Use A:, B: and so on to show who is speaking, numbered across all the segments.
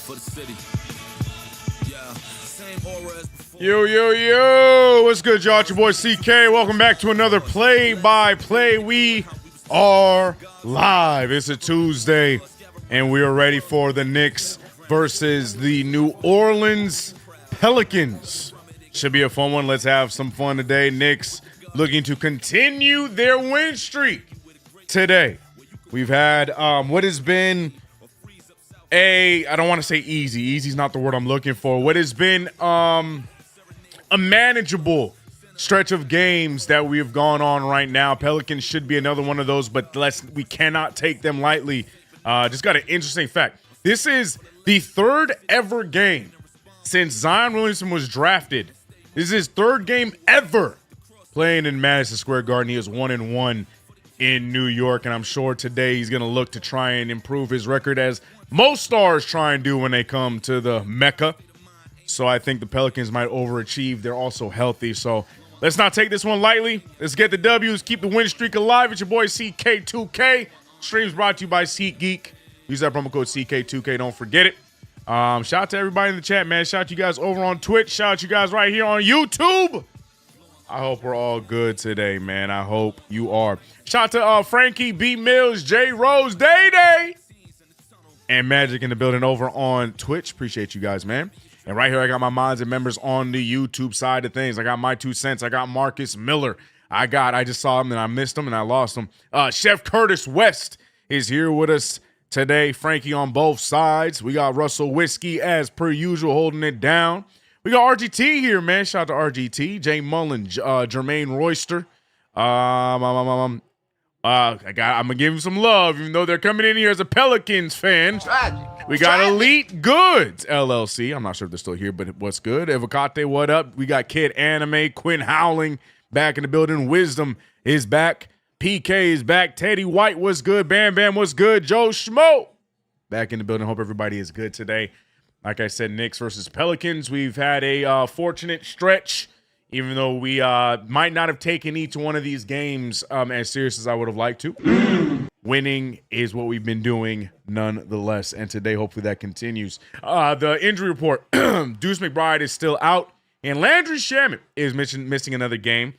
A: for the city. Yeah, same aura as before.
B: Yo, what's good, y'all? It's your boy CK. Welcome back to another play-by-play. We are live. It's a Tuesday, and we are ready for the Knicks versus the New Orleans Pelicans. Should be a fun one. Let's have some fun today. Knicks looking to continue their win streak today. We've had what has been I don't want to say easy. Easy is not the word I'm looking for. What has been a manageable stretch of games that we have gone on right now. Pelicans should be another one of those, but we cannot take them lightly. Just got an interesting fact. This is the third ever game since Zion Williamson was drafted. This is his third game ever playing in Madison Square Garden. He is 1-1 in New York, and I'm sure today he's going to look to try and improve his record, as most stars try and do when they come to the Mecca. So I think the Pelicans might overachieve. They're also healthy, so let's not take this one lightly. Let's get the W's, keep the win streak alive. It's your boy CK2K. Streams brought to you by SeatGeek. Use that promo code CK2K. Don't forget it. Shout out to everybody in the chat, man. Shout out to you guys over on Twitch. Shout out to you guys right here on YouTube. I hope we're all good today, man. I hope you are. Shout out to Frankie, B. Mills, J. Rose, Day, and Magic in the building over on Twitch. Appreciate you guys, man. And right here, I got my mods and members on the YouTube side of things. I got my 2 cents. I got Marcus Miller. I just saw him and I missed him and I lost him. Chef Curtis West is here with us today. Frankie on both sides. We got Russell Whiskey as per usual holding it down. We got RGT here, man. Shout out to RGT. Jay Mullen, Jermaine Royster. I'm gonna give him some love, even though they're coming in here as a Pelicans fan. We got Elite Goods LLC. I'm not sure if they're still here, but what's good? Evocate, what up? We got Kid Anime, Quinn Howling back in the building. Wisdom is back. PK is back. Teddy White was good. Bam Bam was good. Joe Schmo back in the building. Hope everybody is good today. Like I said, Knicks versus Pelicans. We've had a fortunate stretch, even though we might not have taken each one of these games as serious as I would have liked to. Winning is what we've been doing nonetheless, and today hopefully that continues. The injury report, Deuce McBride is still out, and Landry Shamet is missing another game.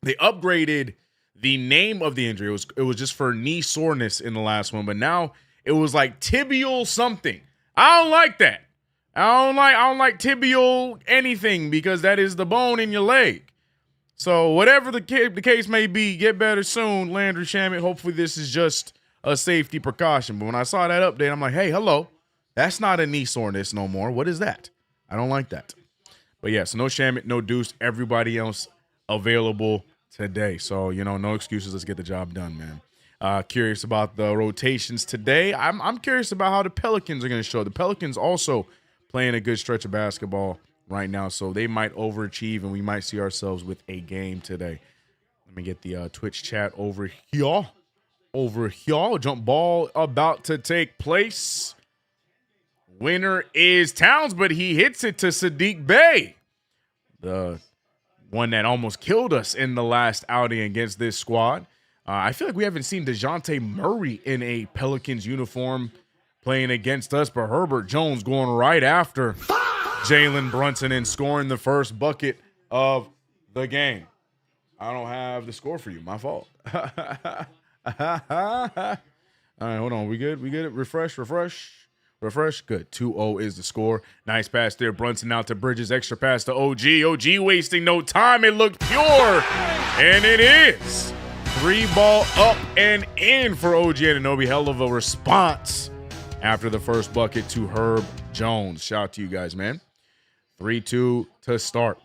B: They upgraded the name of the injury. It was just for knee soreness in the last one, but now it was like tibial something. I don't like that. I don't like tibial anything, because that is the bone in your leg. So whatever the case may be, get better soon, Landry Shamet. Hopefully this is just a safety precaution. But when I saw that update, I'm like, hey, hello. That's not a knee soreness no more. What is that? I don't like that. But yeah, so no Shamet, no Deuce. Everybody else available today. So, no excuses. Let's get the job done, man. Curious about the rotations today. I'm curious about how the Pelicans are going to show. The Pelicans also playing a good stretch of basketball right now, so they might overachieve, and we might see ourselves with a game today. Let me get the Twitch chat over here. Jump ball about to take place. Winner is Towns, but he hits it to Sadiq Bey, the one that almost killed us in the last outing against this squad. I feel like we haven't seen DeJounte Murray in a Pelicans uniform playing against us, but Herbert Jones going right after Jalen Brunson and scoring the first bucket of the game. I don't have the score for you. My fault. All right, hold on. We good? Refresh. Good. 2-0 is the score. Nice pass there. Brunson out to Bridges. Extra pass to OG. OG wasting no time. It looked pure, and it is. 3-ball up and in for OG Anunoby. Hell of a response after the first bucket to Herb Jones. Shout out to you guys, man. 3-2 to start.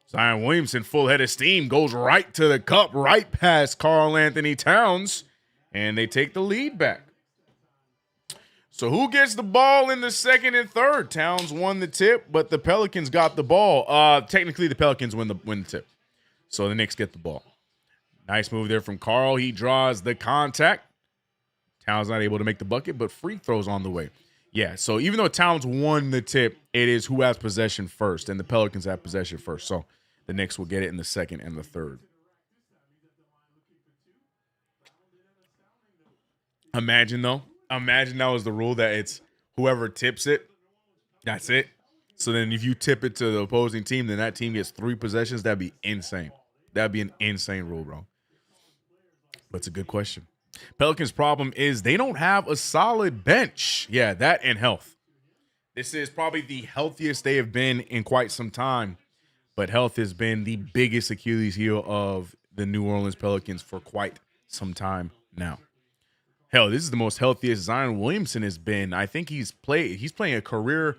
B: Zion Williamson, full head of steam, goes right to the cup, right past Karl Anthony Towns, and they take the lead back. So who gets the ball in the second and third? Towns won the tip, but the Pelicans got the ball. Technically, the Pelicans win the tip. So the Knicks get the ball. Nice move there from Karl. He draws the contact. Towns not able to make the bucket, but free throws on the way. Yeah, so even though Towns won the tip, it is who has possession first, and the Pelicans have possession first. So the Knicks will get it in the second and the third. Imagine that was the rule, that it's whoever tips it, that's it. So then if you tip it to the opposing team, then that team gets 3 possessions. That'd be insane. That'd be an insane rule, bro. But it's a good question. Pelicans' problem is they don't have a solid bench. Yeah, that and health. This is probably the healthiest they have been in quite some time, but health has been the biggest Achilles heel of the New Orleans Pelicans for quite some time now. Hell, this is the most healthiest Zion Williamson has been. I think he's playing a career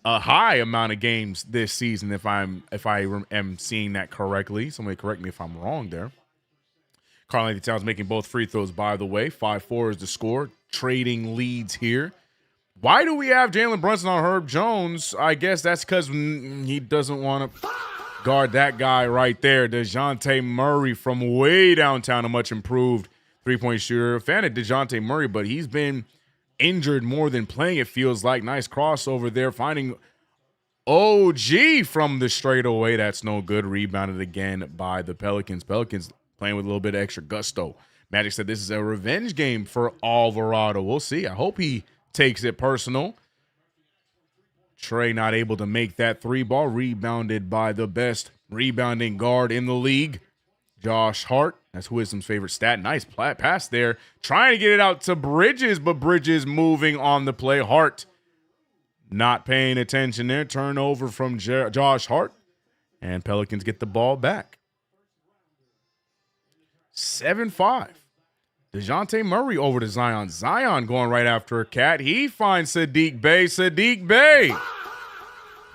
B: high amount of games this season, if I am seeing that correctly. Somebody correct me if I'm wrong there. Karl Anthony Towns making both free throws, by the way. 5-4 is the score. Trading leads here. Why do we have Jalen Brunson on Herb Jones? I guess that's because he doesn't want to guard that guy right there. DeJounte Murray from way downtown, a much improved three-point shooter. A fan of DeJounte Murray, but he's been injured more than playing, it feels like. Nice crossover there, finding OG from the straightaway. That's no good. Rebounded again by the Pelicans. Pelicans playing with a little bit of extra gusto. Magic said this is a revenge game for Alvarado. We'll see. I hope he takes it personal. Trey not able to make that three ball. Rebounded by the best rebounding guard in the league, Josh Hart. That's Wisdom's favorite stat. Nice pass there. Trying to get it out to Bridges, but Bridges moving on the play. Hart not paying attention there. Turnover from Josh Hart. And Pelicans get the ball back. 7-5. DeJounte Murray over to Zion. Zion going right after a cat. He finds Sadiq Bey. Sadiq Bey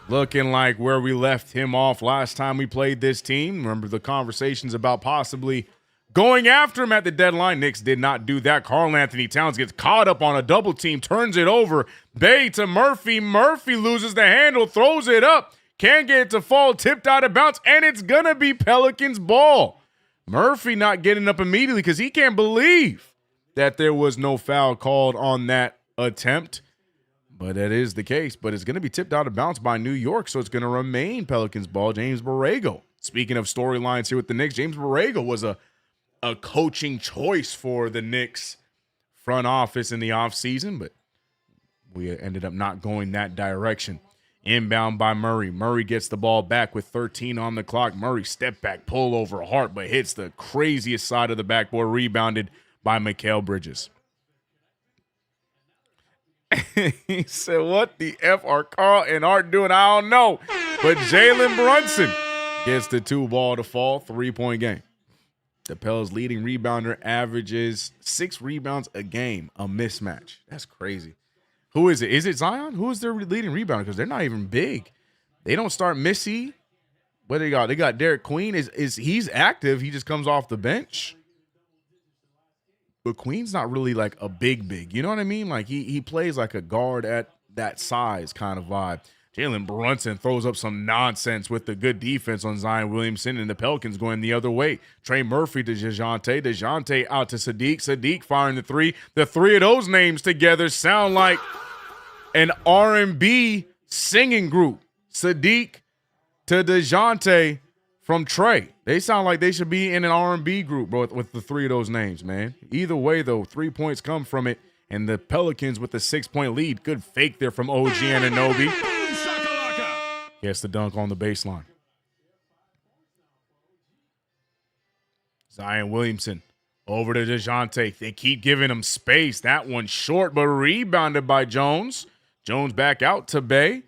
B: looking like where we left him off last time we played this team. Remember the conversations about possibly going after him at the deadline. Knicks did not do that. Karl Anthony Towns gets caught up on a double team, turns it over. Bey to Murphy. Murphy loses the handle, throws it up. Can't get it to fall, tipped out of bounds, and it's going to be Pelicans ball. Murphy not getting up immediately because he can't believe that there was no foul called on that attempt. But that is the case. But it's going to be tipped out of bounds by New York, so it's going to remain Pelicans ball. James Borrego. Speaking of storylines here with the Knicks, James Borrego was a coaching choice for the Knicks front office in the offseason, but we ended up not going that direction. Inbound by Murray. Murray gets the ball back with 13 on the clock. Murray step back, pull over Hart, but hits the craziest side of the backboard. Rebounded by Mikal Bridges. He said, what the F are Carl and Art doing? I don't know. But Jalen Brunson gets the 2-ball to fall. 3-point game. The Pels leading rebounder averages 6 rebounds a game. A mismatch. That's crazy. Who is it? Is it Zion? Who is their leading rebounder? Because they're not even big. They don't start Missy. What they got? They got Derek Queen. He's active. He just comes off the bench. But Queen's not really like a big. You know what I mean? Like he plays like a guard at that size kind of vibe. Jalen Brunson throws up some nonsense with the good defense on Zion Williamson, and the Pelicans going the other way. Trey Murphy to DeJounte. DeJounte out to Sadiq. Sadiq firing the three. The three of those names together sound like an R&B singing group. Sadiq to DeJounte from Trey. They sound like they should be in an R&B group, bro, with the three of those names, man. Either way, though, 3 points come from it, and the Pelicans with the 6-point lead. Good fake there from OG Anunoby. Gets the dunk on the baseline. Zion Williamson over to DeJounte. They keep giving him space. That one short, but rebounded by Jones. Jones back out to Bey.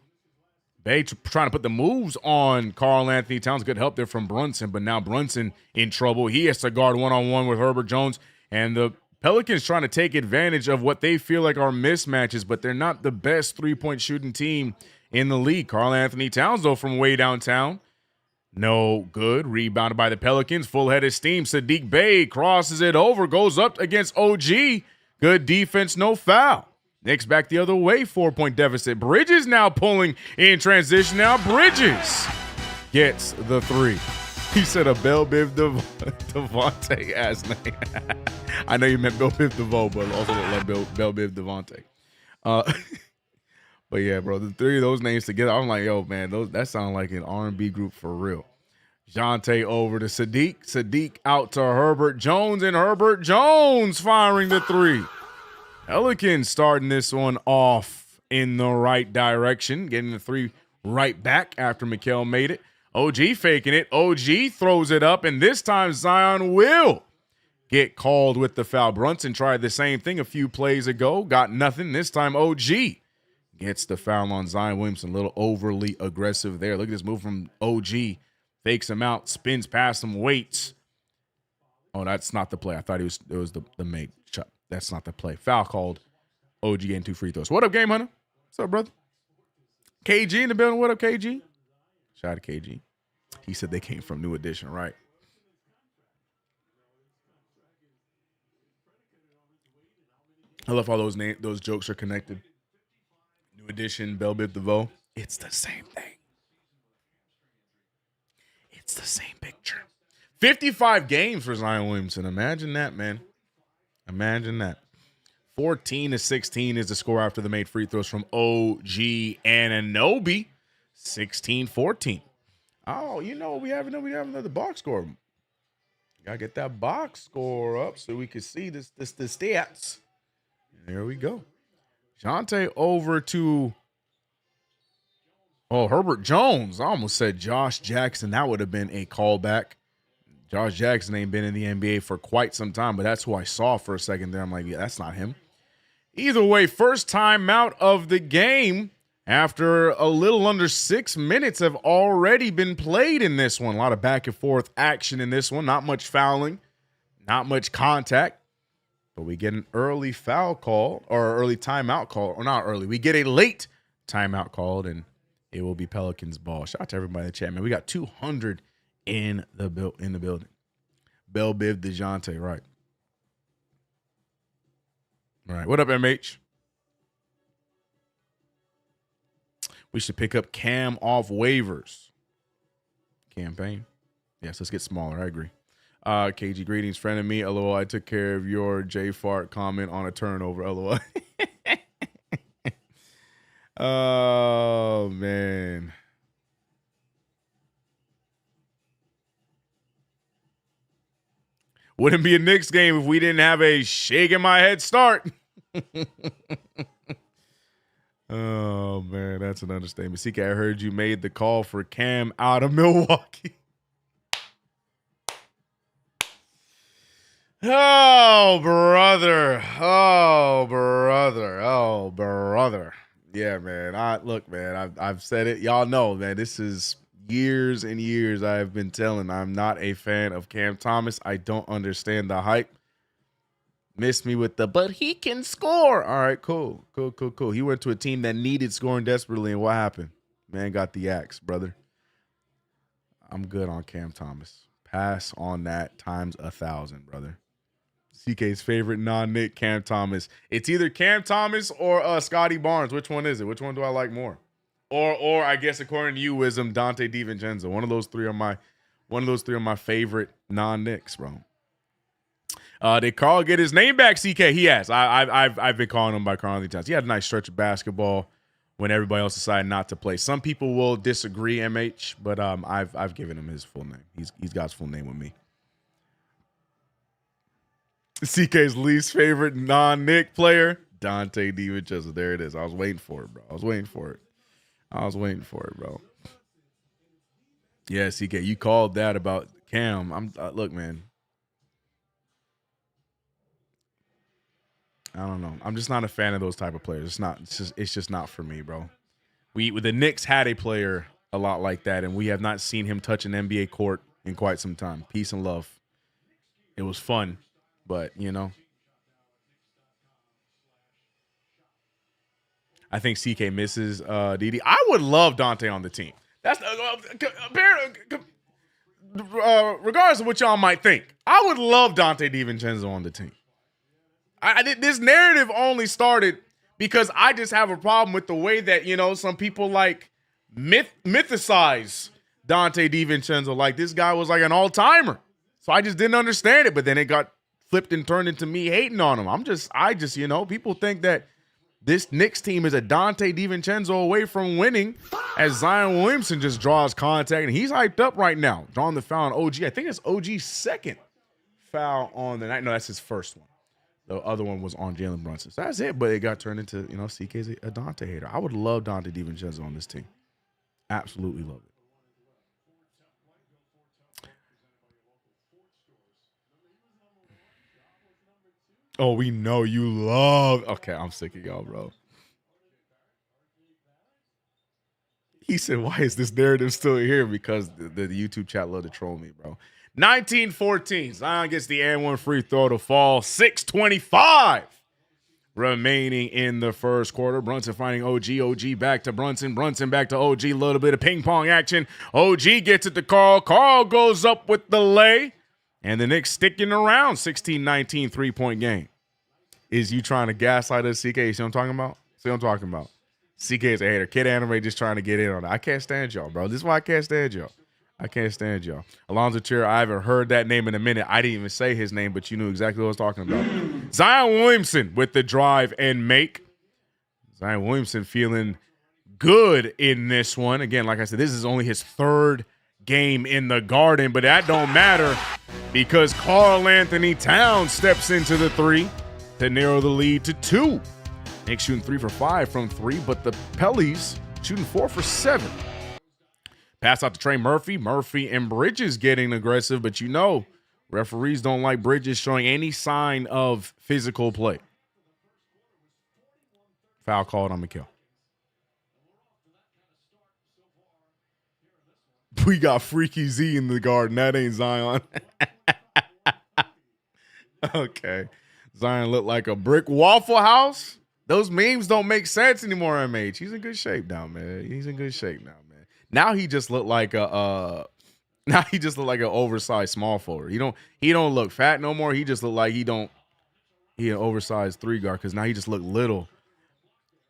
B: Bey trying to put the moves on Karl Anthony Towns. Good help there from Brunson, but now Brunson in trouble. He has to guard one-on-one with Herbert Jones, and the Pelicans trying to take advantage of what they feel like are mismatches, but they're not the best three-point shooting team in the league. Karl Anthony Towns, though, from way downtown. No good. Rebounded by the Pelicans. Full head of steam. Sadiq Bey crosses it over. Goes up against OG. Good defense. No foul. Knicks back the other way. 4-point deficit. Bridges now pulling in transition. Now Bridges gets the three. He said a Bell Biv Devontae ass name. I know you meant Bell Biv DeVoe, but also love Bell Biv Devontae. But yeah, bro, the three of those names together, I'm like, yo, man, that sound like an R&B group for real. Jonte over to Sadiq. Sadiq out to Herbert Jones, and Herbert Jones firing the three. Pelicans starting this one off in the right direction, getting the three right back after Mikal made it. OG faking it. OG throws it up, and this time Zion will get called with the foul. Brunson tried the same thing a few plays ago, got nothing. This time OG gets the foul on Zion Williamson. A little overly aggressive there. Look at this move from OG. Fakes him out, spins past him, waits. Oh, that's not the play. I thought it was the make shot. That's not the play. Foul called. OG getting 2 free throws. What up, Game Hunter? What's up, brother? KG in the building. What up, KG? Shout out to KG. He said they came from New Edition, right? I love how those jokes are connected. edition, Bell Biv DeVoe. It's the same thing. It's the same picture. 55 games for Zion Williamson. Imagine that, man. Imagine that. 14-16 is the score after the made free throws from OG Anunoby. 16-14. Oh, you know, we have another box score. Gotta get that box score up so we can see the stats. There we go. Jonte over to Herbert Jones. I almost said Josh Jackson. That would have been a callback. Josh Jackson ain't been in the NBA for quite some time, but that's who I saw for a second there. I'm like, yeah, that's not him. Either way, first time out of the game after a little under 6 minutes have already been played in this one. A lot of back and forth action in this one. Not much fouling, not much contact, but we get an early foul call or early timeout call, or not early. We get a late timeout called, and it will be Pelicans ball. Shout out to everybody in the chat, man. We got 200 in the building. Bell Biv DeJounte, right. All right. What up, MH? We should pick up Cam off waivers. Campaign. Yes, let's get smaller. I agree. KG, greetings, friend of me. LOL, I took care of your J Fart comment on a turnover. LOL. Oh, man. Wouldn't be a Knicks game if we didn't have a shaking my head start. Oh, man, that's an understatement. CK, I heard you made the call for Cam out of Milwaukee. Oh, brother. Oh, brother. Oh, brother. Yeah, man. I've said it. Y'all know, man, this is years and years I've been telling I'm not a fan of Cam Thomas. I don't understand the hype. Missed me with the, but he can score. All right, cool. He went to a team that needed scoring desperately, and what happened? Man got the axe, brother. I'm good on Cam Thomas. Pass on that times 1,000, brother. CK's favorite non-Nick, Cam Thomas. It's either Cam Thomas or Scotty Barnes. Which one is it? Which one do I like more? Or I guess according to you, Wisdom, Dante DiVincenzo. One of those three are my favorite non-Knicks, bro. Did Carl get his name back, CK? He has. I've been calling him by Carl times. He had a nice stretch of basketball when everybody else decided not to play. Some people will disagree, MH, but I've given him his full name. He's got his full name with me. CK's least favorite non-Nick player, Dante DiVincenzo. There it is. I was waiting for it, bro. I was waiting for it, bro. Yeah, CK, you called that about Cam. Look, man. I don't know. I'm just not a fan of those type of players. It's just not for me, bro. The Knicks had a player a lot like that, and we have not seen him touch an NBA court in quite some time. Peace and love. It was fun, but you know, I think CK misses DD. I would love Dante on the team. That's regardless of what y'all might think. I would love Dante DiVincenzo on the team. This narrative only started because I just have a problem with the way that, you know, some people like mythicize Dante DiVincenzo. Like this guy was like an all-timer. So I just didn't understand it. But then it got flipped and turned into me hating on him. I just, you know, people think that this Knicks team is a Dante DiVincenzo away from winning as Zion Williamson just draws contact. And he's hyped up right now, drawing the foul on OG. I think it's OG's second foul on the night. No, that's his first one. The other one was on Jalen Brunson. So that's it, but it got turned into, you know, CK's a Dante hater. I would love Dante DiVincenzo on this team. Absolutely love it. Oh, we know you love. Okay, I'm sick of y'all, bro. He said, why is this narrative still here? Because the YouTube chat love to troll me, bro. 19-14. Zion gets the and one free throw to fall. 6:25 remaining in the first quarter. Brunson finding OG. OG back to Brunson. Brunson back to OG. A little bit of ping pong action. OG gets it to Carl. Carl goes up with the lay. And the Knicks sticking around. 16-19 3-point game. Is you trying to gaslight us, CK? See what I'm talking about? See what I'm talking about? CK is a hater. Kid Anime just trying to get in on it. I can't stand y'all, bro. This is why I can't stand y'all. I can't stand y'all. Alonzo Trier, I haven't heard that name in a minute. I didn't even say his name, but you knew exactly what I was talking about. Zion Williamson with the drive and make. Zion Williamson feeling good in this one. Again, like I said, this is only his third game in the Garden, but that don't matter because Karl Anthony Towns steps into the three to narrow the lead to 2. Knicks shooting 3 for 5 from 3, but the Pellies shooting 4 for 7. Pass out to Trey Murphy. Murphy and Bridges getting aggressive, but you know, referees don't like Bridges showing any sign of physical play. Foul called on Mikal. We got Freaky Z in the Garden. That ain't Zion. Okay. Zion looked like a brick Waffle House. Those memes don't make sense anymore, MH. He's in good shape now, man. He's in good shape now, man. Now he just looked like an oversized small forward. He don't look fat no more. He just look like he an oversized 3 guard because now he just look little.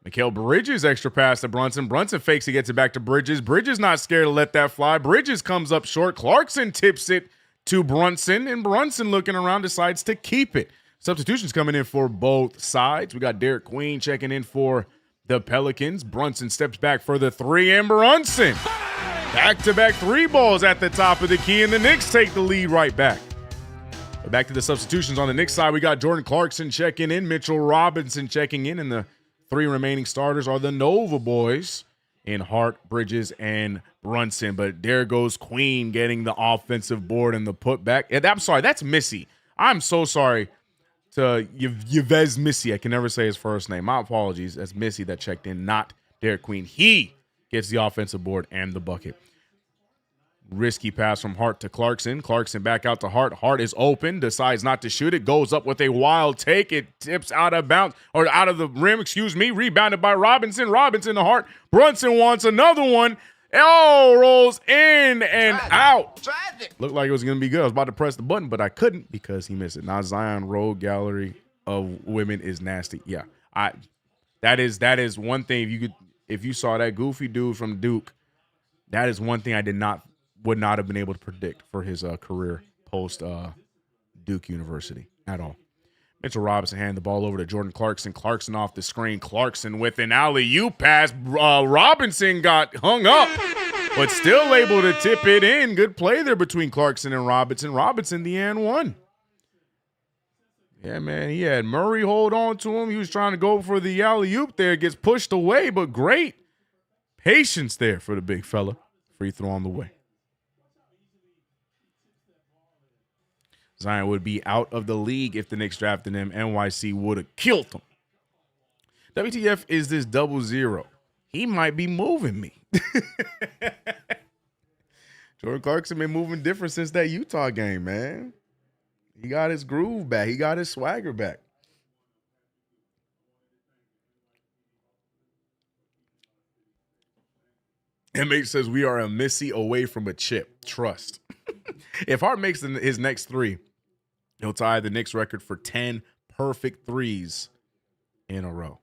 B: Mikal Bridges extra pass to Brunson. Brunson fakes it, gets it back to Bridges. Bridges not scared to let that fly. Bridges comes up short. Clarkson tips it to Brunson, and Brunson looking around decides to keep it. Substitutions coming in for both sides. We got Derek Queen checking in for the Pelicans. Brunson steps back for the 3, and Brunson. Back-to-back 3 balls at the top of the key, and the Knicks take the lead right back. But back to the substitutions on the Knicks side. We got Jordan Clarkson checking in, Mitchell Robinson checking in, and the 3 remaining starters are the Nova boys in Hart, Bridges, and Brunson. But there goes Queen getting the offensive board and the putback. I'm sorry, that's Missy. I'm so sorry to Yves Missy. I can never say his first name. My apologies. That's Missy that checked in, not Derek Queen. He gets the offensive board and the bucket. Risky pass from Hart to Clarkson. Clarkson back out to Hart. Hart is open, decides not to shoot it, goes up with a wild take. It tips out of bounds, or out of the rim, rebounded by Robinson. Robinson to Hart. Brunson wants another one. Rolls in and out. Looked like it was going to be good. I was about to press the button, but I couldn't because he missed it. Now Zion Road Gallery of women is nasty. Yeah, that is one thing. If you saw that goofy dude from Duke, that is one thing I would not have been able to predict for his career post Duke University at all. Mitchell Robinson handed the ball over to Jordan Clarkson. Clarkson off the screen. Clarkson with an alley-oop pass. Robinson got hung up, but still able to tip it in. Good play there between Clarkson and Robinson. Robinson, the and one. Yeah, man, he had Murray hold on to him. He was trying to go for the alley-oop there. Gets pushed away, but great patience there for the big fella. Free throw on the way. Zion would be out of the league if the Knicks drafted him. NYC would have killed him. WTF is this 00? He might be moving me. Jordan Clarkson been moving different since that Utah game, man. He got his groove back. He got his swagger back. MH says we are a Missy away from a chip. Trust. If Hart makes his next 3, he'll tie the Knicks record for 10 perfect threes in a row.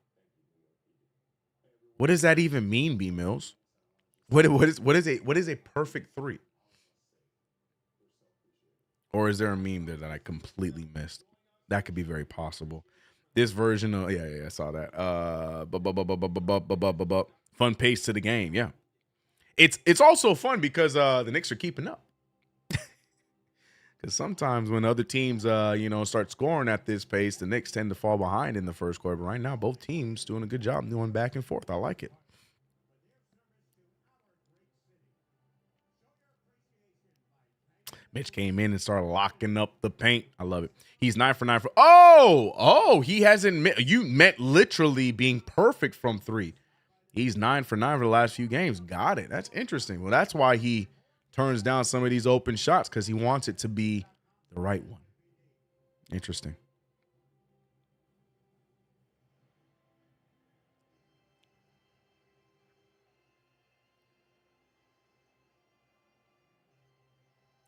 B: What does that even mean, B Mills? What is a perfect 3? Or is there a meme there that I completely missed? That could be very possible. This version of I saw that. Fun pace to the game, yeah. It's also fun because the Knicks are keeping up. Because sometimes when other teams, start scoring at this pace, the Knicks tend to fall behind in the first quarter. But right now, both teams doing a good job going back and forth. I like it. Mitch came in and started locking up the paint. I love it. He's 9 for 9 for. He hasn't. You meant literally being perfect from 3. He's 9 for 9 for the last few games. Got it. That's interesting. Well, that's why he turns down some of these open shots, because he wants it to be the right one. Interesting.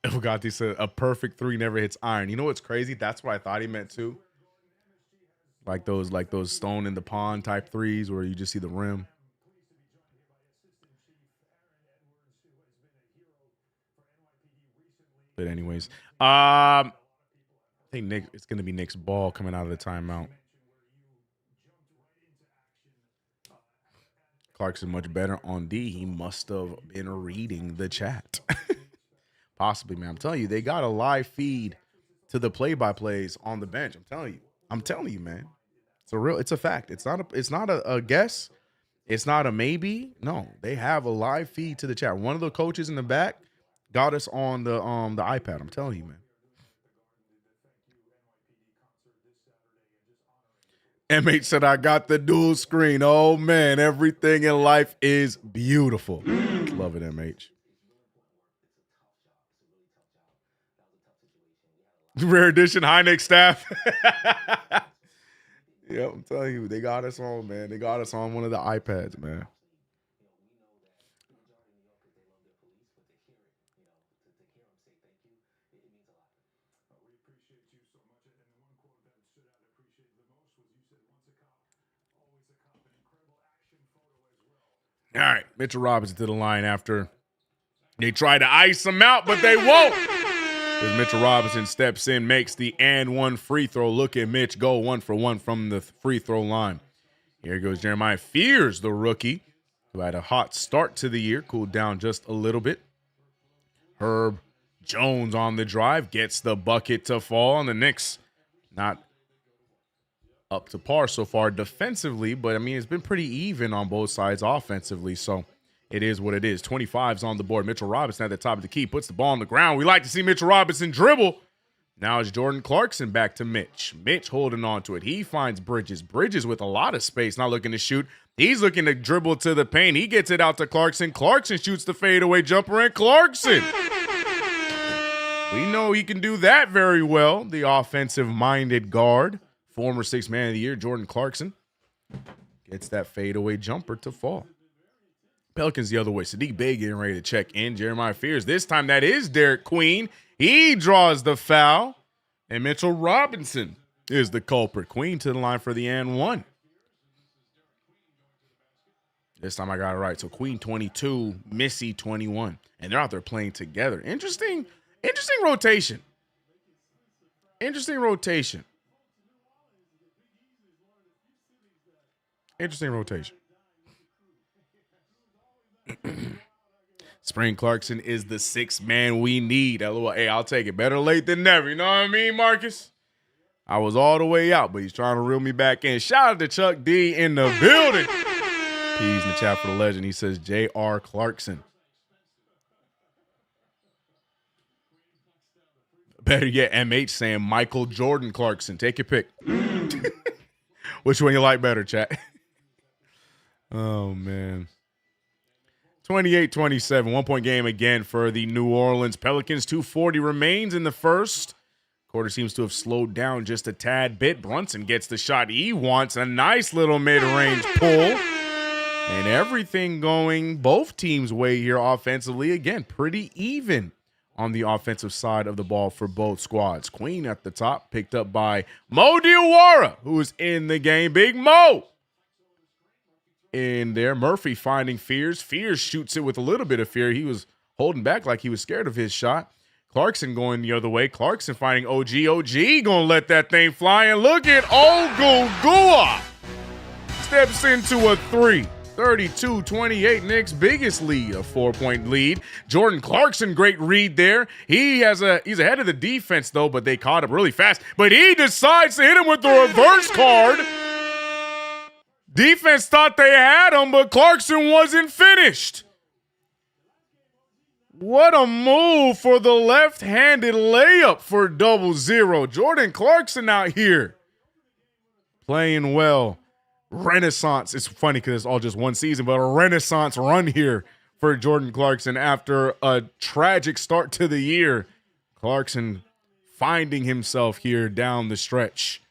B: Bugatti said a perfect 3 never hits iron. You know what's crazy? That's what I thought he meant too. Like those stone in the pond type 3s where you just see the rim. But anyways, I think it's going to be Nick's ball coming out of the timeout. Clarkson much better on D. He must have been reading the chat. Possibly, man. I'm telling you, they got a live feed to the play-by-plays on the bench. I'm telling you, man. It's a fact. It's not a guess. It's not a maybe. No, they have a live feed to the chat. One of the coaches in the back got us on the iPad. I'm telling you, man. MH said, I got the dual screen. Oh, man, everything in life is beautiful. Love it, MH. Rare edition, high Knicks staff. Yep, I'm telling you, they got us on, man. They got us on one of the iPads, man. All right, Mitchell Robinson to the line after they try to ice him out, but they won't. As Mitchell Robinson steps in, makes the and one free throw. Look at Mitch go 1 for 1 from the free throw line. Here goes Jeremiah Fears, the rookie, who had a hot start to the year, cooled down just a little bit. Herb Jones on the drive, gets the bucket to fall, and the Knicks not up to par so far defensively, but I mean, it's been pretty even on both sides offensively, so it is what it is. 25's on the board. Mitchell Robinson at the top of the key, puts the ball on the ground. We like to see Mitchell Robinson dribble. Now it's Jordan Clarkson back to Mitch. Mitch holding on to it. He finds Bridges. Bridges with a lot of space, not looking to shoot. He's looking to dribble to the paint. He gets it out to Clarkson. Clarkson shoots the fadeaway jumper, and Clarkson. We know he can do that very well. The offensive-minded guard, former sixth man of the year, Jordan Clarkson, gets that fadeaway jumper to fall. Pelicans the other way. Sadiq Bey getting ready to check in. Jeremiah Fears. This time that is Derek Queen. He draws the foul. And Mitchell Robinson is the culprit. Queen to the line for the and one. This time I got it right. So Queen 22, Missy 21. And they're out there playing together. Interesting rotation. Interesting rotation. Sprain Clarkson is the sixth man we need. LOL. Hey, I'll take it. Better late than never. You know what I mean, Marcus? I was all the way out, but he's trying to reel me back in. Shout out to Chuck D in the building. He's in the chat for the legend. He says J.R. Clarkson. Better yet, MH saying Michael Jordan Clarkson. Take your pick. Which one you like better, chat? Oh, man. 28-27, 1-point game again for the New Orleans Pelicans. 2:40 remains in the first. Quarter seems to have slowed down just a tad bit. Brunson gets the shot he wants. A nice little mid-range pull. And everything going both teams' way here offensively. Again, pretty even on the offensive side of the ball for both squads. Queen at the top, picked up by Mo Diawara, who is in the game. Big Mo in there. Murphy finding Fears. Fears shoots it with a little bit of fear. He was holding back like he was scared of his shot. Clarkson going the other way. Clarkson finding OG. OG gonna let that thing fly. And look at Ogugua. Steps into a three. 32-28, Knicks' biggest lead, a 4-point lead. Jordan Clarkson, great read there. He's ahead of the defense, though, but they caught up really fast. But he decides to hit him with the reverse card. Defense thought they had him, but Clarkson wasn't finished. What a move for the left-handed layup for 0-0. Jordan Clarkson out here playing well. Renaissance. It's funny because it's all just one season, but a renaissance run here for Jordan Clarkson after a tragic start to the year. Clarkson finding himself here down the stretch.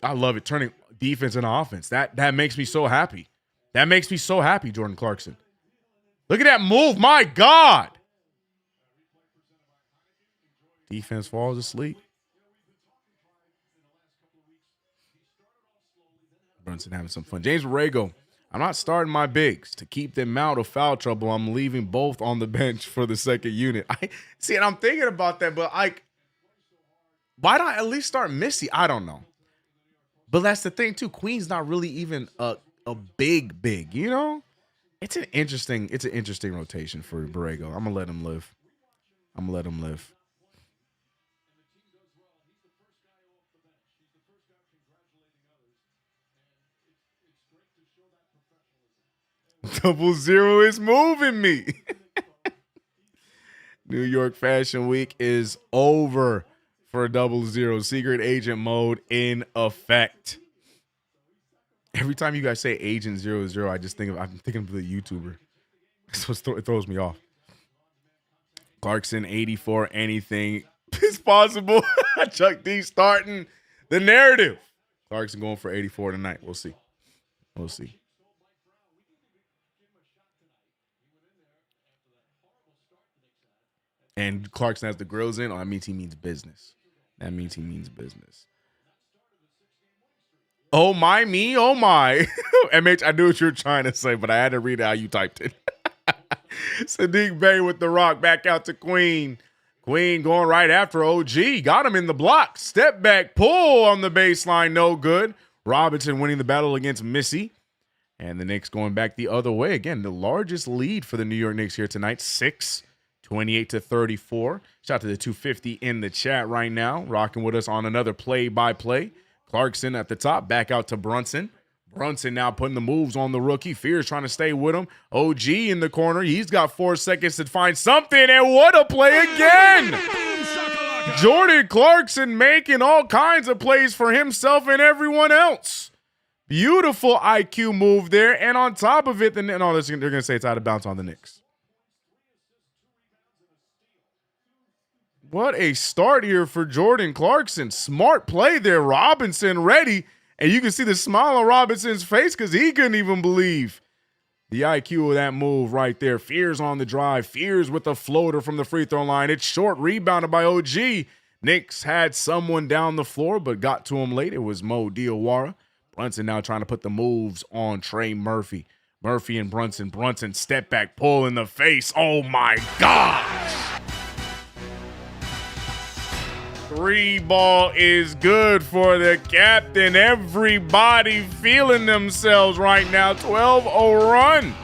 B: I love it. Turning defense into offense. That makes me so happy. That makes me so happy, Jordan Clarkson. Look at that move. My God. Defense falls asleep. Brunson having some fun. James Borrego I'm not starting my bigs to keep them out of foul trouble. I'm leaving both on the bench for the second unit. I see, and I'm thinking about that, but like, why not at least start Missy? I don't know. But that's the thing too. Queen's not really even a big, you know? It's an interesting rotation for Borrego. I'm gonna let him live. Double zero is moving me. New York Fashion Week is over for double zero. Secret agent mode in effect. Every time you guys say Agent 00, I'm thinking of the YouTuber. It throws me off. Clarkson 84. Anything is possible. Chuck D starting the narrative. Clarkson going for 84 tonight. We'll see. And Clarkson has the grills in. Oh, that means he means business. Oh my. MH, I knew what you were trying to say, but I had to read it how you typed it. Sadiq Bey with the rock back out to Queen. Queen going right after OG. Got him in the block. Step back pull on the baseline. No good. Robinson winning the battle against Missy. And the Knicks going back the other way. Again, the largest lead for the New York Knicks here tonight. 28-34. Shout out to the 250 in the chat right now. Rocking with us on another play-by-play. Clarkson at the top. Back out to Brunson. Brunson now putting the moves on the rookie. Fears trying to stay with him. OG in the corner. He's got 4 seconds to find something, and what a play again! Jordan Clarkson making all kinds of plays for himself and everyone else. Beautiful IQ move there, and on top of it, they're going to say it's out of bounds on the Knicks. What a start here for Jordan Clarkson. Smart play there. Robinson ready. And you can see the smile on Robinson's face because he couldn't even believe the IQ of that move right there. Fears on the drive. Fears with the floater from the free throw line. It's short, rebounded by OG. Knicks had someone down the floor, but got to him late. It was Mo Diawara. Brunson now trying to put the moves on Trey Murphy. Murphy and Brunson. Brunson step back, pull in the face. Oh, my gosh. 3 ball is good for the captain. Everybody feeling themselves right now. 12-0 run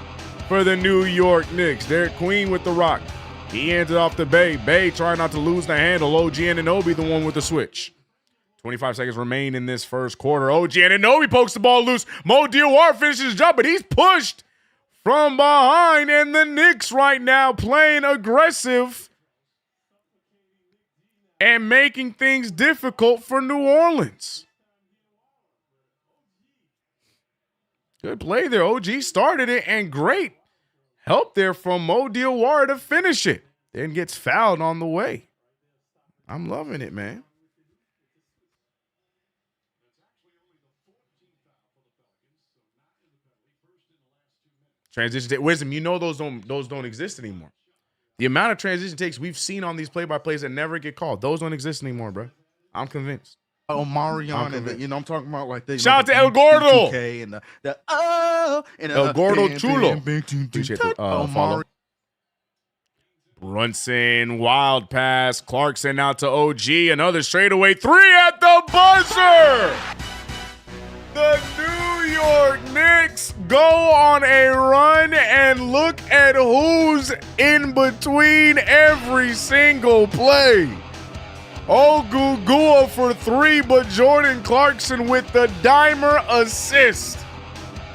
B: for the New York Knicks. Derek Queen with the rock. He handed off to Bey. Bey trying not to lose the handle. OG Anunoby the one with the switch. 25 seconds remain in this first quarter. OG Anunoby pokes the ball loose. Mo Diawara finishes his job, but he's pushed from behind. And the Knicks right now playing aggressive and making things difficult for New Orleans. Good play there. OG started it, and great help there from Mo Diawara to finish it. Then gets fouled on the way. I'm loving it, man. Transition, Wisdom, you know those don't exist anymore. The amount of transition takes we've seen on these play-by-plays that never get called, those don't exist anymore, bro. I'm convinced.
C: Omarion and the, I'm talking about like they
B: shout out to El Gordo
C: and
B: El Gordo Chulo. Appreciate the follow. Brunson, wild pass. Clarkson out to OG. Another straightaway 3 at the buzzer. The New York Knicks go on a run, and look at who's in between every single play. Ogugua for 3, but Jordan Clarkson with the dimer assist.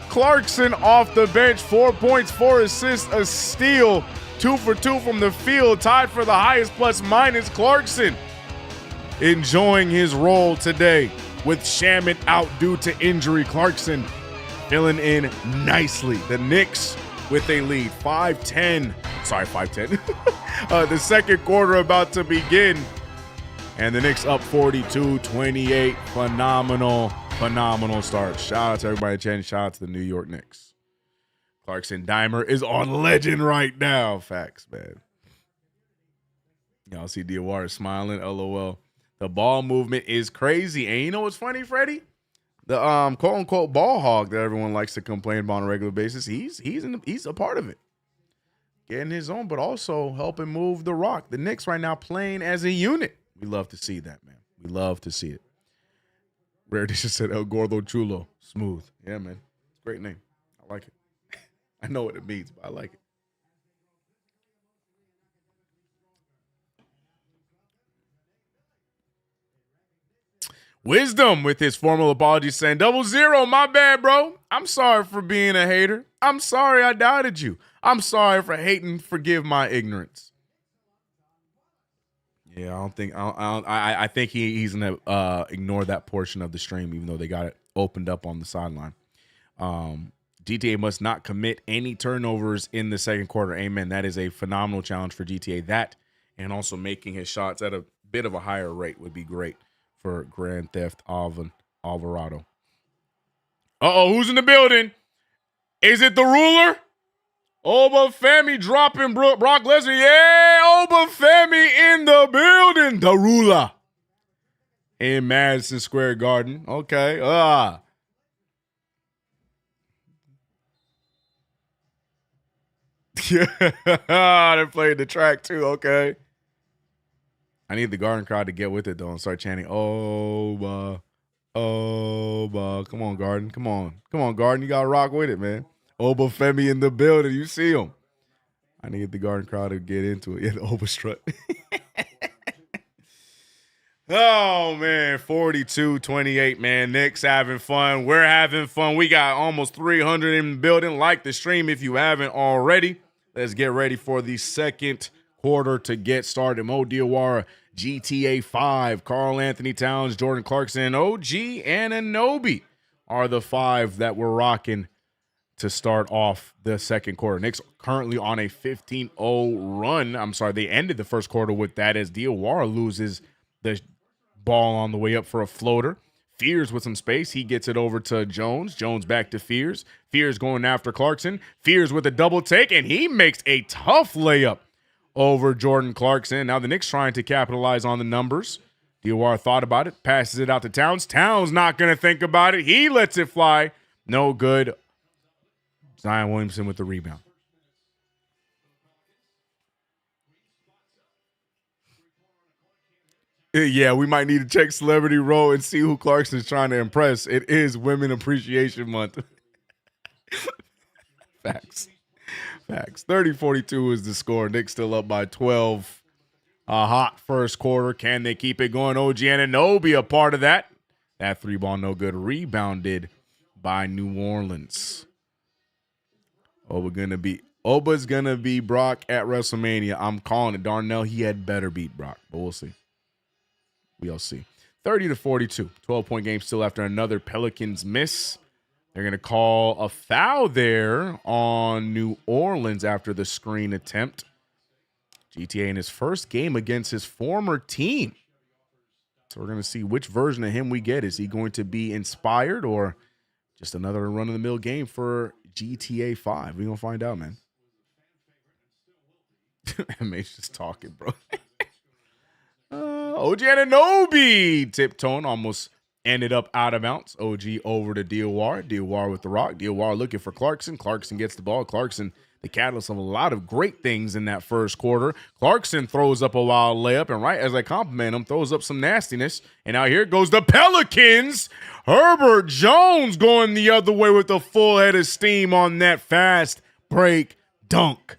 B: Clarkson off the bench, 4 points, 4 assists, a steal, 2 for 2 from the field, tied for the highest plus minus. Clarkson enjoying his role today with Shaman out due to injury. Clarkson filling in nicely. The Knicks with a lead, 5-10. The second quarter about to begin. And the Knicks up 42-28. Phenomenal start. Shout out to everybody chatting. Shout out to the New York Knicks. Clarkson Dimer is on legend right now. Facts, man. Y'all see Diawara smiling. LOL. The ball movement is crazy. And you know what's funny, Freddie? The quote unquote ball hog that everyone likes to complain about on a regular basis. He's a part of it. Getting his own, but also helping move the rock. The Knicks right now playing as a unit. We love to see that, man. We love to see it. Rare just said El Gordo Chulo. Smooth. Yeah, man. It's a great name. I like it. I know what it means, but I like it. Wisdom with his formal apology saying, 00, my bad, bro. I'm sorry for being a hater. I'm sorry I doubted you. I'm sorry for hating. Forgive my ignorance. Yeah, I think he's gonna ignore that portion of the stream, even though they got it opened up on the sideline. GTA must not commit any turnovers in the second quarter. Amen. That is a phenomenal challenge for GTA. That and also making his shots at a bit of a higher rate would be great for Grand Theft Alvarado. Who's in the building? Is it the ruler? Oba Femi dropping Brock Lesnar. Yeah, Oba Femi in the building. The ruler. In Madison Square Garden. Okay. Yeah, they played the track too. Okay. I need the Garden crowd to get with it though and start chanting, Oba, Oba. Come on, Garden. Come on, Garden. You gotta rock with it, man. Oba Femi in the building. You see him. I need the Garden crowd to get into it. Yeah, the Oba strut. Oh, man. 42-28, man. Knicks having fun. We're having fun. We got almost 300 in the building. Like the stream if you haven't already. Let's get ready for the second quarter to get started. Mo Diawara, GTA 5, Karl Anthony Towns, Jordan Clarkson, OG Anunoby are the five that we're rocking to start off the second quarter. Knicks currently on a 15-0 run. I'm sorry, they ended the first quarter with that as Diawara loses the ball on the way up for a floater. Fears with some space. He gets it over to Jones. Jones back to Fears. Fears going after Clarkson. Fears with a double take, and he makes a tough layup over Jordan Clarkson. Now the Knicks trying to capitalize on the numbers. Diawara thought about it, passes it out to Towns. Towns not going to think about it. He lets it fly. No good. Zion Williamson with the rebound. Yeah, we might need to check Celebrity Row and see who Clarkson is trying to impress. It is Women Appreciation Month. Facts. 30-42 is the score. Knicks still up by 12. A hot first quarter. Can they keep it going? OG Anunoby a part of that. That three ball no good. Rebounded by New Orleans. Oba's gonna be Brock at WrestleMania. I'm calling it. Darnell, he had better beat Brock, but we'll see. We'll see. 30-42. 12-point game still after another Pelicans miss. They're going to call a foul there on New Orleans after the screen attempt. GTA in his first game against his former team. So we're going to see which version of him we get. Is he going to be inspired or just another run-of-the-mill game for GTA 5? We're going to find out, man. MH just talking, bro. OG Anunoby tiptoeing, almost ended up out of bounds. OG over to Diawara. Diawara with the rock. Diawara looking for Clarkson. Clarkson gets the ball. Clarkson, the catalyst of a lot of great things in that first quarter. Clarkson throws up a wild layup, and right as I compliment him, throws up some nastiness. And now here goes the Pelicans. Herbert Jones going the other way with a full head of steam on that fast break dunk.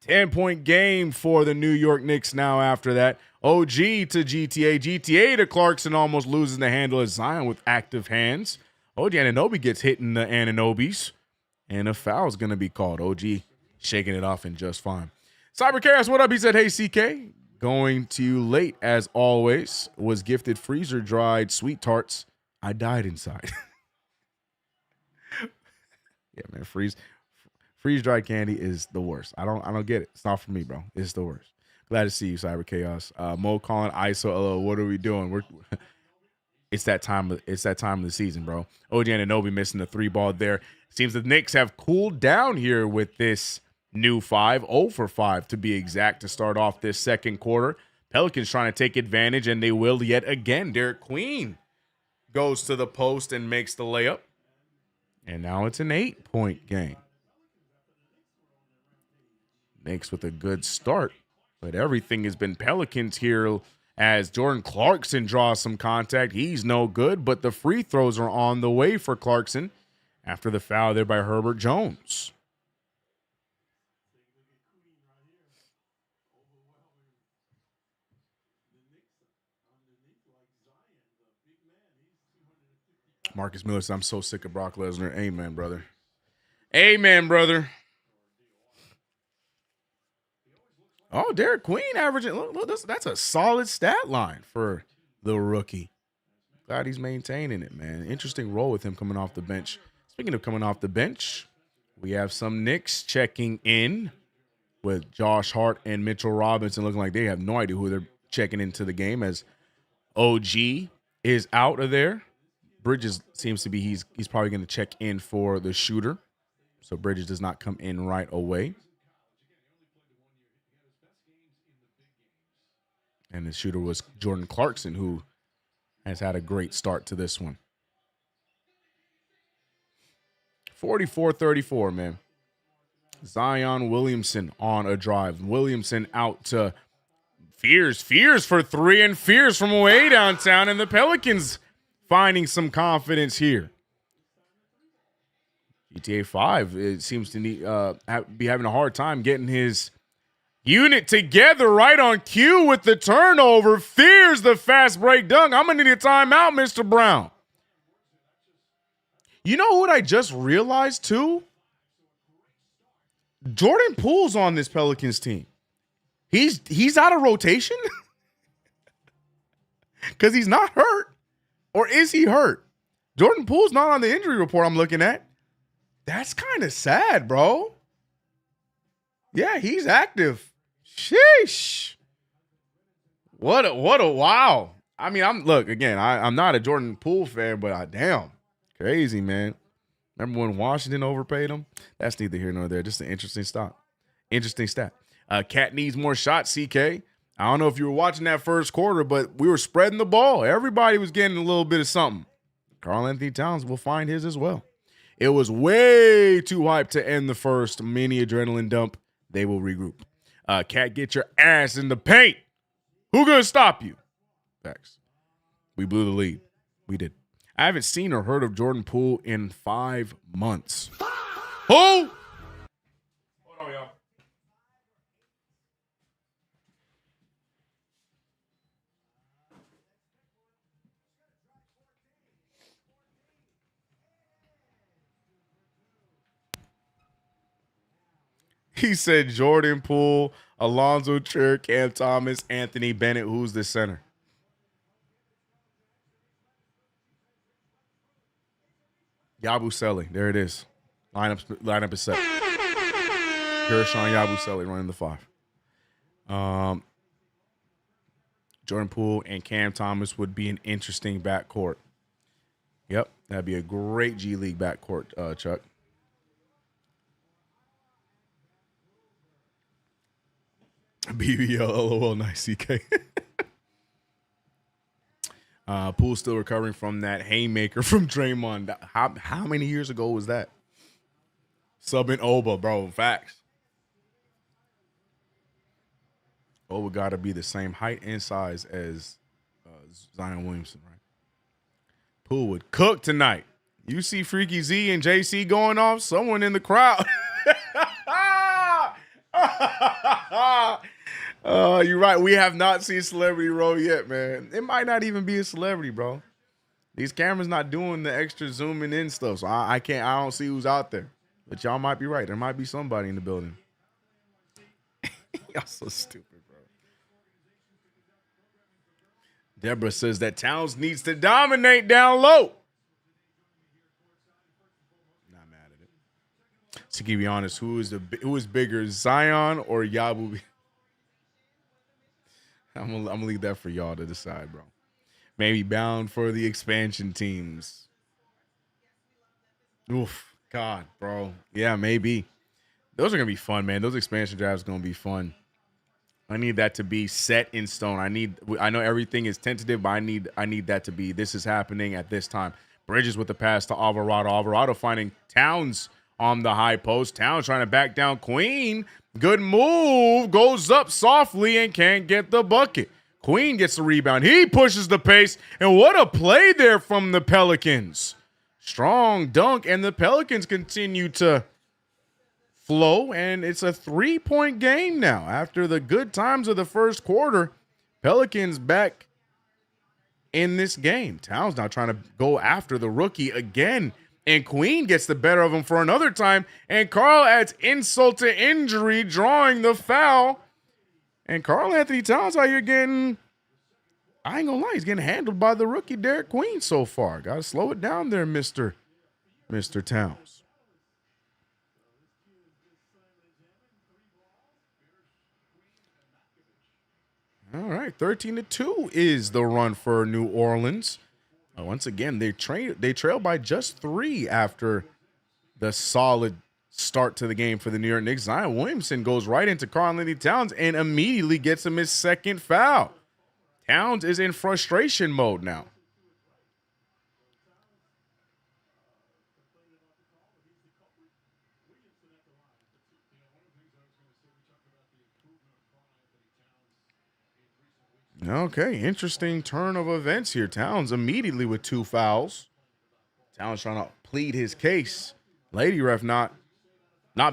B: 10-point game for the New York Knicks now after that. OG to GTA. GTA to Clarkson almost losing the handle as Zion with active hands. OG Anunoby gets hit in the Anunobys. And a foul is going to be called. OG shaking it off and just fine. Cyber Chaos, what up? He said, hey, CK. Going to you late as always. Was gifted freezer-dried sweet tarts. I died inside. Yeah, man. Freeze-dried candy is the worst. I don't get it. It's not for me, bro. It's the worst. Glad to see you, Cyber Chaos. Mo calling ISO. What are we doing? It's that time of the season, bro. OG Anunoby missing the three ball there. Seems the Knicks have cooled down here with this new 0 for 5 to be exact to start off this second quarter. Pelicans trying to take advantage, and they will yet again. Derek Queen goes to the post and makes the layup. And now it's an 8-point game. Knicks with a good start, but everything has been Pelicans here as Jordan Clarkson draws some contact. He's no good, but the free throws are on the way for Clarkson after the foul there by Herbert Jones. Marcus Miller says, I'm so sick of Brock Lesnar. Amen, brother. Amen, brother. Oh, Derek Queen averaging. Look, that's a solid stat line for the rookie. Glad he's maintaining it, man. Interesting role with him coming off the bench. Speaking of coming off the bench, we have some Knicks checking in with Josh Hart and Mitchell Robinson looking like they have no idea who they're checking into the game as OG is out of there. Bridges seems to be he's probably going to check in for the shooter. So Bridges does not come in right away. And the shooter was Jordan Clarkson, who has had a great start to this one. 44-34, man. Zion Williamson on a drive. Williamson out to Fears for three, and Fears from way downtown. And the Pelicans finding some confidence here. GTA 5, it seems to need, be having a hard time getting his unit together right on cue with the turnover. Fears the fast break dunk. I'm going to need a timeout, Mr. Brown. You know what I just realized, too? Jordan Poole's on this Pelicans team. He's out of rotation? Because he's not hurt. Or is he hurt? Jordan Poole's not on the injury report I'm looking at. That's kind of sad, bro. Yeah, he's active. Sheesh. What a wow. I mean, I'm not a Jordan Poole fan, but damn. Crazy, man. Remember when Washington overpaid him? That's neither here nor there. Just an interesting stat. Cat needs more shots, CK. I don't know if you were watching that first quarter, but we were spreading the ball. Everybody was getting a little bit of something. Karl Anthony Towns will find his as well. It was way too hyped to end the first mini adrenaline dump. They will regroup. Cat, get your ass in the paint. Who gonna stop you? Facts. We blew the lead. We did. I haven't seen or heard of Jordan Poole in 5 months. Who? Hold on, y'all. He said Jordan Poole, Alonzo Trier, Cam Thomas, Anthony Bennett. Who's the center? Yabusele. There it is. Lineup is set. Gershon Yabusele running the 5. Jordan Poole and Cam Thomas would be an interesting backcourt. Yep, that'd be a great G League backcourt, Chuck. BBL, LOL, nice CK. Poole's still recovering from that haymaker from Draymond. How many years ago was that? Subbing Oba, bro. Facts. Oba got to be the same height and size as Zion Williamson, right? Poole would cook tonight. You see Freaky Z and JC going off? Someone in the crowd. You're right. We have not seen Celebrity Row yet, man. It might not even be a celebrity, bro. These cameras not doing the extra zooming in stuff, so I don't see who's out there. But y'all might be right. There might be somebody in the building. Y'all so stupid, bro. Deborah says that Towns needs to dominate down low. Not mad at it. To be honest, who is bigger, Zion or Yabu? I'm gonna leave that for y'all to decide, bro. Maybe bound for the expansion teams. Oof, God, bro. Yeah, maybe. Those are gonna be fun, man. Those expansion drafts are gonna be fun. I need that to be set in stone. I know everything is tentative, but I need that to be, this is happening at this time. Bridges with the pass to Alvarado. Alvarado finding Towns on the high post. Towns trying to back down Queen. Good move. Goes up softly and can't get the bucket. Queen gets the rebound. He pushes the pace. And what a play there from the Pelicans. Strong dunk, and the Pelicans continue to flow, and it's a 3-point game now. After the good times of the first quarter, Pelicans back in this game. Towns now trying to go after the rookie again, and Queen gets the better of him for another time, and Karl adds insult to injury, drawing the foul. And Karl Anthony Towns out here getting, I ain't gonna lie, he's getting handled by the rookie Derek Queen so far. Got to slow it down there, Mr. Towns. All right, 13-2 is the run for New Orleans. Once again, they trail by just 3 after the solid start to the game for the New York Knicks. Zion Williamson goes right into Karl Anthony Towns and immediately gets him his second foul. Towns is in frustration mode now. Okay, interesting turn of events here. Towns immediately with 2 fouls. Towns trying to plead his case. Lady ref not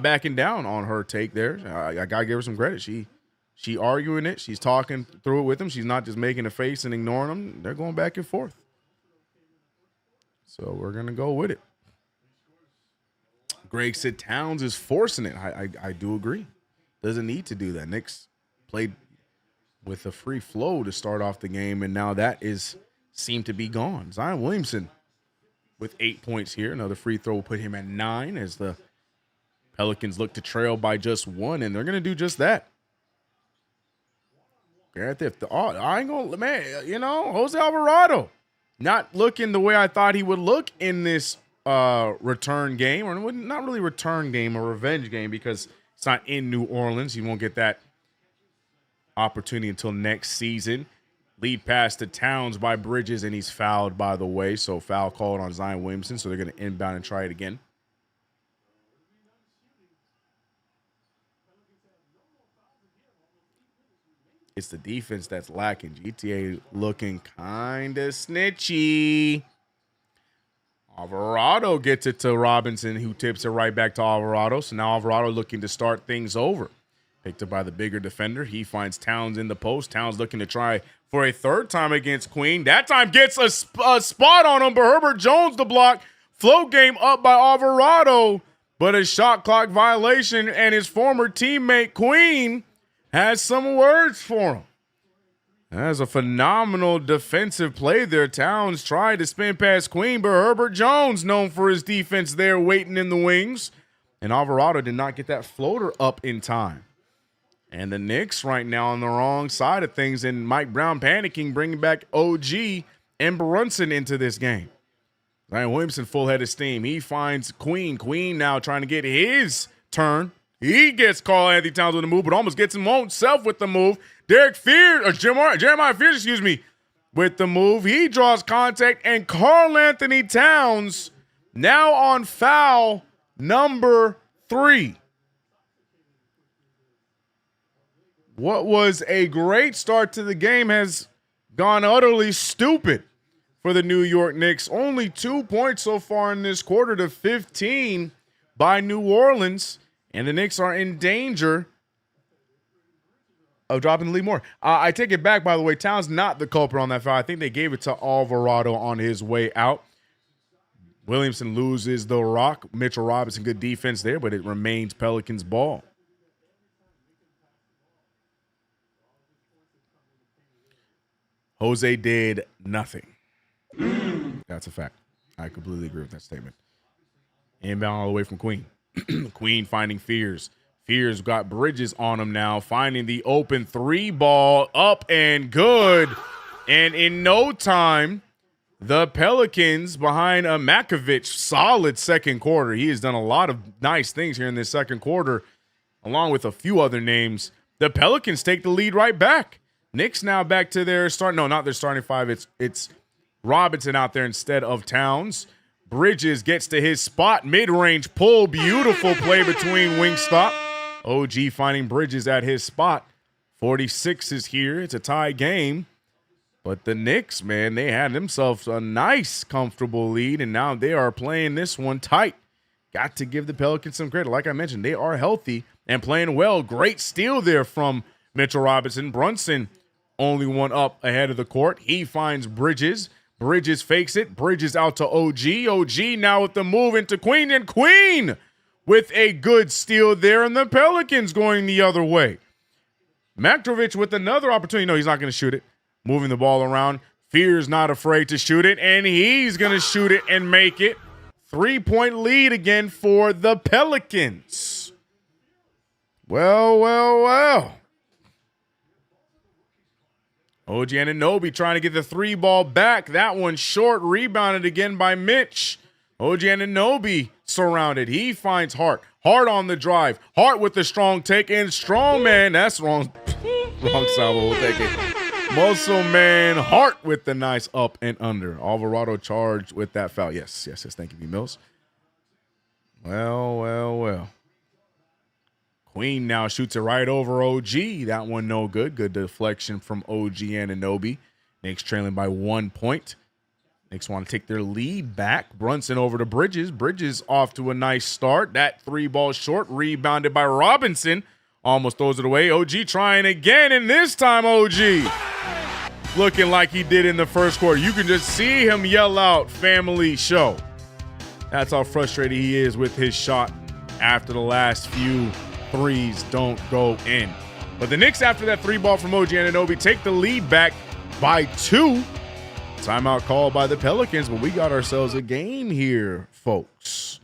B: backing down on her take there. I gotta give her some credit. She arguing it. She's talking through it with him. She's not just making a face and ignoring him. They're going back and forth. So we're gonna go with it. Greg said Towns is forcing it. I do agree. Doesn't need to do that. Knicks played with a free flow to start off the game, and now that seemed to be gone. Zion Williamson with 8 points here. Another free throw will put him at 9 as the Pelicans look to trail by just 1, and they're going to do just that. I ain't gonna, man, Jose Alvarado not looking the way I thought he would look in this return game, or not really return game, a revenge game, because it's not in New Orleans. You won't get that opportunity until next season. Lead pass to Towns by Bridges, and he's fouled, by the way. So foul called on Zion Williamson, so they're going to inbound and try it again. It's the defense that's lacking. GTA looking kind of snitchy. Alvarado gets it to Robinson, who tips it right back to Alvarado. So now Alvarado looking to start things over. Picked up by the bigger defender. He finds Towns in the post. Towns looking to try for a third time against Queen. That time gets a spot on him, but Herbert Jones the block. Flow game up by Alvarado, but a shot clock violation, and his former teammate Queen has some words for him. That's a phenomenal defensive play there. Towns tried to spin past Queen, but Herbert Jones, known for his defense there, waiting in the wings. And Alvarado did not get that floater up in time. And the Knicks right now on the wrong side of things, and Mike Brown panicking, bringing back OG and Brunson into this game. Zion Williamson full head of steam. He finds Queen. Queen now trying to get his turn. He gets Karl Anthony Towns with the move, but almost gets him himself with the move. Jeremiah Fears, with the move. He draws contact, and Karl Anthony Towns now on foul number 3. What was a great start to the game has gone utterly stupid for the New York Knicks. Only 2 points so far in this quarter to 15 by New Orleans, and the Knicks are in danger of dropping the lead more. I take it back, by the way. Towns not the culprit on that foul. I think they gave it to Alvarado on his way out. Williamson loses the rock. Mitchell Robinson, good defense there, but it remains Pelicans ball. Jose did nothing. That's a fact. I completely agree with that statement. Inbound all the way from Queen. Queen finding Fears. Fears got Bridges on him now, finding the open 3 ball, up and good. And in no time, the Pelicans behind a Makovich, solid second quarter. He has done a lot of nice things here in this second quarter, along with a few other names. the Pelicans take the lead right back. Knicks now back to their start. No, not their starting five. It's Robinson out there instead of Towns. Bridges gets to his spot. Mid-range pull. Beautiful play between Wingstop. OG finding Bridges at his spot. 46 is here. It's a tie game. But the Knicks, man, they had themselves a nice, comfortable lead, and now they are playing this one tight. Got to give the Pelicans some credit. Like I mentioned, they are healthy and playing well. Great steal there from Mitchell Robinson. Brunson only one up ahead of the court. He finds Bridges. Bridges fakes it. Bridges out to OG. OG now with the move into Queen. And Queen with a good steal there. And the Pelicans going the other way. Maktrovic with another opportunity. No, he's not going to shoot it. Moving the ball around. Fear's not afraid to shoot it. And he's going to shoot it and make it. 3-point lead again for the Pelicans. Well. OG Anunoby trying to get the three ball back. That one short, rebounded again by Mitch. OG Anunoby surrounded. He finds Hart. Hart on the drive. Hart with the strong take in. Strong man. That's wrong. Wrong side, we'll take it. Muscle man. Hart with the nice up and under. Alvarado charged with that foul. Yes. Thank you, B. Mills. Well. Queen now shoots it right over OG. That one no good. Good deflection from OG Anunoby. Knicks trailing by 1 point. Knicks want to take their lead back. Brunson over to Bridges. Bridges off to a nice start. That three ball short. Rebounded by Robinson. Almost throws it away. OG trying again, and this time OG looking like he did in the first quarter. You can just see him yell out, "Family show." That's how frustrated he is with his shot after the last few threes don't go in. But the Knicks, after that three ball from OG Anunoby, take the lead back by 2. Timeout called by the Pelicans, but we got ourselves a game here, folks.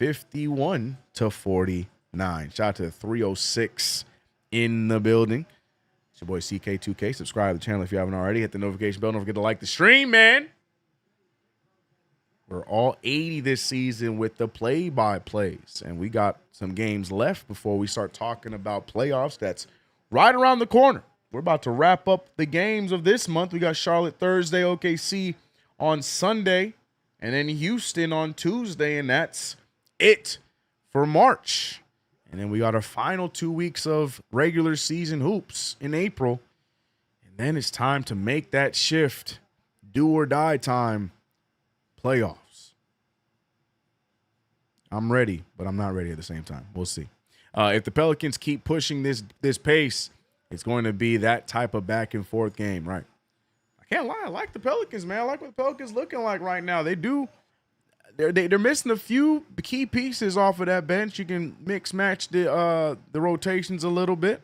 B: 51-49. Shout out to 306 in the building. It's your boy CK2K. Subscribe to the channel if you haven't already. Hit the notification bell. Don't forget to like the stream, man. We're all 80 this season with the play-by-plays, and we got some games left before we start talking about playoffs. That's right around the corner. We're about to wrap up the games of this month. We got Charlotte Thursday, OKC on Sunday, and then Houston on Tuesday, and that's it for March. And then we got our final 2 weeks of regular season hoops in April, and then it's time to make that shift, do or die time. Playoffs. I'm ready, but I'm not ready at the same time. We'll see. If the Pelicans keep pushing this pace, it's going to be that type of back and forth game, right? I can't lie. I like the Pelicans, man. I like what the Pelicans looking like right now. They're missing a few key pieces off of that bench. You can mix match the rotations a little bit.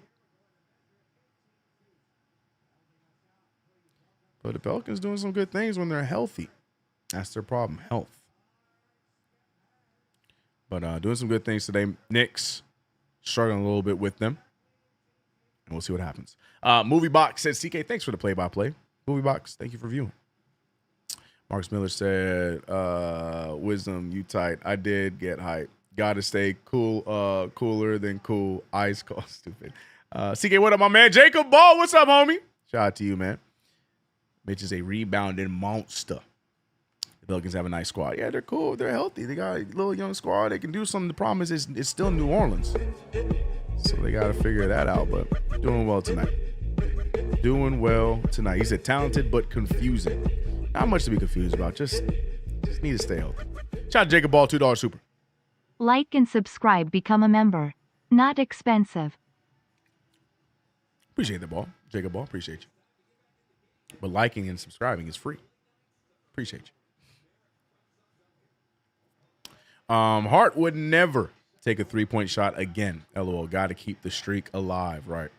B: But the Pelicans doing some good things when they're healthy. That's their problem, health. But doing some good things today. Knicks struggling a little bit with them. And we'll see what happens. Movie Box says, CK, thanks for the play-by-play. Movie Box, thank you for viewing. Marcus Miller said, Wisdom, you tight. I did get hype. Gotta stay cool, cooler than cool. Ice cold, stupid. CK, what up, my man? Jacob Ball, what's up, homie? Shout out to you, man. Mitch is a rebounding monster. The Pelicans have a nice squad. Yeah, they're cool. They're healthy. They got a little young squad. They can do something. The problem is it's still New Orleans. So they got to figure that out. But doing well tonight. He said talented but confusing. Not much to be confused about. Just need to stay healthy. Shout out Jacob Ball, $2 super.
D: Like and subscribe. Become a member. Not expensive.
B: Appreciate the ball. Jacob Ball, appreciate you. But liking and subscribing is free. Appreciate you. Hart would never take a three-point shot again. LOL. Got to keep the streak alive. Right.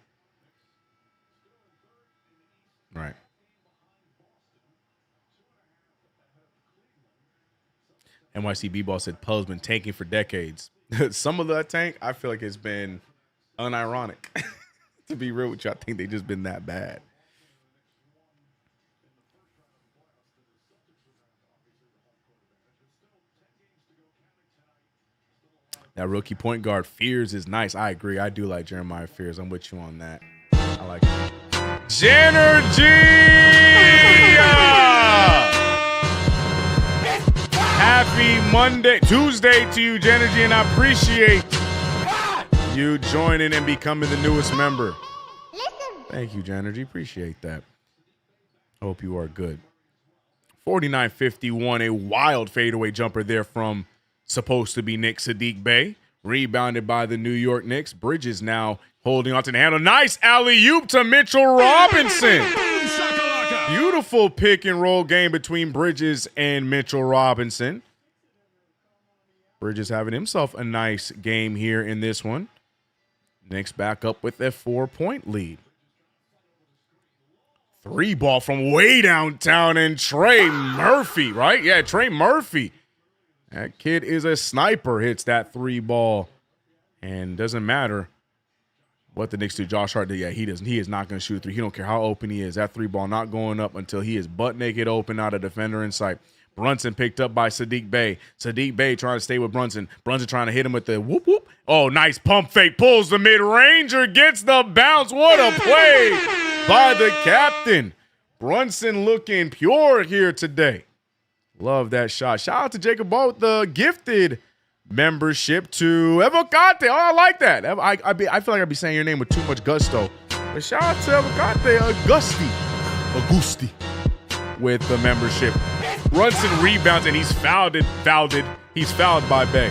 B: NYC B-Ball said Pub's been tanking for decades. Some of that tank, I feel like it's been unironic. To be real with you, I think they just been that bad. That rookie point guard, Fears, is nice. I agree. I do like Jeremiah Fears. I'm with you on that. I like it. Genergy! Happy Tuesday to you, Genergy, and I appreciate you joining and becoming the newest member. Thank you, Genergy. Appreciate that. Hope you are good. 49-51, a wild fadeaway jumper there from supposed to be Nick Saddiq Bey. Rebounded by the New York Knicks. Bridges now holding onto the handle. Nice alley-oop to Mitchell Robinson. Beautiful pick and roll game between Bridges and Mitchell Robinson. Bridges having himself a nice game here in this one. Knicks back up with a 4-point lead. 3-ball from way downtown, and Trey Murphy, right? Yeah, Trey Murphy. That kid is a sniper, hits that 3-ball. And doesn't matter what the Knicks do. Josh Hart, yeah, he is not going to shoot 3. He don't care how open he is. That 3-ball not going up until he is butt naked open, not a defender in sight. Brunson picked up by Saddiq Bey. Saddiq Bey trying to stay with Brunson. Brunson trying to hit him with the whoop whoop. Oh, nice pump fake. Pulls the mid-ranger. Gets the bounce. What a play by the captain. Brunson looking pure here today. Love that shot. Shout out to Jacob Ball with the gifted membership to Evocate. Oh, I like that. I feel like I'd be saying your name with too much gusto. But shout out to Evocate Augusti with the membership. Brunson rebounds, and he's fouled. He's fouled by Bey.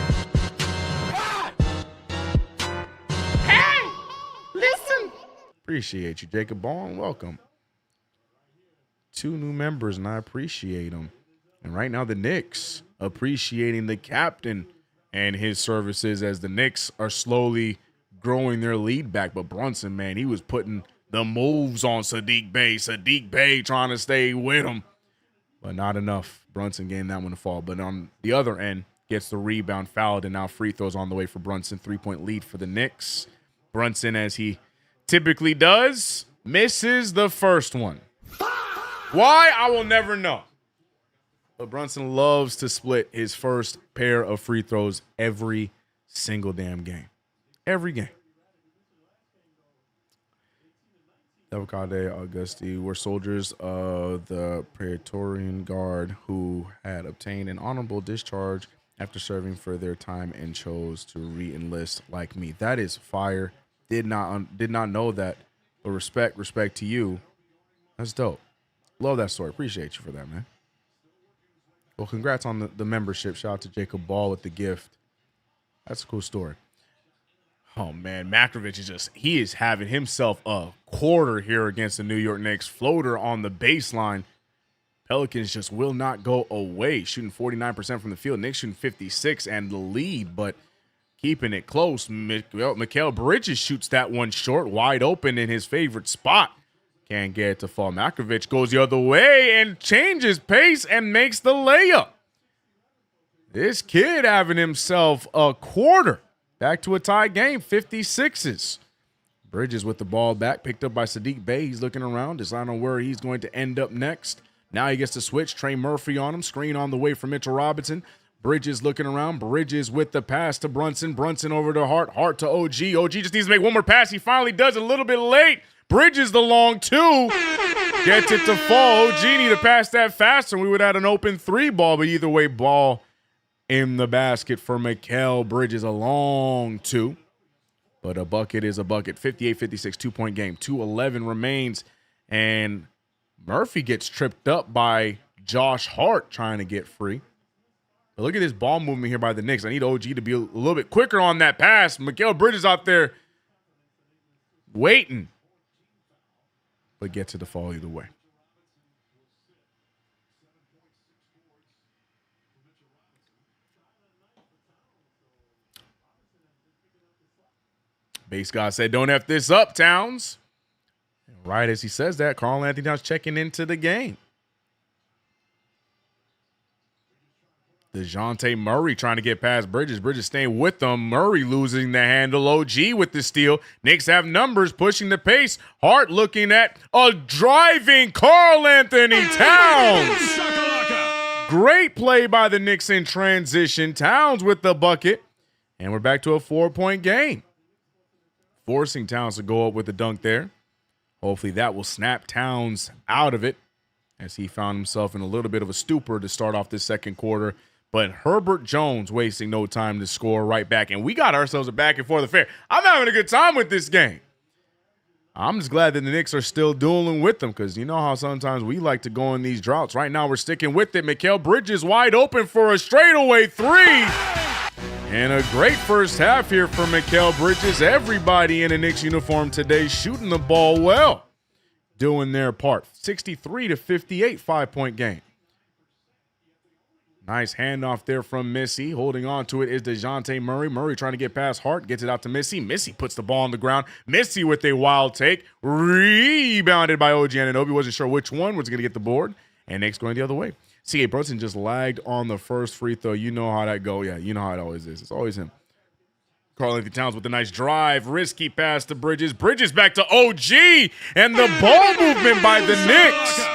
B: Hey, listen. Appreciate you, Jacob Ball, and welcome. 2 new members, and I appreciate them. And right now, the Knicks appreciating the captain and his services as the Knicks are slowly growing their lead back. But Brunson, man, he was putting the moves on Saddiq Bey. Saddiq Bey trying to stay with him. But not enough. Brunson getting that one to fall. But on the other end, gets the rebound, fouled, and now free throws on the way for Brunson. 3-point lead for the Knicks. Brunson, as he typically does, misses the first one. Why? I will never know. But Brunson loves to split his first pair of free throws every single damn game. Every game. Evocade Augusti were soldiers of the Praetorian Guard who had obtained an honorable discharge after serving for their time and chose to re-enlist like me. That is fire. Did not know that. But respect to you. That's dope. Love that story. Appreciate you for that, man. Well, congrats on the membership. Shout out to Jacob Ball with the gift. That's a cool story. Oh, man, Makovich he is having himself a quarter here against the New York Knicks. Floater on the baseline. Pelicans just will not go away. Shooting 49% from the field. Knicks shooting 56% and the lead, but keeping it close. Mikal Bridges shoots that one short, wide open in his favorite spot. Can't get it to fall. Makovich goes the other way and changes pace and makes the layup. This kid having himself a quarter. Back to a tie game, 56s. Bridges with the ball back, picked up by Saddiq Bey. He's looking around, deciding on where he's going to end up next. Now he gets to switch. Trey Murphy on him. Screen on the way for Mitchell Robinson. Bridges looking around. Bridges with the pass to Brunson. Brunson over to Hart. Hart to OG. OG just needs to make one more pass. He finally does it a little bit late. Bridges the long 2. Gets it to fall. OG need to pass that faster. We would have had an open 3-ball, but either way, ball in the basket for Mikal Bridges, a long 2. But a bucket is a bucket. 58-56, 2-point game. 2:11 remains. And Murphy gets tripped up by Josh Hart trying to get free. But look at this ball movement here by the Knicks. I need OG to be a little bit quicker on that pass. Mikal Bridges out there waiting. But gets it to fall either way. Base God said, don't F this up, Towns. And right as he says that, Karl Anthony Towns checking into the game. DeJounte Murray trying to get past Bridges. Bridges staying with them. Murray losing the handle. OG with the steal. Knicks have numbers pushing the pace. Hart looking at a driving Karl Anthony Towns. Great play by the Knicks in transition. Towns with the bucket. And we're back to a 4-point game. Forcing Towns to go up with the dunk there. Hopefully that will snap Towns out of it as he found himself in a little bit of a stupor to start off this second quarter. But Herbert Jones wasting no time to score right back. And we got ourselves a back and forth affair. I'm having a good time with this game. I'm just glad that the Knicks are still dueling with them because you know how sometimes we like to go in these droughts. Right now we're sticking with it. Mikal Bridges wide open for a straightaway three. And a great first half here for Mikal Bridges. Everybody in a Knicks uniform today shooting the ball well, doing their part. 63-58, 5-point game. Nice handoff there from Missy. Holding on to it is DeJounte Murray. Murray trying to get past Hart. Gets it out to Missy. Missy puts the ball on the ground. Missy with a wild take. Rebounded by OG Anunoby. Wasn't sure which one was going to get the board. And Knicks going the other way. CK Brunson just lagged on the first free throw. You know how that go. Yeah, you know how it always is. It's always him. Karl-Anthony Towns with a nice drive. Risky pass to Bridges. Bridges back to OG. And the ball movement by the Knicks.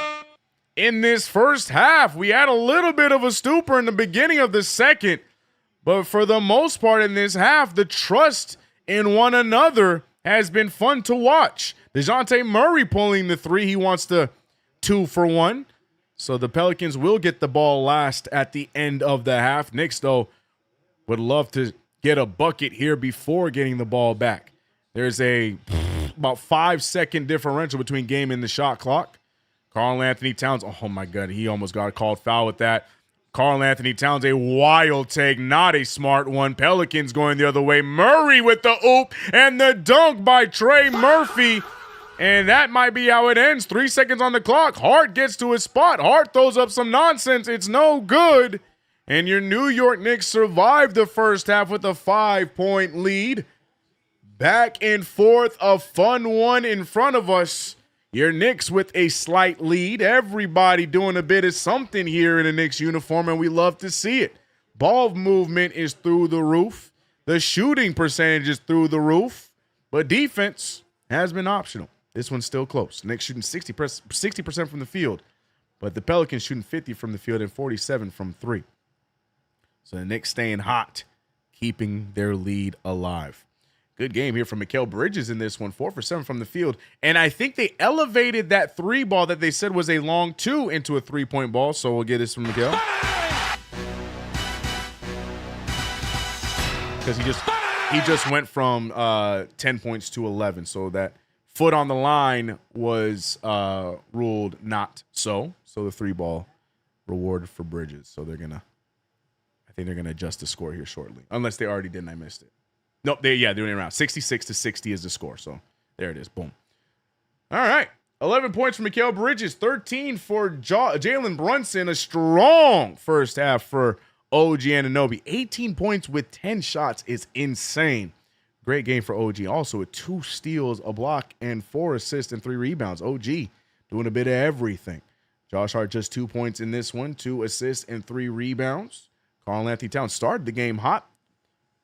B: In this first half, we had a little bit of a stupor in the beginning of the second. But for the most part in this half, the trust in one another has been fun to watch. DeJounte Murray pulling the three. He wants the 2 for 1. So the Pelicans will get the ball last at the end of the half. Knicks, though, would love to get a bucket here before getting the ball back. There's a about 5-second differential between game and the shot clock. Karl-Anthony Towns, oh my God, he almost got a called foul with that. Karl-Anthony Towns, a wild take, not a smart one. Pelicans going the other way. Murray with the oop and the dunk by Trey Murphy. And that might be how it ends. 3 seconds on the clock. Hart gets to his spot. Hart throws up some nonsense. It's no good. And your New York Knicks survived the first half with a 5-point lead. Back and forth, a fun one in front of us. Your Knicks with a slight lead. Everybody doing a bit of something here in a Knicks uniform, and we love to see it. Ball movement is through the roof. The shooting percentage is through the roof. But defense has been optional. This one's still close. Knicks shooting 60% from the field, but the Pelicans shooting 50 from the field and 47 from 3. So the Knicks staying hot, keeping their lead alive. Good game here from Mikal Bridges in this one, 4 for 7 from the field. And I think they elevated that 3 ball that they said was a long 2 into a 3-point ball. So we'll get this from Mikal. Because he just went from 10 points to 11. So that foot on the line was ruled not so. So the 3-ball rewarded for Bridges. So I think they're gonna adjust the score here shortly. Unless they already did and I missed it. Nope, they're doing it around. 66-60 is the score. So there it is. Boom. All right. 11 points for Mikal Bridges. 13 for Jalen Brunson. A strong first half for OG Anunoby. 18 points with 10 shots is insane. Great game for OG. Also with 2 steals, a block, and 4 assists and 3 rebounds. OG doing a bit of everything. Josh Hart just 2 points in this one, 2 assists and 3 rebounds. Karl-Anthony Towns started the game hot.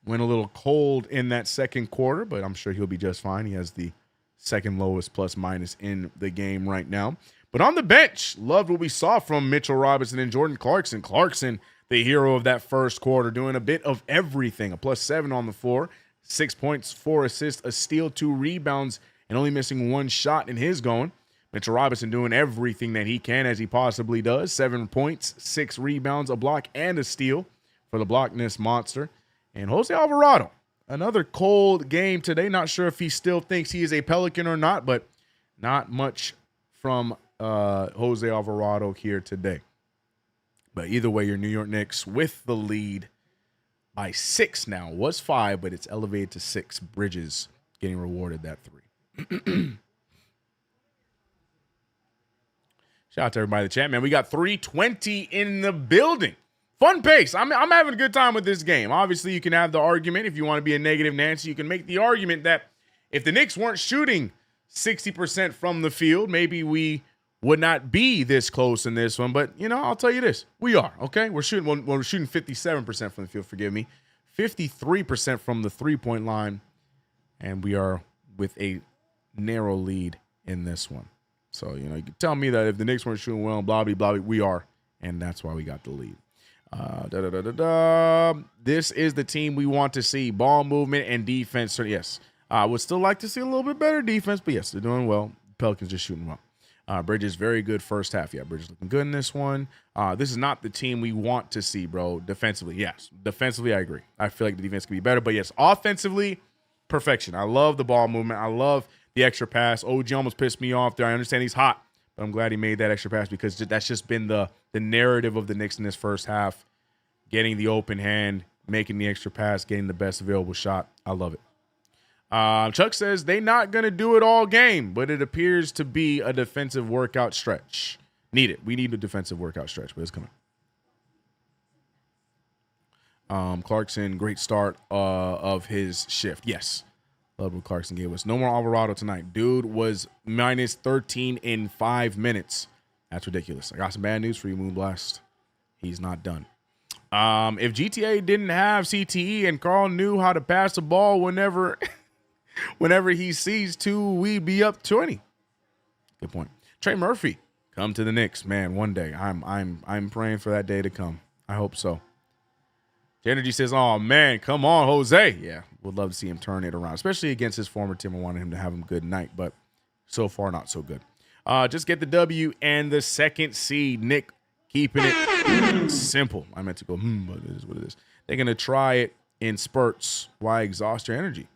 B: Went a little cold in that second quarter, but I'm sure he'll be just fine. He has the second lowest plus minus in the game right now. But on the bench, loved what we saw from Mitchell Robinson and Jordan Clarkson. Clarkson, the hero of that first quarter, doing a bit of everything. A +7 on the floor, 6 points, 4 assists, a steal, 2 rebounds, and only missing 1 shot in his going. Mitchell Robinson doing everything that he can as he possibly does. 7 points, 6 rebounds, a block, and a steal for the blockness monster. And Jose Alvarado, another cold game today. Not sure if he still thinks he is a Pelican or not, but not much from Jose Alvarado here today. But either way, your New York Knicks with the lead by 6 now. It was 5, but it's elevated to 6. Bridges getting rewarded that 3. Shout out to everybody in the chat, man. We got 320 in the building. Fun pace. I'm having a good time with this game. Obviously, you can have the argument. If you want to be a negative Nancy, you can make the argument that if the Knicks weren't shooting 60% from the field, maybe we would not be this close in this one. But, you know, I'll tell you this. We are, okay? We're shooting 57% from the field, forgive me. 53% from the three-point line. And we are with a narrow lead in this one. So, you know, you can tell me that if the Knicks weren't shooting well and blah, blah, blah, we are. And that's why we got the lead. This is the team we want to see. Ball movement and defense. So yes, I would still like to see a little bit better defense, but yes, they're doing well. Pelicans just shooting well. Bridges, very good first half. Yeah, Bridges looking good in this one. This is not the team we want to see, bro. Defensively, yes. Defensively, I agree. I feel like the defense could be better, but yes, offensively, perfection. I love the ball movement. I love the extra pass. OG almost pissed me off there. I understand he's hot, but I'm glad he made that extra pass because that's just been the narrative of the Knicks in this first half. Getting the open hand, making the extra pass, getting the best available shot. I love it. Chuck says they're not going to do it all game, but it appears to be a defensive workout stretch. Need it. We need a defensive workout stretch, but it's coming. Clarkson, great start of his shift. Yes. Love what Clarkson gave us. No more Alvarado tonight. Dude was minus 13 in 5 minutes. That's ridiculous. I got some bad news for you, Moonblast. He's not done. If GTA didn't have CTE and Carl knew how to pass the ball whenever he sees two, we'd be up 20. Good point. Trey Murphy, come to the Knicks, man. One day, I'm praying for that day to come. I hope so. Energy says, "Oh man, come on, Jose." Yeah, would love to see him turn it around, especially against his former team. I wanted him to have a good night, but so far not so good. Just get the W and the second seed. Nick keeping it simple. I meant to go, but it is what it is. They're gonna try it in spurts. Why exhaust your energy?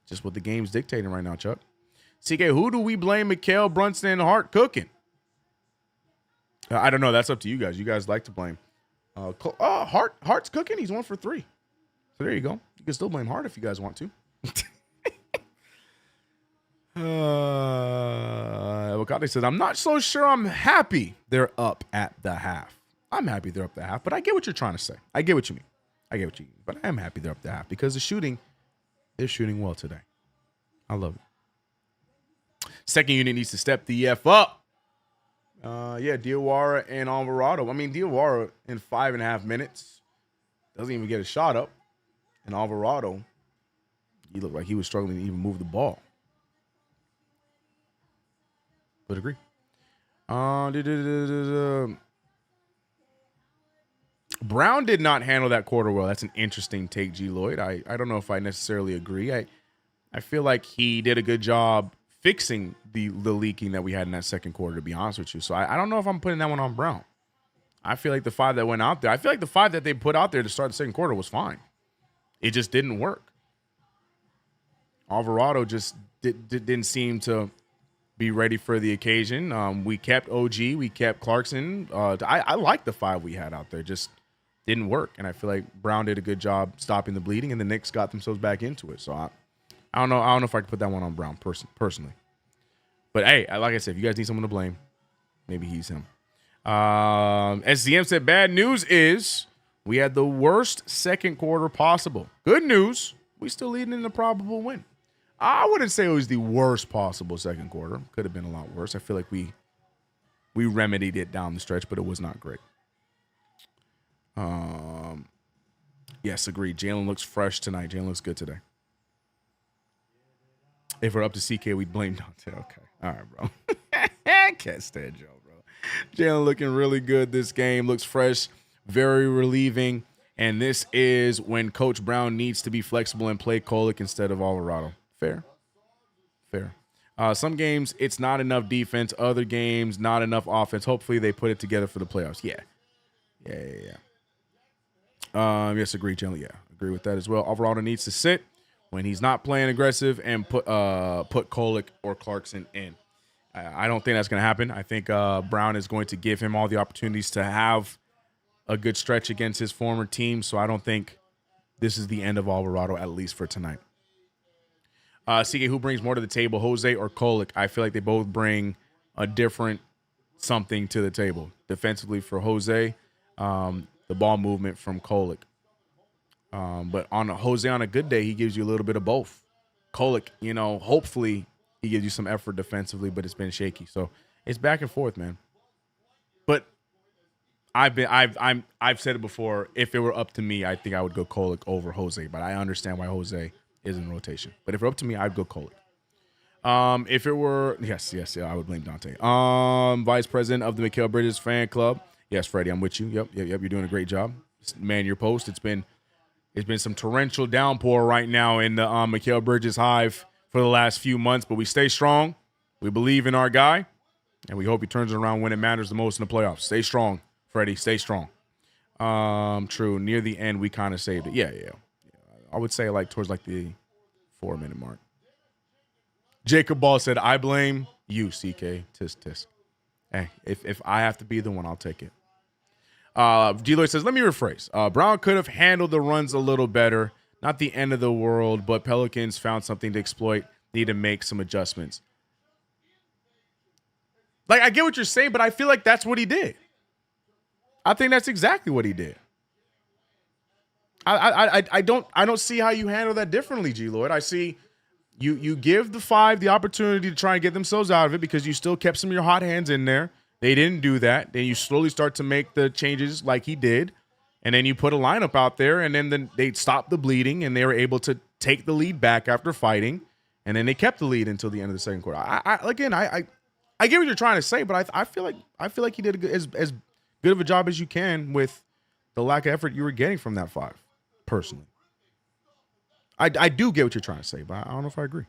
B: Just what the game's dictating right now, Chuck. CK, who do we blame Mikal, Brunson, and Hart cooking? I don't know. That's up to you guys. You guys like to blame. Hart's cooking. He's 1 for 3. So there you go. You can still blame Hart if you guys want to. Avocado says, I'm not so sure I'm happy they're up at the half. I'm happy they're up the half, but I get what you're trying to say. I get what you mean. But I am happy they're up the half because they're shooting well today. I love it. Second unit needs to step the F up. Diawara and Alvarado. I mean, Diawara in 5.5 minutes doesn't even get a shot up. And Alvarado, he looked like he was struggling to even move the ball. Would agree. Brown did not handle that quarter well. That's an interesting take, G. Lloyd. I don't know if I necessarily agree. I feel like he did a good job fixing the leaking that we had in that second quarter, to be honest with you. So I don't know if I'm putting that one on Brown. I feel like the 5 that went out there, I feel like the 5 that they put out there to start the second quarter was fine. It just didn't work. Alvarado just didn't seem to be ready for the occasion. We kept OG. We kept Clarkson. I like the 5 we had out there. Just didn't work. And I feel like Brown did a good job stopping the bleeding, and the Knicks got themselves back into it. So I don't know. I don't know if I could put that one on Brown personally. But hey, like I said, if you guys need someone to blame, maybe he's him. SCM said, bad news is we had the worst second quarter possible. Good news, we still leading in a probable win. I wouldn't say it was the worst possible second quarter. Could have been a lot worse. I feel like we remedied it down the stretch, but it was not great. Yes, agreed. Jalen looks fresh tonight. Jalen looks good today. If we're up to CK, we'd blame Dante. Okay. All right, bro. Can't stand Joe, bro. Jalen looking really good this game. Looks fresh, very relieving. And this is when Coach Brown needs to be flexible and play Kolek instead of Alvarado. Fair. Some games, it's not enough defense. Other games, not enough offense. Hopefully, they put it together for the playoffs. Yeah. Yes, agree, Jalen. Yeah, agree with that as well. Alvarado needs to sit when he's not playing aggressive and put Kolek or Clarkson in. I don't think that's going to happen. I think Brown is going to give him all the opportunities to have a good stretch against his former team, so I don't think this is the end of Alvarado, at least for tonight. CK, who brings more to the table, Jose or Kolek? I feel like they both bring a different something to the table. Defensively for Jose, the ball movement from Kolek. But on Jose on a good day, he gives you a little bit of both. Kolek, hopefully he gives you some effort defensively, but it's been shaky. So it's back and forth, man. But I've said it before. If it were up to me, I think I would go Kolek over Jose. But I understand why Jose is in rotation. But if it were up to me, I'd go Kolek. If it were, yes, I would blame Dante. Vice president of the Mikal Bridges fan club. Yes, Freddie, I'm with you. Yep. You're doing a great job. Man, your post. It's been some torrential downpour right now in the Mikal Bridges Hive for the last few months, but we stay strong. We believe in our guy, and we hope he turns it around when it matters the most in the playoffs. Stay strong, Freddie. Stay strong. True. Near the end, we kind of saved it. Yeah. I would say like towards like the 4-minute mark. Jacob Ball said, "I blame you, CK. Tisk. Hey, if I have to be the one, I'll take it." D-Lloyd says, "Let me rephrase. Brown could have handled the runs a little better. Not the end of the world, but Pelicans found something to exploit. Need to make some adjustments." Like, I get what you're saying, but I feel like that's what he did. I think that's exactly what he did. I don't see how you handle that differently, G-Lloyd. I see you give the 5 the opportunity to try and get themselves out of it because you still kept some of your hot hands in there. They didn't do that. Then you slowly start to make the changes like he did. And then you put a lineup out there, and then they stopped the bleeding, and they were able to take the lead back after fighting. And then they kept the lead until the end of the second quarter. I get what you're trying to say, but I feel like he did as good of a job as you can with the lack of effort you were getting from that 5, personally. I do get what you're trying to say, but I don't know if I agree.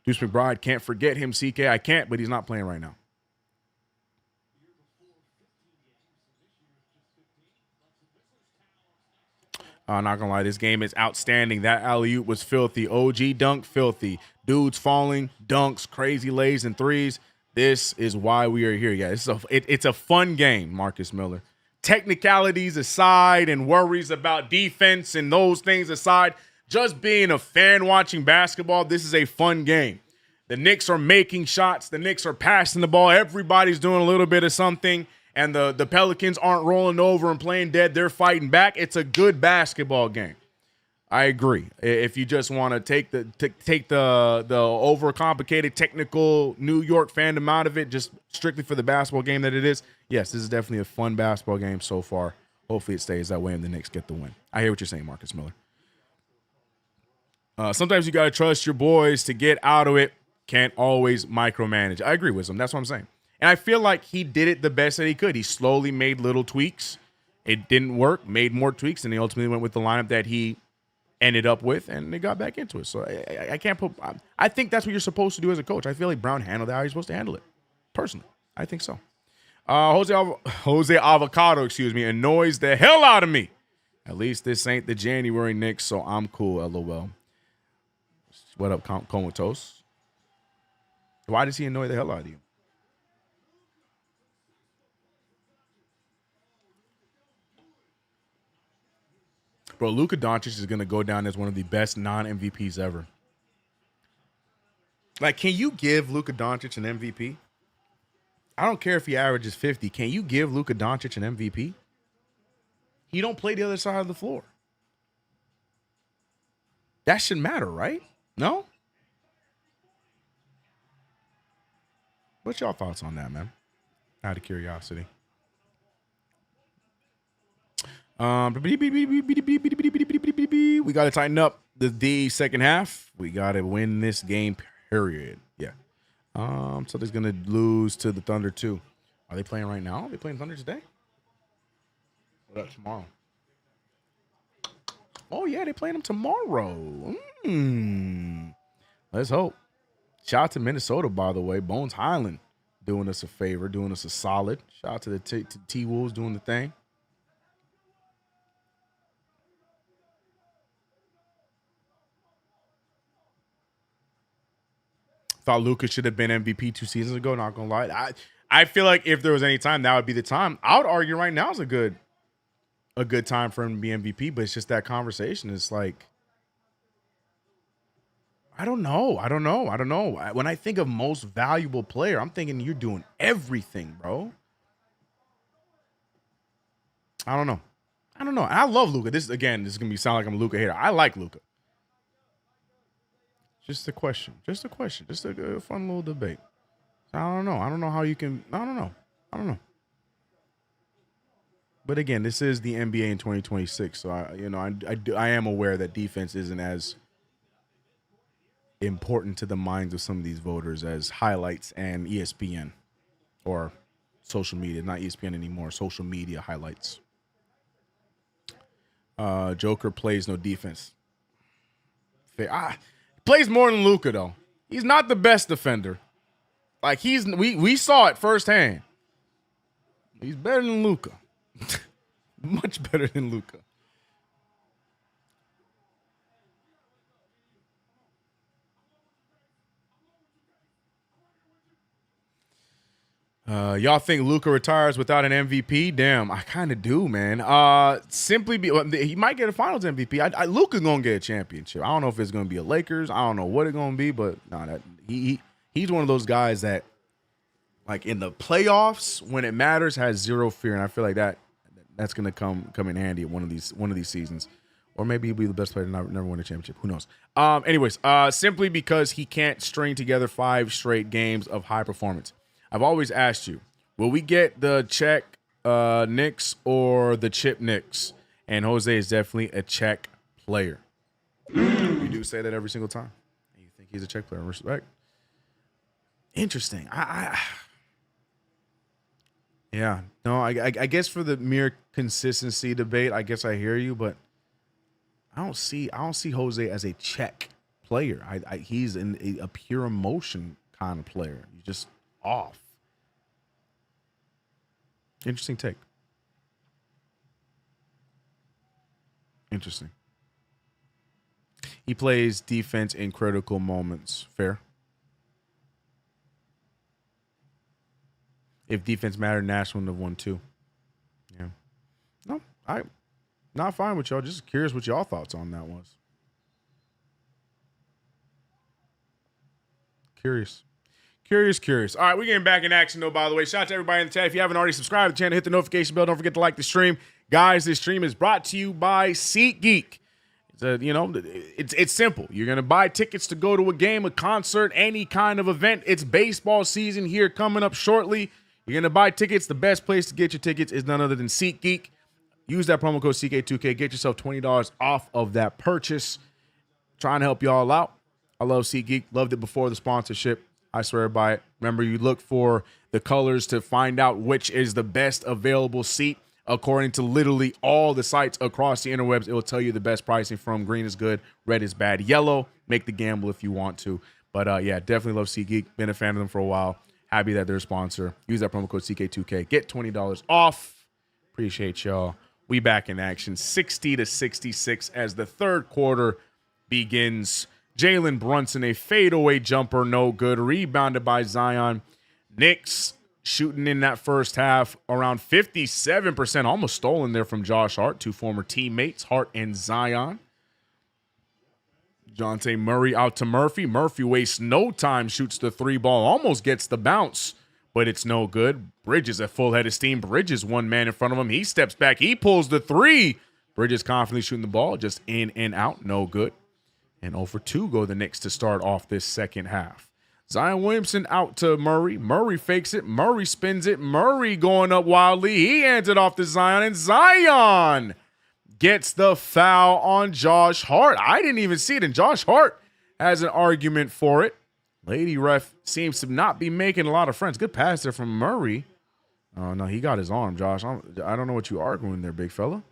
B: Deuce McBride, can't forget him, CK. I can't, but he's not playing right now. Not gonna lie, this game is outstanding. That alley-oop was filthy. OG dunk, filthy. Dudes falling, dunks, crazy lays and threes. This is why we are here, guys. It's a fun game, Marcus Miller. Technicalities aside and worries about defense and those things aside, just being a fan watching basketball, this is a fun game. The Knicks are making shots. The Knicks are passing the ball. Everybody's doing a little bit of something. And the Pelicans aren't rolling over and playing dead. They're fighting back. It's a good basketball game. I agree. If you just want to take the overcomplicated technical New York fandom out of it, just strictly for the basketball game that it is, yes, this is definitely a fun basketball game so far. Hopefully it stays that way and the Knicks get the win. I hear what you're saying, Marcus Miller. Sometimes you got to trust your boys to get out of it. Can't always micromanage. I agree with him. That's what I'm saying. And I feel like he did it the best that he could. He slowly made little tweaks. It didn't work, made more tweaks, and he ultimately went with the lineup that he ended up with, and they got back into it. So I can't put – I think that's what you're supposed to do as a coach. I feel like Brown handled it how he's supposed to handle it, personally. I think so. Jose Avocado, annoys the hell out of me. At least this ain't the January Knicks, so I'm cool, LOL. What up, Comatose? Why does he annoy the hell out of you? Bro, Luka Doncic is going to go down as one of the best non-MVPs ever. Like, can you give Luka Doncic an MVP? I don't care if he averages 50. Can you give Luka Doncic an MVP? He don't play the other side of the floor. That should matter, right? No? What's y'all thoughts on that, man? Out of curiosity. We got to tighten up the second half. We got to win this game, period. Yeah. So they're going to lose to the Thunder, too. Are they playing right now? Are they playing Thunder today? What about tomorrow? Oh, yeah, they're playing them tomorrow. Let's hope. Shout out to Minnesota, by the way. Bones Highland doing us a favor, doing us a solid. Shout out to the T-Wolves doing the thing. Thought Luka should have been MVP 2 seasons ago, not going to lie. I feel like if there was any time, that would be the time. I would argue right now is a good time for him to be MVP, but it's just that conversation. It's like, I don't know. When I think of most valuable player, I'm thinking you're doing everything, bro. I don't know. And I love Luka. This is going to sound like I'm a Luka hater. I like Luka. Just a question. Just a fun little debate. I don't know how you can. I don't know. But again, this is the NBA in 2026, so I am aware that defense isn't as important to the minds of some of these voters as highlights and ESPN or social media, not ESPN anymore. Social media highlights. Joker plays no defense. Plays more than Luka though. He's not the best defender. Like we saw it firsthand. He's better than Luka. Much better than Luka. Y'all think Luka retires without an MVP? Damn, I kind of do, man. He might get a Finals MVP. Luka gonna get a championship. I don't know if it's gonna be a Lakers. I don't know what it's gonna be, but he's one of those guys that, like in the playoffs when it matters, has zero fear, and I feel like that's gonna come in handy at one of these seasons, or maybe he'll be the best player to never win a championship. Who knows? Anyways, simply because he can't string together 5 straight games of high performance. I've always asked you, will we get the check Knicks or the chip Knicks? And Jose is definitely a check player. You do say that every single time. You think he's a check player. Respect. Interesting. Yeah. No, I guess for the mere consistency debate, I guess I hear you, but I don't see Jose as a check player. He's a pure emotion kind of player. He's just off. Interesting take. Interesting. He plays defense in critical moments. Fair. If defense mattered, Nash wouldn't have won too. Yeah. No, I'm not fine with y'all. Just curious what y'all thoughts on that was. Curious. All right, we're getting back in action, though, by the way. Shout out to everybody in the chat. If you haven't already subscribed to the channel, hit the notification bell. Don't forget to like the stream. Guys, this stream is brought to you by SeatGeek. It's simple. You're going to buy tickets to go to a game, a concert, any kind of event. It's baseball season here coming up shortly. You're going to buy tickets. The best place to get your tickets is none other than SeatGeek. Use that promo code CK2K. Get yourself $20 off of that purchase. Trying to help y'all out. I love SeatGeek. Loved it before the sponsorship. I swear by it. Remember, you look for the colors to find out which is the best available seat. According to literally all the sites across the interwebs, it will tell you the best pricing from green is good, red is bad, yellow. Make the gamble if you want to. But yeah, definitely love SeatGeek. Been a fan of them for a while. Happy that they're a sponsor. Use that promo code CK2K. Get $20 off. Appreciate y'all. We back in action. 60-66 as the third quarter begins. Jalen Brunson, a fadeaway jumper, no good. Rebounded by Zion. Knicks shooting in that first half around 57%, almost stolen there from Josh Hart, 2 former teammates, Hart and Zion. Dejounte Murray out to Murphy. Murphy wastes no time, shoots the 3 ball, almost gets the bounce, but it's no good. Bridges at full head of steam. Bridges one man in front of him. He steps back. He pulls the 3. Bridges confidently shooting the ball, just in and out, no good. And 0 for 2 go the Knicks to start off this second half. Zion Williamson out to Murray. Murray fakes it. Murray spins it. Murray going up wildly. He hands it off to Zion, and Zion gets the foul on Josh Hart. I didn't even see it, and Josh Hart has an argument for it. Lady ref seems to not be making a lot of friends. Good pass there from Murray. Oh, no, he got his arm, Josh. I don't know what you're arguing there, big fella.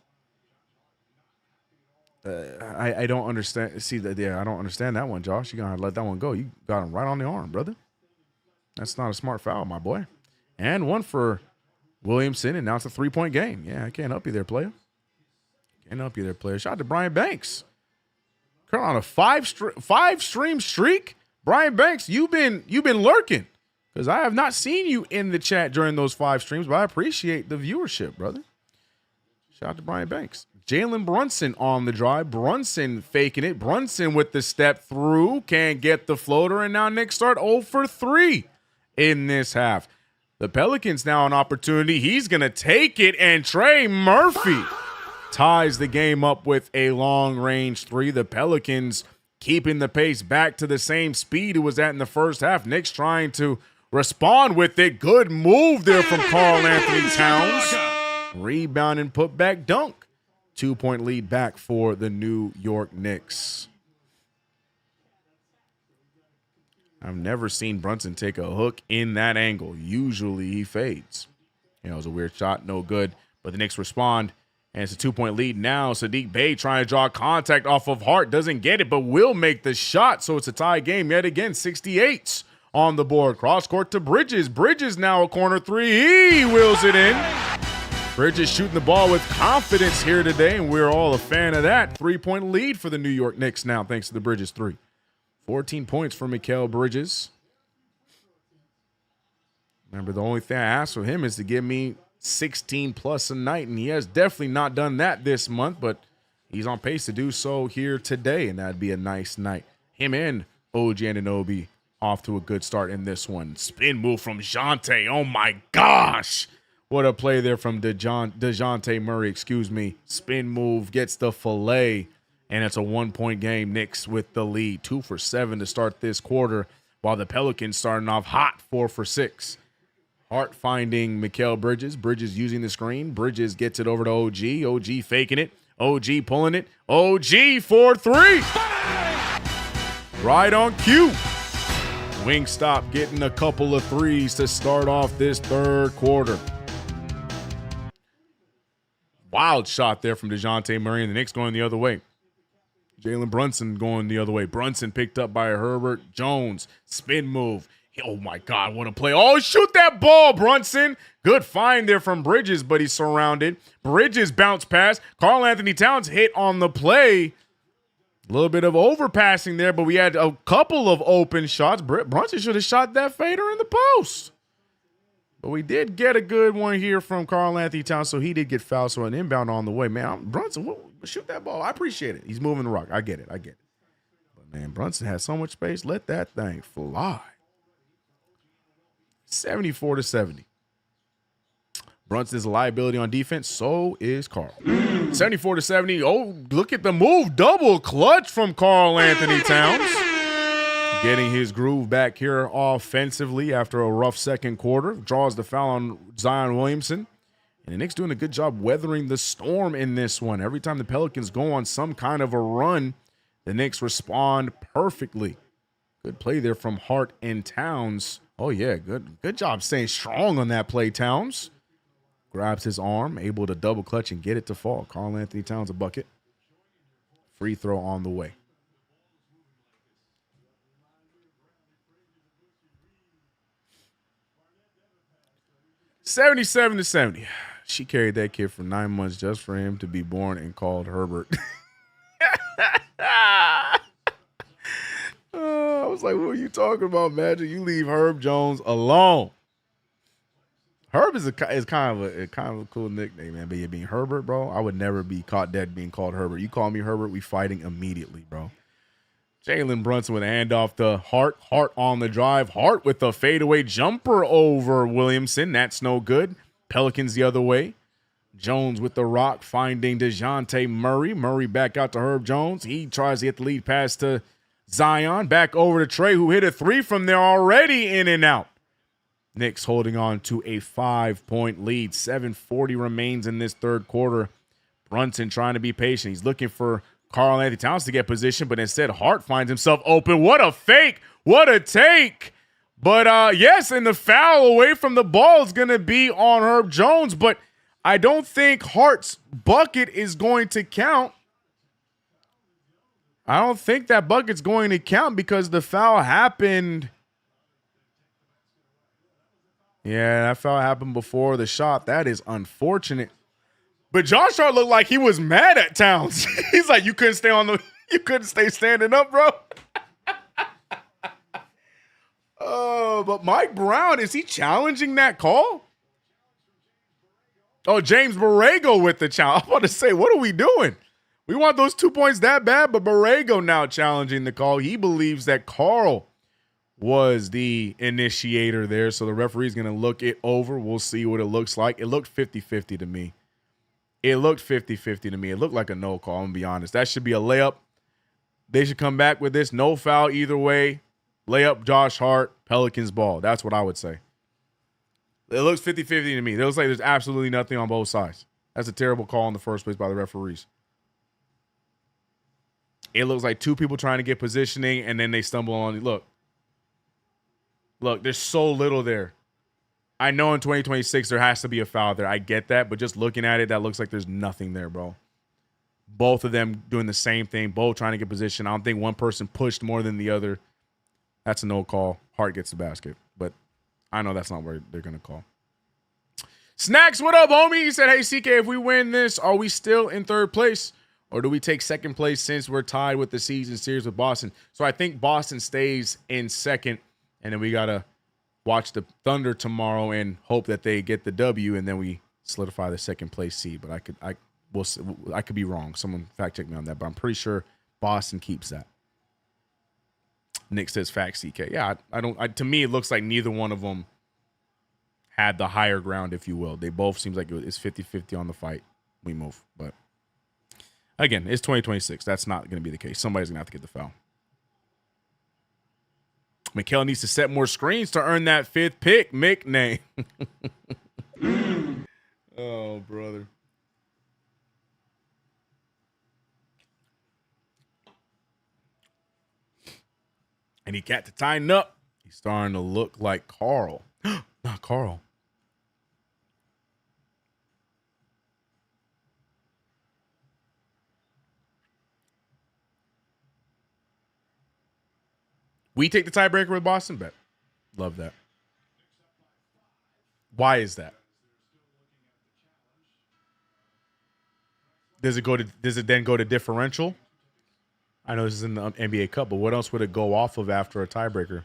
B: I don't understand. See that? Yeah, I don't understand that one, Josh. You're gonna let that one go. You got him right on the arm, brother. That's not a smart foul, my boy. And 1 for Williamson, and now it's a 3-point game. Yeah, I can't help you there, player. Shout out to Brian Banks. Currently on a 5-stream streak. Brian Banks, you've been lurking, because I have not seen you in the chat during those 5 streams, but I appreciate the viewership, brother. Shout out to Brian Banks. Jalen Brunson on the drive. Brunson faking it. Brunson with the step through. Can't get the floater. And now Knicks start 0 for 3 in this half. The Pelicans now an opportunity. He's going to take it. And Trey Murphy ties the game up with a long-range 3. The Pelicans keeping the pace back to the same speed it was at in the first half. Knicks trying to respond with it. Good move there from Karl Anthony Towns. Rebound and put back dunk. 2-point lead back for the New York Knicks. I've never seen Brunson take a hook in that angle. Usually he fades. It was a weird shot, no good. But the Knicks respond, and it's a 2-point lead now. Sadiq Bey trying to draw contact off of Hart. Doesn't get it, but will make the shot. So it's a tie game yet again. 68 on the board. Cross court to Bridges. Bridges now a corner three. He wheels it in. Bridges shooting the ball with confidence here today, and we're all a fan of that. 3-point lead for the New York Knicks now, thanks to the Bridges three. 14 points for Mikal Bridges. Remember, the only thing I asked for him is to give me 16 plus a night, and he has definitely not done that this month, but he's on pace to do so here today, and that'd be a nice night. Him and OG Anunoby off to a good start in this one. Spin move from Jante. Oh, my gosh. What a play there from DeJounte Murray, Spin move, gets the fillet, and it's a 1-point game. Knicks with the lead. 2 for 7 to start this quarter, while the Pelicans starting off hot, 4 for 6. Hart finding Mikal Bridges. Bridges using the screen. Bridges gets it over to OG. OG faking it. OG pulling it. OG for 3. Right on cue. Wingstop getting a couple of threes to start off this third quarter. Wild shot there from DeJounte Murray, and the Knicks going the other way. Jalen Brunson going the other way. Brunson picked up by Herbert Jones. Spin move. Oh, my God, what a play. Oh, shoot that ball, Brunson. Good find there from Bridges, but he's surrounded. Bridges bounce pass. Karl-Anthony Towns hit on the play. A little bit of overpassing there, but we had a couple of open shots. Brunson should have shot that fader in the post. But we did get a good one here from Karl-Anthony Towns, so he did get fouled, so an inbound on the way. Man, Brunson, shoot that ball. I appreciate it. He's moving the rock. I get it. But, man, Brunson has so much space. Let that thing fly. 74-70. Brunson is a liability on defense. So is Carl. 74-70. Oh, look at the move. Double clutch from Karl-Anthony Towns. Getting his groove back here offensively after a rough second quarter. Draws the foul on Zion Williamson. And the Knicks doing a good job weathering the storm in this one. Every time the Pelicans go on some kind of a run, the Knicks respond perfectly. Good play there from Hart and Towns. Oh, yeah, good job staying strong on that play, Towns. Grabs his arm, able to double clutch and get it to fall. Karl-Anthony Towns a bucket. Free throw on the way. $77-70. She carried that kid for 9 months just for him to be born and called Herbert. I was like, what are you talking about, Magic? You leave Herb Jones alone. Herb is kind of a cool nickname, man. But you being Herbert, bro, I would never be caught dead being called Herbert. You call me Herbert, we fighting immediately, bro. Jalen Brunson with a handoff to Hart. Hart on the drive. Hart with a fadeaway jumper over Williamson. That's no good. Pelicans the other way. Jones with the rock finding DeJounte Murray. Murray back out to Herb Jones. He tries to get the lead pass to Zion. Back over to Trey, who hit a 3 from there already, in and out. Knicks holding on to a 5-point lead. 7:40 remains in this third quarter. Brunson trying to be patient. He's looking for Karl-Anthony Towns to get position, but instead Hart finds himself open. What a fake. What a take. But, yes, and the foul away from the ball is going to be on Herb Jones, but I don't think Hart's bucket is going to count. I don't think that bucket's going to count because the foul happened. Yeah, that foul happened before the shot. That is unfortunate. But Josh Hart looked like he was mad at Towns. He's like, you couldn't stay standing up, bro. Oh, but Mike Brown, is he challenging that call? Oh, James Borrego with the challenge. I'm about to say, what are we doing? We want those 2 points that bad, but Borrego now challenging the call. He believes that Carl was the initiator there, so the referee's going to look it over. We'll see what it looks like. It looked 50-50 to me. It looked 50-50 to me. It looked like a no call, I'm going to be honest. That should be a layup. They should come back with this. No foul either way. Layup, Josh Hart, Pelicans ball. That's what I would say. It looks 50-50 to me. It looks like there's absolutely nothing on both sides. That's a terrible call in the first place by the referees. It looks like two people trying to get positioning, and then they stumble on it. Look, there's so little there. I know in 2026 there has to be a foul there. I get that, but just looking at it, that looks like there's nothing there, bro. Both of them doing the same thing, both trying to get position. I don't think one person pushed more than the other. That's a no call. Hart gets the basket, but I know that's not where they're going to call. Snacks, what up, homie? He said, hey, CK, if we win this, are we still in third place? Or do we take second place since we're tied with the season series with Boston? So I think Boston stays in second, and then we got to watch the Thunder tomorrow and hope that they get the W, and then we solidify the second place seed. But I could be wrong. Someone fact check me on that, but I'm pretty sure Boston keeps that. Nick says fact CK. Yeah, to me, it looks like neither one of them had the higher ground, if you will. They both seems like it's 50-50 on the fight. We move. But again, it's 2026. That's not going to be the case. Somebody's going to have to get the foul. Mikal needs to set more screens to earn that fifth pick. Mick name. Oh, brother. And he got to tighten up. He's starting to look like Carl. Not Carl. We take the tiebreaker with Boston? Bet. Love that. Why is that? Does it then go to differential? I know this is in the NBA Cup, but what else would it go off of after a tiebreaker?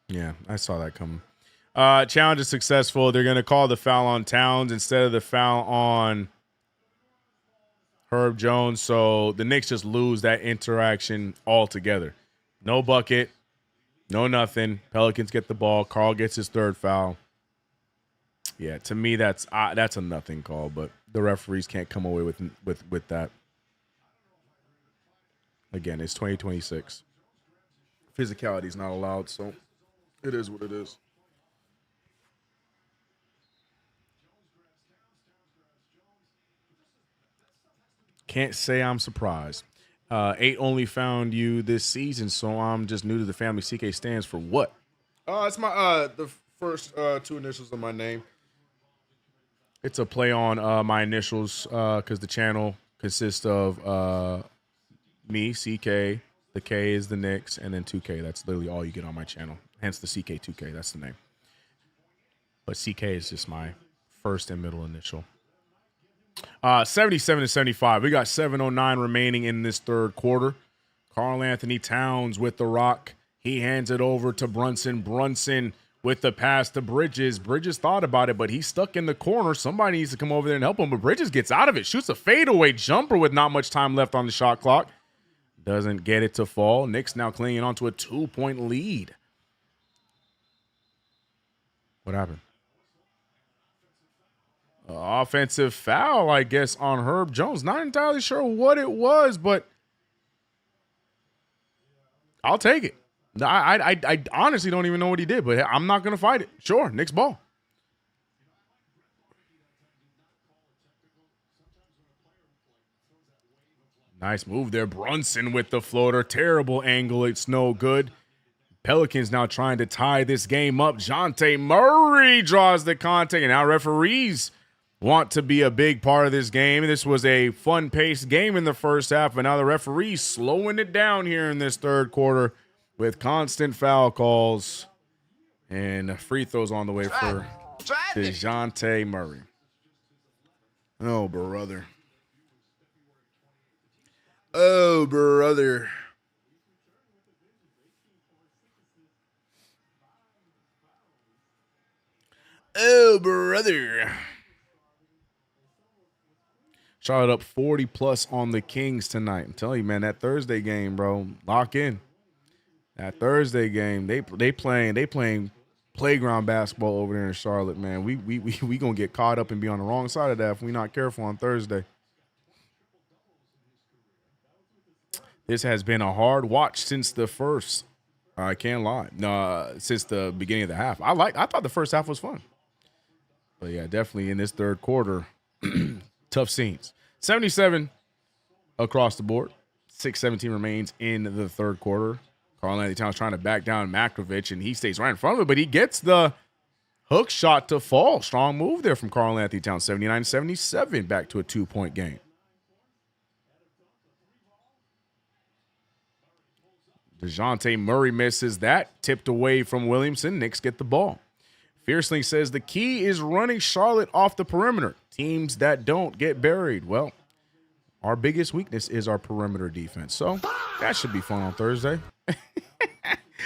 B: Yeah, I saw that coming. Challenge is successful. They're going to call the foul on Towns instead of the foul on Herb Jones. So the Knicks just lose that interaction altogether. No bucket, no nothing. Pelicans get the ball. Carl gets his third foul. Yeah, to me that's a nothing call, but the referees can't come away with that. Again, it's 2026. Physicality is not allowed, so it is what it is. Can't say I'm surprised. 8 only found you this season, so I'm just new to the family. CK stands for what? It's my the first 2 initials of my name. It's a play on my initials because the channel consists of me, CK. The K is the Knicks, and then 2K. That's literally all you get on my channel. Hence the CK2K. That's the name. But CK is just my first and middle initial. 77-75. We got 7:09 remaining in this third quarter. Karl Anthony Towns with the rock. He hands it over to Brunson. Brunson with the pass to Bridges. Bridges thought about it, but he's stuck in the corner. Somebody needs to come over there and help him, but Bridges gets out of it. Shoots a fadeaway jumper with not much time left on the shot clock. Doesn't get it to fall. Knicks now clinging on to a 2-point lead. What happened? Offensive foul, I guess, on Herb Jones. Not entirely sure what it was, but I'll take it. I honestly don't even know what he did, but I'm not going to fight it. Sure, Knicks ball. Nice move there. Brunson with the floater. Terrible angle. It's no good. Pelicans now trying to tie this game up. Jonte Murray draws the contact, and now referees want to be a big part of this game. This was a fun-paced game in the first half, but now the referees slowing it down here in this third quarter with constant foul calls and free throws on the way for DeJounte Murray. Oh, brother. Oh, brother. Oh, brother. Charlotte up 40+ on the Kings tonight. I'm telling you, man, that Thursday game, bro, lock in. That Thursday game, they playing playground basketball over there in Charlotte, man. We gonna get caught up and be on the wrong side of that if we're not careful on Thursday. This has been a hard watch since the first. I can't lie. No, since the beginning of the half. I thought the first half was fun. But yeah, definitely in this third quarter, tough scenes. 77 across the board. 6:17 remains in the third quarter. Karl-Anthony Towns trying to back down Matrovic, and he stays right in front of it, but he gets the hook shot to fall. Strong move there from Karl-Anthony Towns, 79-77, back to a 2-point game. DeJounte Murray misses that, tipped away from Williamson. Knicks get the ball. Fierceling says the key is running Charlotte off the perimeter. Teams that don't get buried. Well, our biggest weakness is our perimeter defense. So that should be fun on Thursday.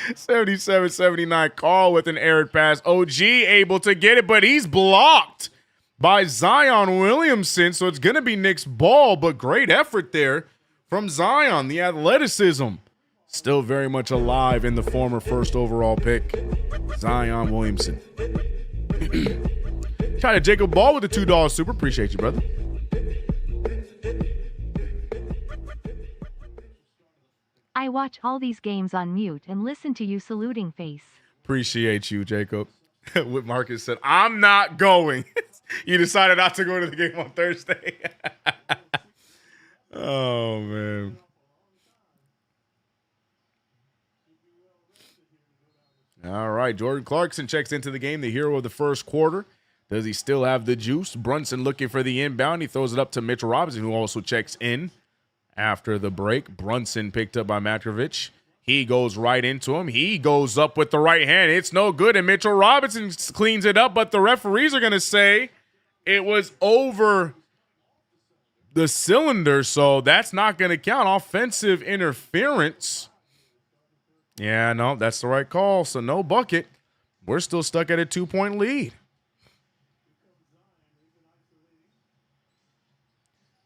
B: 77-79, Carl with an errant pass. OG able to get it, but he's blocked by Zion Williamson. So it's going to be Knicks ball, but great effort there from Zion. The athleticism still very much alive in the former first overall pick, Zion Williamson. Shout out to Jacob Ball with the $2 super. Appreciate you, brother.
D: I watch all these games on mute and listen to you saluting face.
B: Appreciate you, Jacob. What Marcus said, I'm not going. You decided not to go to the game on Thursday. Oh, man. All right, Jordan Clarkson checks into the game, the hero of the first quarter. Does he still have the juice? Brunson looking for the inbound. He throws it up to Mitchell Robinson, who also checks in after the break. Brunson picked up by Matrovic. He goes right into him. He goes up with the right hand. It's no good, and Mitchell Robinson cleans it up, but the referees are going to say it was over the cylinder, so that's not going to count. Offensive interference. Yeah, no, that's the right call. So no bucket. We're still stuck at a 2-point lead.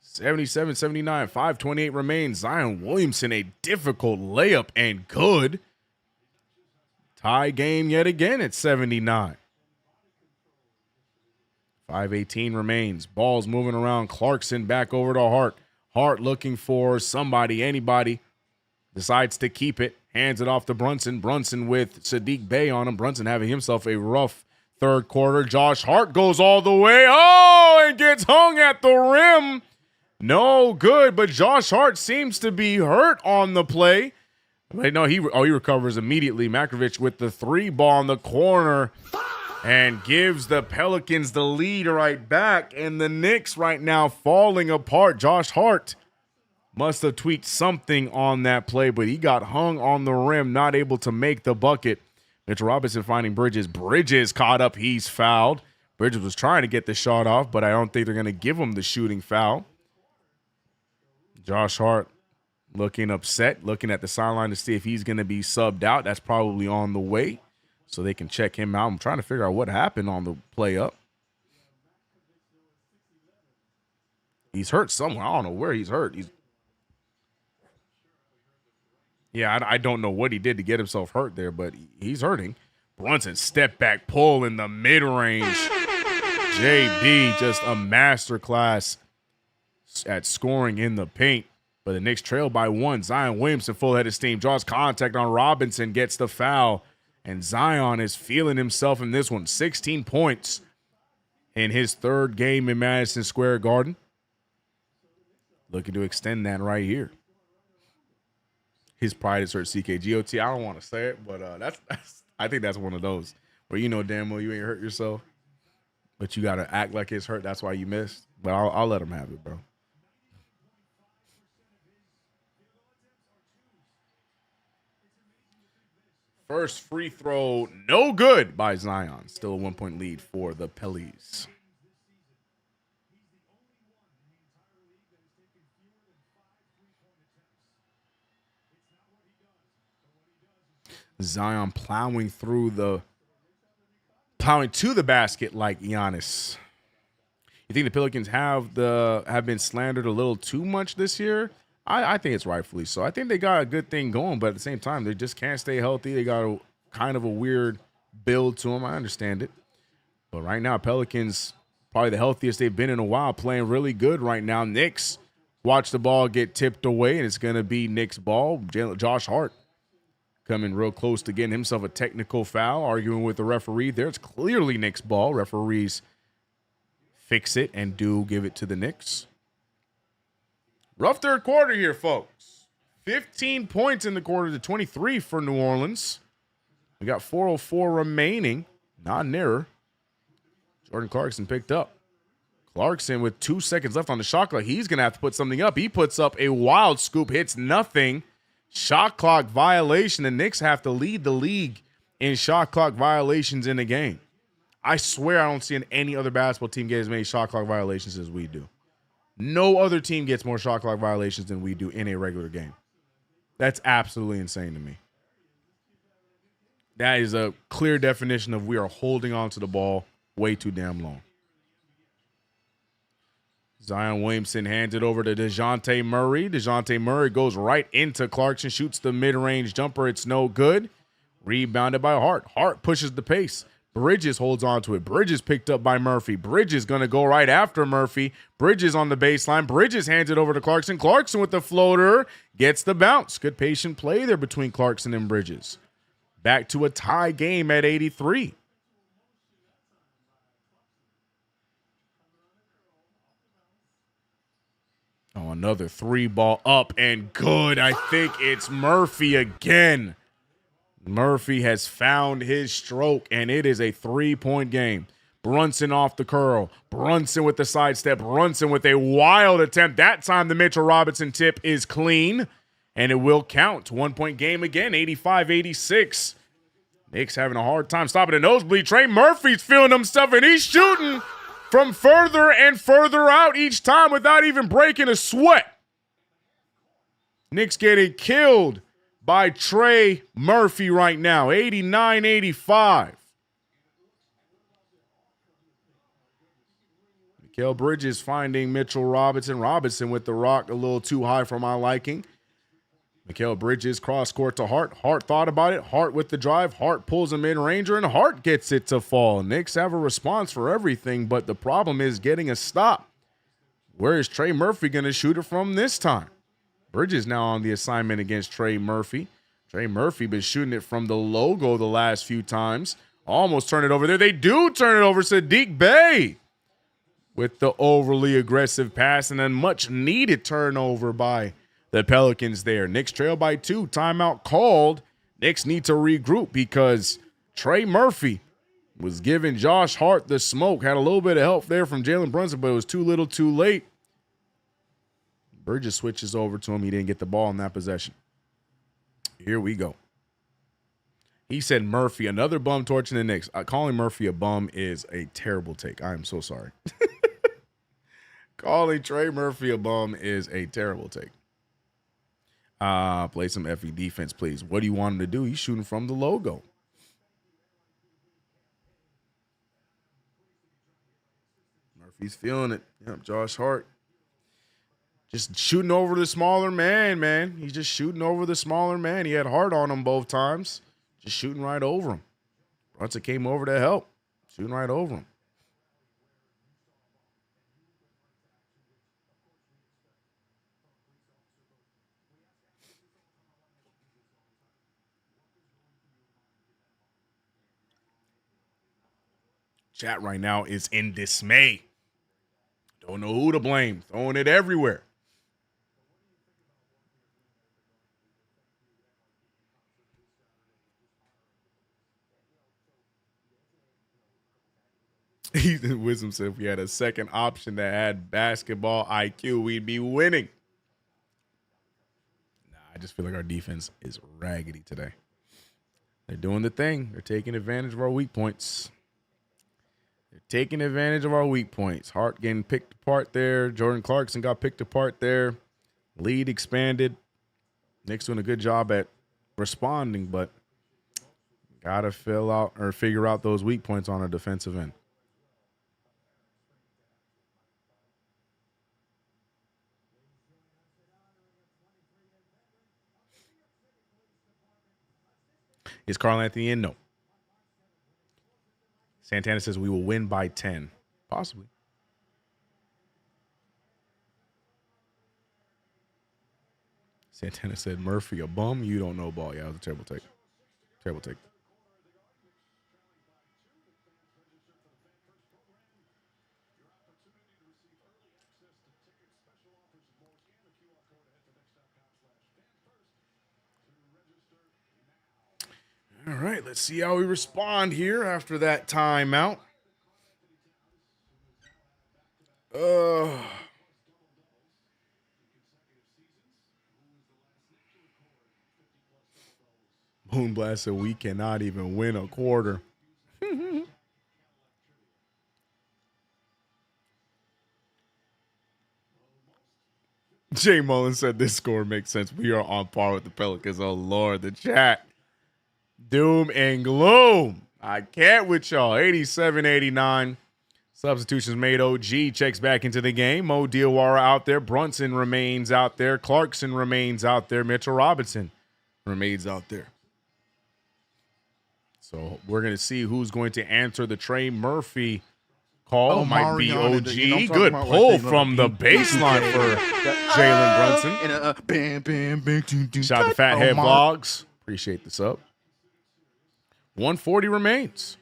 B: 77-79, 5:28 remains. Zion Williamson, a difficult layup and good. Tie game yet again at 79. 5:18 remains. Ball's moving around. Clarkson back over to Hart. Hart looking for somebody, anybody. Decides to keep it. Hands it off to Brunson. Brunson with Sadiq Bey on him. Brunson having himself a rough third quarter. Josh Hart goes all the way. Oh, and gets hung at the rim. No good, but Josh Hart seems to be hurt on the play. Wait, no, he recovers immediately. Matrovic with the 3 ball in the corner and gives the Pelicans the lead right back. And the Knicks right now falling apart. Josh Hart must have tweaked something on that play, but he got hung on the rim, not able to make the bucket. Mitchell Robinson finding Bridges. Bridges caught up. He's fouled. Bridges was trying to get the shot off, but I don't think they're going to give him the shooting foul. Josh Hart looking upset, looking at the sideline to see if he's going to be subbed out. That's probably on the way, so they can check him out. I'm trying to figure out what happened on the play up. He's hurt somewhere. I don't know where he's hurt. I don't know what he did to get himself hurt there, but he's hurting. Brunson step back pull in the mid-range. JB just a masterclass at scoring in the paint. But the Knicks trail by 1. Zion Williamson full head of steam. Draws contact on Robinson. Gets the foul. And Zion is feeling himself in this one. 16 points in his third game in Madison Square Garden. Looking to extend that right here. His pride is hurt. CK2K. I don't want to say it, but I think that's one of those where you know damn well you ain't hurt yourself, but you got to act like it's hurt. That's why you missed. But I'll let him have it, bro. First free throw, no good by Zion. Still a 1-point lead for the Pellies. Zion plowing to the basket like Giannis. You think the Pelicans have been slandered a little too much this year? I think it's rightfully so. I think they got a good thing going, but at the same time, they just can't stay healthy. They got a kind of a weird build to them. I understand it. But right now, Pelicans, probably the healthiest they've been in a while, playing really good right now. Knicks watch the ball get tipped away, and it's going to be Knicks ball. Josh Hart coming real close to getting himself a technical foul, arguing with the referee there. It's clearly Knicks ball. Referees fix it and do give it to the Knicks. Rough third quarter here, folks. 15 points in the quarter to 23 for New Orleans. We got 4:04 remaining. Not nearer. Jordan Clarkson picked up. Clarkson with 2 seconds left on the shot clock. He's going to have to put something up. He puts up a wild scoop, hits nothing. Shot clock violation. The Knicks have to lead the league in shot clock violations in the game. I swear I don't see any other basketball team get as many shot clock violations as we do. No other team gets more shot clock violations than we do in a regular game. That's absolutely insane to me. That is a clear definition of we are holding on to the ball way too damn long. Zion Williamson hands it over to DeJounte Murray. DeJounte Murray goes right into Clarkson, shoots the mid-range jumper. It's no good. Rebounded by Hart. Hart pushes the pace. Bridges holds on to it. Bridges picked up by Murphy. Bridges going to go right after Murphy. Bridges on the baseline. Bridges hands it over to Clarkson. Clarkson with the floater. Gets the bounce. Good patient play there between Clarkson and Bridges. Back to a tie game at 83. Oh, another 3-ball up and good. I think it's Murphy again. Murphy has found his stroke, and it is a 3-point game. Brunson off the curl. Brunson with the sidestep. Brunson with a wild attempt. That time the Mitchell Robinson tip is clean, and it will count. 1-point game again, 85-86. Knicks having a hard time stopping the nosebleed. Trey Murphy's feeling himself, and he's shooting from further and further out each time without even breaking a sweat. Knicks getting killed by Trey Murphy right now, 89-85. Mikal Bridges finding Mitchell Robinson. Robinson with the rock, a little too high for my liking. Mikal Bridges cross court to Hart. Hart thought about it. Hart with the drive. Hart pulls a mid-ranger, and Hart gets it to fall. Knicks have a response for everything, but the problem is getting a stop. Where is Trey Murphy going to shoot it from this time? Bridges now on the assignment against Trey Murphy. Trey Murphy been shooting it from the logo the last few times. Almost turn it over there. They do turn it over. Sadiq Bey with the overly aggressive pass and then much needed turnover by the Pelicans there. Knicks trail by 2. Timeout called. Knicks need to regroup because Trey Murphy was giving Josh Hart the smoke. Had a little bit of help there from Jalen Brunson, but it was too little too late. Bridges switches over to him. He didn't get the ball in that possession. Here we go. He said Murphy, another bum torching the Knicks. Calling Murphy a bum is a terrible take. I am so sorry. Calling Trey Murphy a bum is a terrible take. Play some FE defense, please. What do you want him to do? He's shooting from the logo. Murphy's feeling it. Yep, Josh Hart. Just shooting over the smaller man. He's just shooting over the smaller man. He had Hart on him both times. Just shooting right over him. Brunson came over to help. Shooting right over him. Chat right now is in dismay. Don't know who to blame. Throwing it everywhere. Wisdom said if we had a second option that had basketball IQ, we'd be winning. Nah, I just feel like our defense is raggedy today. They're doing the thing. They're taking advantage of our weak points. Hart getting picked apart there. Jordan Clarkson got picked apart there. Lead expanded. Knicks doing a good job at responding, but gotta figure out those weak points on our defensive end. Is Karl Anthony in? No. Santana says we will win by 10. Possibly. Santana said Murphy a bum. You don't know ball. Yeah, that was a terrible take. Terrible take. right, let's see how we respond here after that timeout. Moonblast said we cannot even win a quarter. Jay Mullen said this score makes sense. We are on par with the Pelicans. Oh, Lord, the chat. Doom and gloom. I can't with y'all. 87-89. Substitutions made. OG checks back into the game. Mo Diawara out there. Brunson remains out there. Clarkson remains out there. Mitchell Robinson remains out there. So we're going to see who's going to answer the Trey Murphy call. Might be OG. Good pull from the baseline for Jalen Brunson.
C: Bam, bam, bam.
B: Shout out to Fathead Vlogs. Appreciate the sub. 140 remains.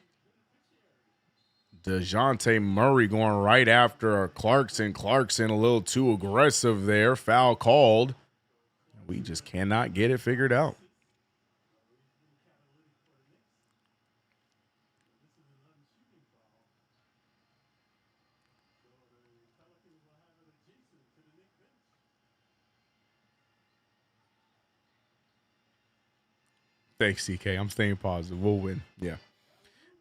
B: DeJounte Murray going right after Clarkson. Clarkson a little too aggressive there. Foul called. We just cannot get it figured out. Thanks, CK. I'm staying positive. We'll win. Yeah.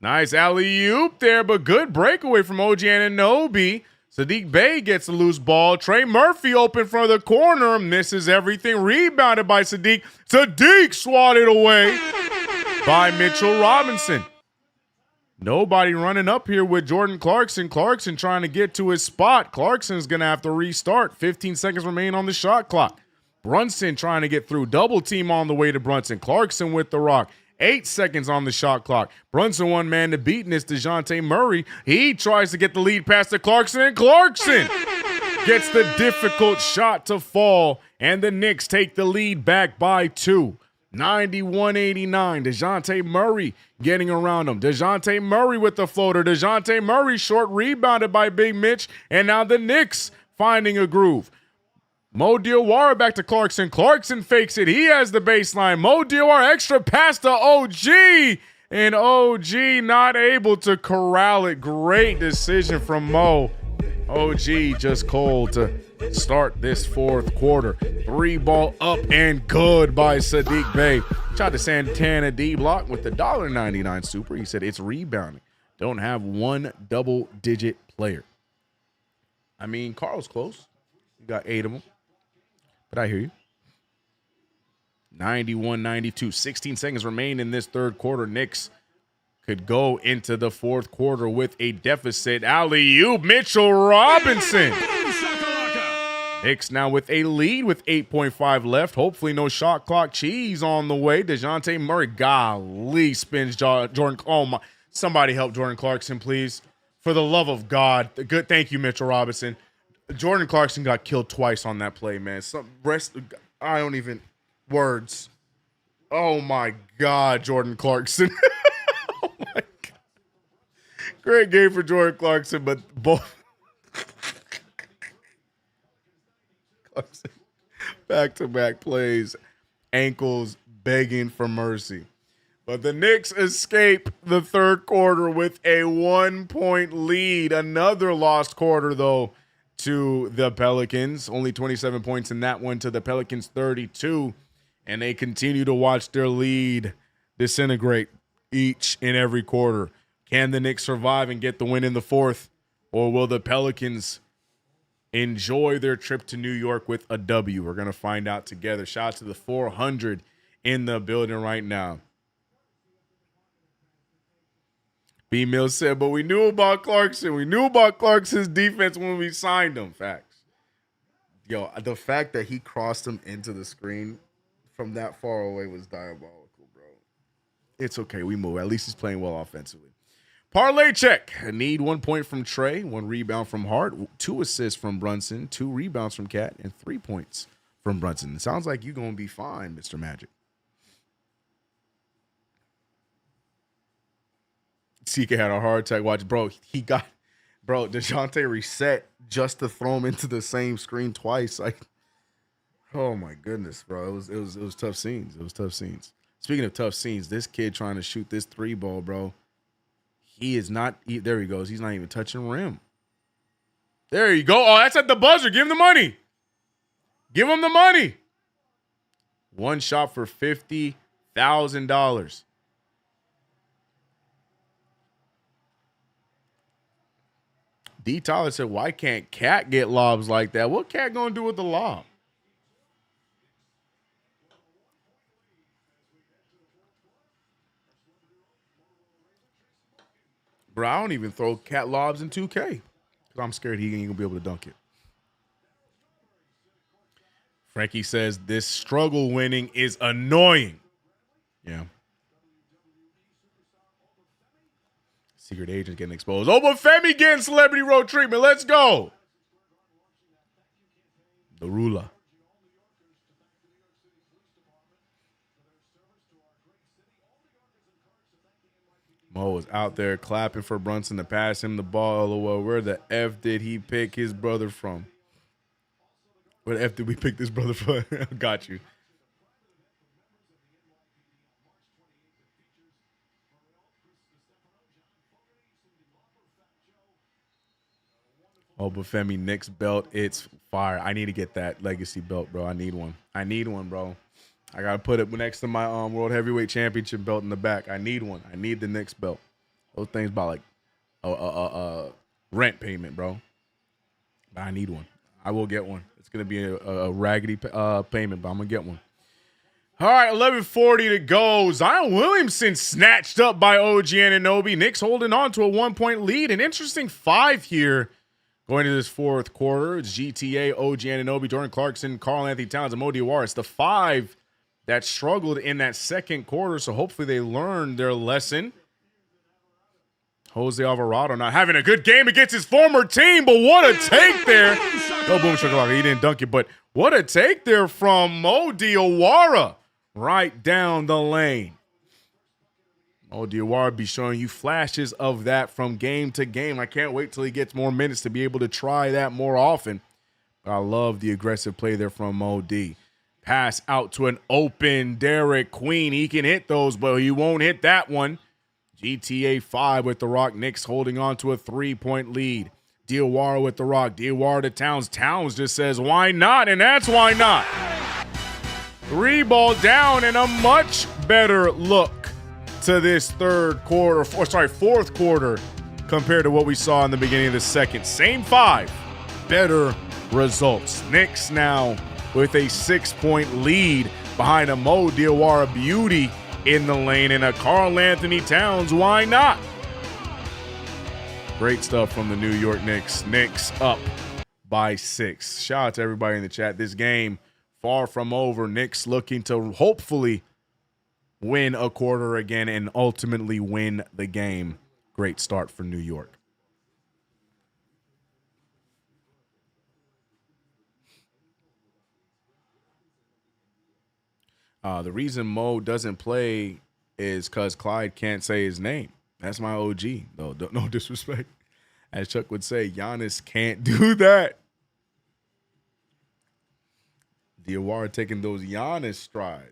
B: Nice alley-oop there, but good breakaway from OG Anunoby. Sadiq Bey gets a loose ball. Trey Murphy open from the corner. Misses everything. Rebounded by Sadiq. Sadiq swatted away by Mitchell Robinson. Nobody running up here with Jordan Clarkson. Clarkson trying to get to his spot. Clarkson's going to have to restart. 15 seconds remain on the shot clock. Brunson trying to get through. Double team on the way to Brunson. Clarkson with the rock. 8 seconds on the shot clock. Brunson one man to beat, and it's DeJounte Murray. He tries to get the lead pass to Clarkson, and Clarkson gets the difficult shot to fall, and the Knicks take the lead back by 2. 91-89. DeJounte Murray getting around him. DeJounte Murray with the floater. DeJounte Murray short rebounded by Big Mitch, and now the Knicks finding a groove. Mo Diawara back to Clarkson. Clarkson fakes it. He has the baseline. Mo Diawara extra pass to OG. And OG not able to corral it. Great decision from Mo. OG just cold to start this fourth quarter. 3-ball up and good by Sadiq Bey. Shout out to Santana D Block with the $1.99 super. He said it's rebounding. Don't have one double-digit player. I mean, Carl's close. You got 8 of them. But I hear you. 91-92. 16 seconds remain in this third quarter. Knicks could go into the fourth quarter with a deficit. Alley-oop, Mitchell Robinson. Knicks now with a lead with 8.5 left. Hopefully no shot clock cheese on the way. DeJounte Murray, golly, spins Jordan. Oh, my. Somebody help Jordan Clarkson, please. For the love of God. Good. Thank you, Mitchell Robinson. Jordan Clarkson got killed twice on that play, man. I don't even words. Oh my God, Jordan Clarkson. Oh my God. Great game for Jordan Clarkson, but both back-to-back plays, ankles begging for mercy. But the Knicks escape the third quarter with a 1-point lead. Another lost quarter, though, to the Pelicans. Only 27 points in that one to the Pelicans 32. And they continue to watch their lead disintegrate each and every quarter. Can the Knicks survive and get the win in the fourth? Or will the Pelicans enjoy their trip to New York with a W? We're going to find out together. Shout out to the 400 in the building right now. B. Mills said, but we knew about Clarkson. We knew about Clarkson's defense when we signed him. Facts. Yo, the fact that he crossed him into the screen from that far away was diabolical, bro. It's okay. We move. At least he's playing well offensively. Parlay check. I need 1 point from Trey, 1 rebound from Hart, 2 assists from Brunson, 2 rebounds from Cat, and 3 points from Brunson. It sounds like you're going to be fine, Mr. Magic. CK had a heart attack. Watch, bro. DeJounte reset just to throw him into the same screen twice. Like, oh my goodness, bro. It was tough scenes. It was tough scenes. Speaking of tough scenes, this kid trying to shoot this 3-ball, bro. He is not. There he goes. He's not even touching rim. There you go. Oh, that's at the buzzer. Give him the money. Give him the money. One shot for $50,000. D. Tyler said, why can't Cat get lobs like that? What Cat gonna do with the lob? Bro, I don't even throw Cat lobs in 2K because I'm scared he ain't gonna be able to dunk it. Frankie says this struggle winning is annoying. Yeah. Secret agent getting exposed. Oh, but Femi getting celebrity road treatment. Let's go. The ruler. Mo was out there clapping for Brunson to pass him the ball. LOL. Where the F did he pick his brother from? Where the F did we pick this brother from? Got you. Oh, but Femi, Knicks belt, it's fire. I need to get that legacy belt, bro. I need one. I need one, bro. I got to put it next to my World Heavyweight Championship belt in the back. I need one. I need the Knicks belt. Those things about like rent payment, bro. But I need one. I will get one. It's going to be a raggedy payment, but I'm going to get one. All right, 11:40 to go. Zion Williamson snatched up by OG Anunoby. Knicks holding on to a 1-point lead. An interesting 5 here going into this fourth quarter. It's GTA, OG Anunoby, Jordan Clarkson, Karl Anthony Towns, and Mo Diawara. It's the 5 that struggled in that second quarter, so hopefully they learned their lesson. Jose Alvarado not having a good game against his former team, but what a take there. No boom shakalaka. He didn't dunk it, but what a take there from Mo Diawara right down the lane. Mo Diawara be showing you flashes of that from game to game. I can't wait till he gets more minutes to be able to try that more often. But I love the aggressive play there from Mo D. Pass out to an open Derek Queen. He can hit those, but he won't hit that one. GTA 5 with the rock. Knicks holding on to a 3-point lead. Diawara with the rock. Diawara to Towns. Towns just says, why not? And that's why not. 3-ball down and a much better look to this fourth quarter compared to what we saw in the beginning of the second. Same 5, better results. Knicks now with a 6-point lead behind a Mo Diawara beauty in the lane and a Karl Anthony Towns. Why not? Great stuff from the New York Knicks. Knicks up by 6. Shout out to everybody in the chat. This game far from over. Knicks looking to hopefully win a quarter again and ultimately win the game. Great start for New York. The reason Mo doesn't play is because Clyde can't say his name. That's my OG, though. No disrespect. As Chuck would say, Giannis can't do that. Diawara taking those Giannis strides.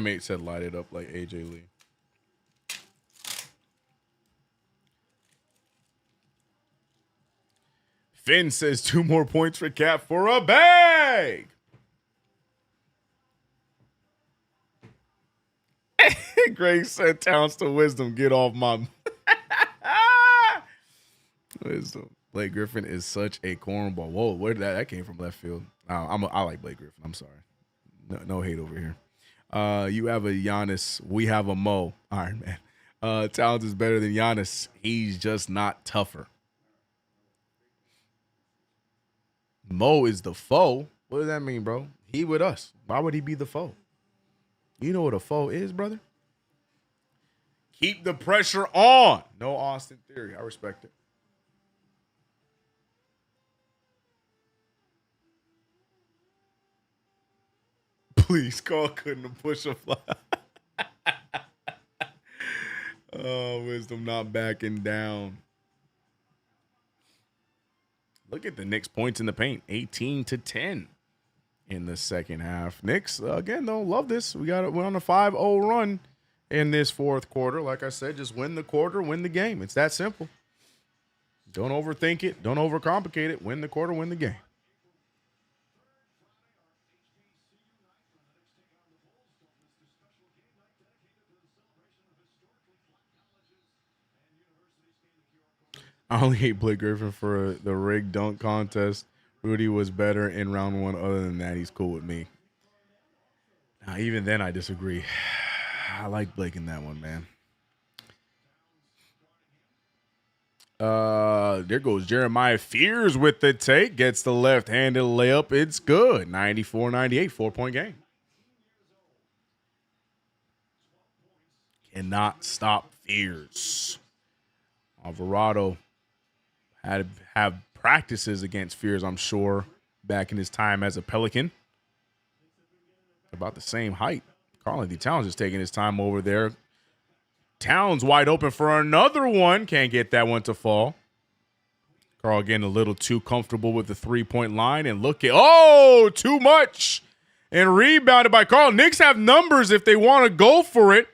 B: Mate said light it up like AJ Lee. Finn says 2 more points for Cap for a bag. Greg said Towns to Wisdom. Get off my Wisdom. Blake Griffin is such a cornball. Whoa, where did that came from? Left field. I like Blake Griffin. I'm sorry. No hate over here. You have a Giannis. We have a Mo. Iron Man. Towns is better than Giannis. He's just not tougher. Mo is the foe. What does that mean, bro? He with us. Why would he be the foe? You know what a foe is, brother? Keep the pressure on. No Austin Theory. I respect it. Please, Carl couldn't have pushed a fly. Oh, Wisdom not backing down. Look at the Knicks points in the paint. 18-10 in the second half. Knicks, again, though, love this. We're on a 5-0 run in this fourth quarter. Like I said, just win the quarter, win the game. It's that simple. Don't overthink it. Don't overcomplicate it. Win the quarter, win the game. I only hate Blake Griffin for the rig dunk contest. Rudy was better in round one. Other than that, he's cool with me. Now, even then, I disagree. I like Blake in that one, man. There goes Jeremiah Fears with the take. Gets the left-handed layup. It's good. 94-98, 4-point game. Cannot stop Fears. Alvarado had to have practices against Fears, I'm sure, back in his time as a Pelican. About the same height. Karl-Anthony Towns is taking his time over there. Towns wide open for another one. Can't get that one to fall. Karl getting a little too comfortable with the three-point line. And look at, oh, too much. And rebounded by Karl. Knicks have numbers if they want to go for it.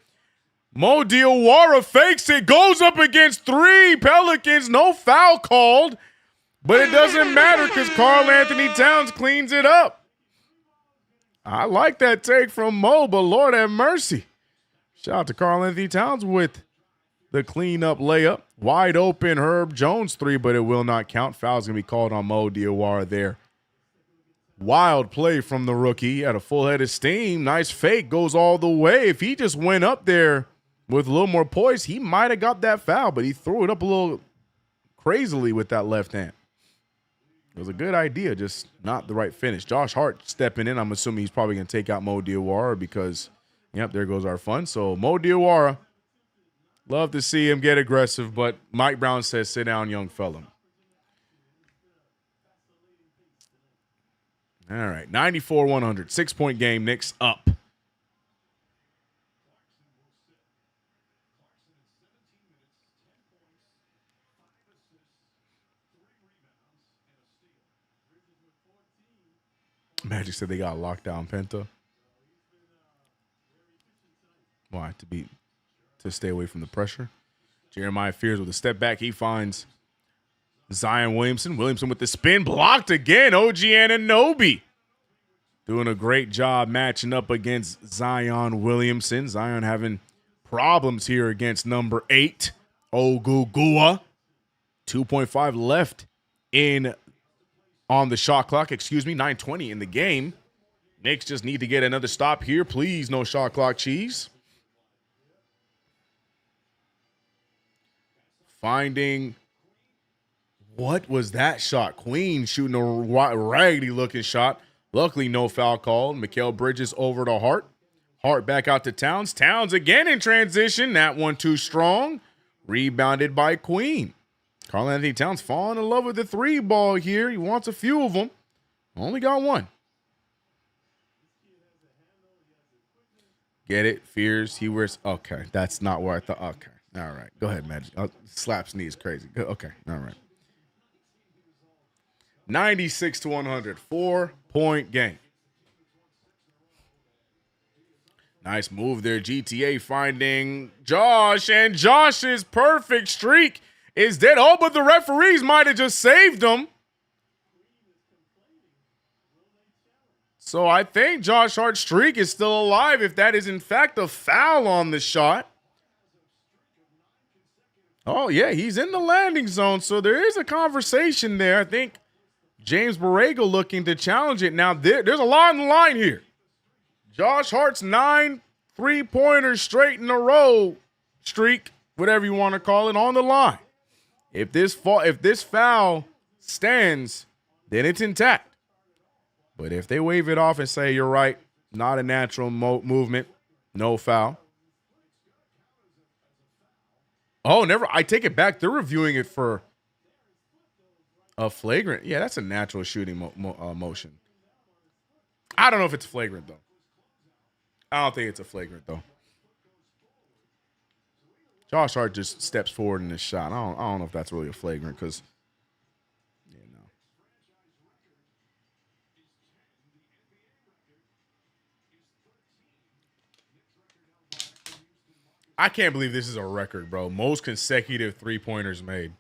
B: Mo Diawara fakes it, goes up against three Pelicans. No foul called, but it doesn't matter because Karl-Anthony Towns cleans it up. I like that take from Mo, but Lord have mercy. Shout out to Karl-Anthony Towns with the cleanup layup. Wide open Herb Jones three, but it will not count. Foul's going to be called on Mo Diawara there. Wild play from the rookie. Had a full head of steam. Nice fake. Goes all the way. If he just went up there with a little more poise, he might have got that foul, but he threw it up a little crazily with that left hand. It was a good idea, just not the right finish. Josh Hart stepping in. I'm assuming he's probably going to take out Mo Diawara because, yep, there goes our fun. So Mo Diawara, love to see him get aggressive, but Mike Brown says, sit down, young fella. All right, 94-100, 6-point game. Knicks up. Magic said they got locked down Penta. Why? To stay away from the pressure. Jeremiah Fears with a step back. He finds Zion Williamson. Williamson with the spin. Blocked again. OG Anunoby doing a great job matching up against Zion Williamson. Zion having problems here against number 8, Ogugua. 2.5 left on the shot clock, 9:20 in the game. Knicks just need to get another stop here. Please, no shot clock cheese. Finding, what was that shot? Queen shooting a raggedy-looking shot. Luckily, no foul called. Mikal Bridges over to Hart. Hart back out to Towns. Towns again in transition. That one too strong. Rebounded by Queen. Karl-Anthony Towns falling in love with the three ball here. He wants a few of them. Only got one. Get it? Fears. He wears. Okay. That's not where I thought. Okay. All right. Go ahead, Magic. Slap sneeze crazy. Okay. All right. 96-100. 4-point game. Nice move there. GTA finding Josh. And Josh's perfect streak is dead. Oh, but the referees might have just saved him. So I think Josh Hart's streak is still alive if that is in fact a foul on the shot. Oh, yeah, he's in the landing zone. So there is a conversation there. I think James Borrego looking to challenge it. Now, there's a lot on the line here. Josh Hart's 9 3-pointers straight in a row streak, whatever you want to call it, on the line. If this foul stands, then it's intact. But if they wave it off and say, you're right, not a natural movement, no foul. Oh, never. I take it back. They're reviewing it for a flagrant. Yeah, that's a natural shooting motion. I don't know if it's flagrant, though. I don't think it's a flagrant, though. Josh Hart just steps forward in this shot. I don't know if that's really a flagrant because, you know. I can't believe this is a record, bro. Most consecutive three-pointers made.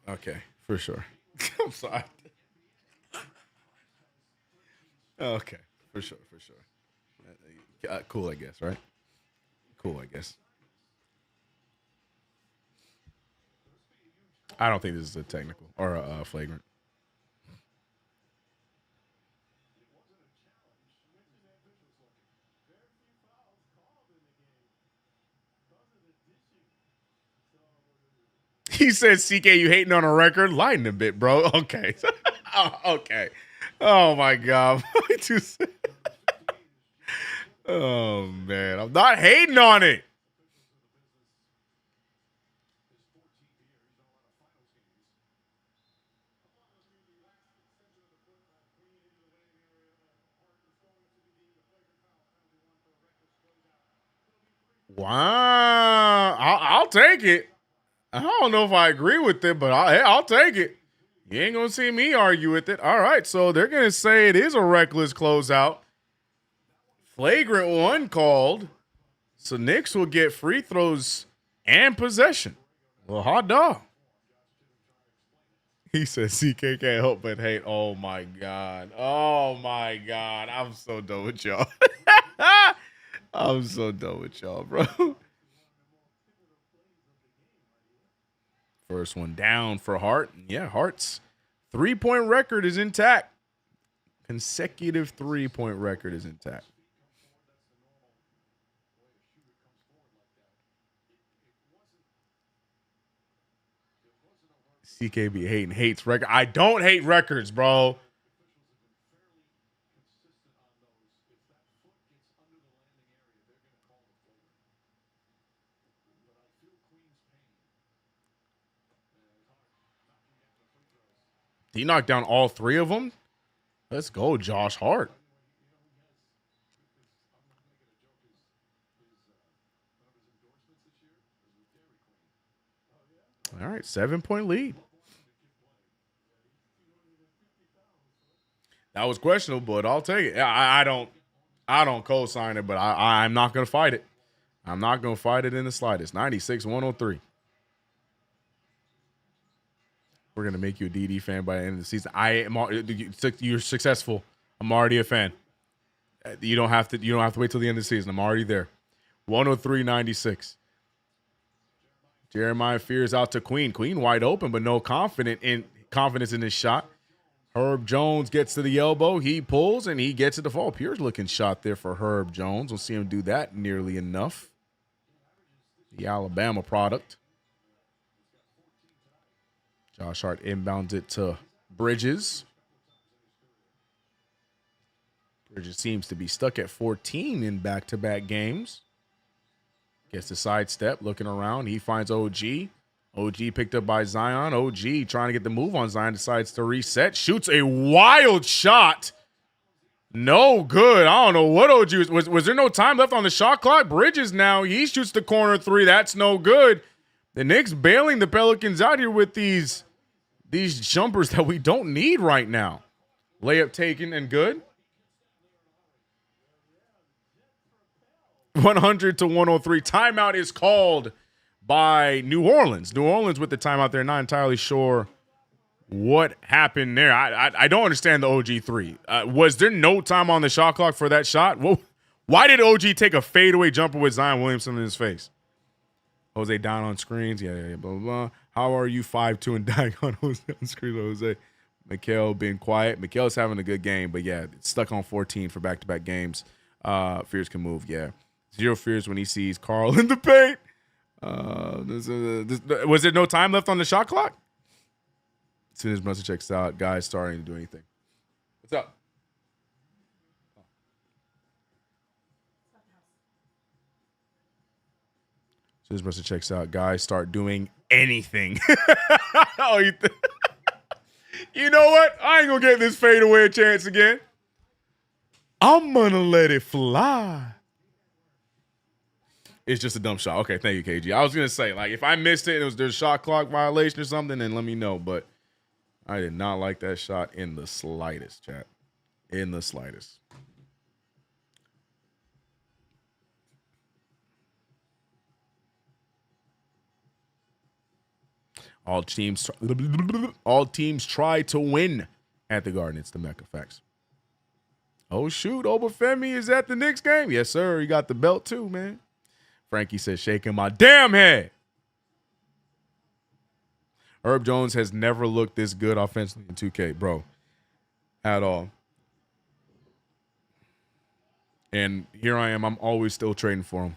B: Okay, for sure. I'm sorry. Okay, for sure. Cool, I guess, right? Cool, I guess. I don't think this is a technical or a flagrant. He said, CK, you hating on a record? Lighten a bit, bro. Okay. Okay. Oh, my God. Oh, man. I'm not hating on it. Wow. I'll take it. I don't know if I agree with it, but I'll take it. You ain't going to see me argue with it. All right. So they're going to say it is a reckless closeout. Flagrant one called. So Knicks will get free throws and possession. Well, hot dog. He said CK can't help but hate. Oh, my God. Oh, my God. I'm so done with y'all. I'm so done with y'all, bro. First one down for Hart. Yeah, Hart's three-point record is intact. Consecutive three-point record is intact. CKB hates record. I don't hate records, bro. He knocked down all three of them. Let's go, Josh Hart. All right, 7-point lead. That was questionable, but I'll take it. I don't co-sign it, but I'm not going to fight it. I'm not going to fight it in the slightest. 96-103. We're going to make you a DD fan by the end of the season. You're successful. I'm already a fan. You don't have to wait till the end of the season. I'm already there. 103-96. Jeremiah Fears out to Queen. Queen wide open, but no confidence in his shot. Herb Jones gets to the elbow. He pulls, and he gets it to fall. Pure looking shot there for Herb Jones. We'll see him do that nearly enough. The Alabama product. Josh Hart inbounds it to Bridges. Bridges seems to be stuck at 14 in back-to-back games. Gets the sidestep, looking around. He finds OG. OG picked up by Zion. OG trying to get the move on Zion. Decides to reset. Shoots a wild shot. No good. I don't know what OG was there no time left on the shot clock? Bridges now. He shoots the corner three. That's no good. The Knicks bailing the Pelicans out here with these jumpers that we don't need right now. Layup taken and good. 100-103. Timeout is called by New Orleans. New Orleans with the timeout there. Not entirely sure what happened there. I don't understand the OG three. Was there no time on the shot clock for that shot? Well, why did OG take a fadeaway jumper with Zion Williamson in his face? Jose down on screens. Yeah, blah, blah, blah. How are you 5'2" and dying on Jose on screens? Jose. Mikal being quiet. Mikal's having a good game, but yeah, it's stuck on 14 for back-to-back games. Fears can move, yeah. Zero fears when he sees Carl in the paint. Was there no time left on the shot clock? As soon as Brunson checks out, guys starting to do anything. What's up? As soon as Brunson checks out, guys start doing anything. You know what? I ain't going to get this fadeaway a chance again. I'm going to let it fly. It's just a dumb shot. Okay, thank you, KG. I was gonna say, like, if I missed it and there's a shot clock violation or something, then let me know. But I did not like that shot in the slightest, chat. In the slightest. All teams try to win at the Garden. It's the Mecca. Facts. Oh, shoot. Obafemi is at the Knicks game. Yes, sir. He got the belt too, man. Frankie says, shaking my damn head. Herb Jones has never looked this good offensively in 2K, bro. At all. And here I am. I'm always still trading for him.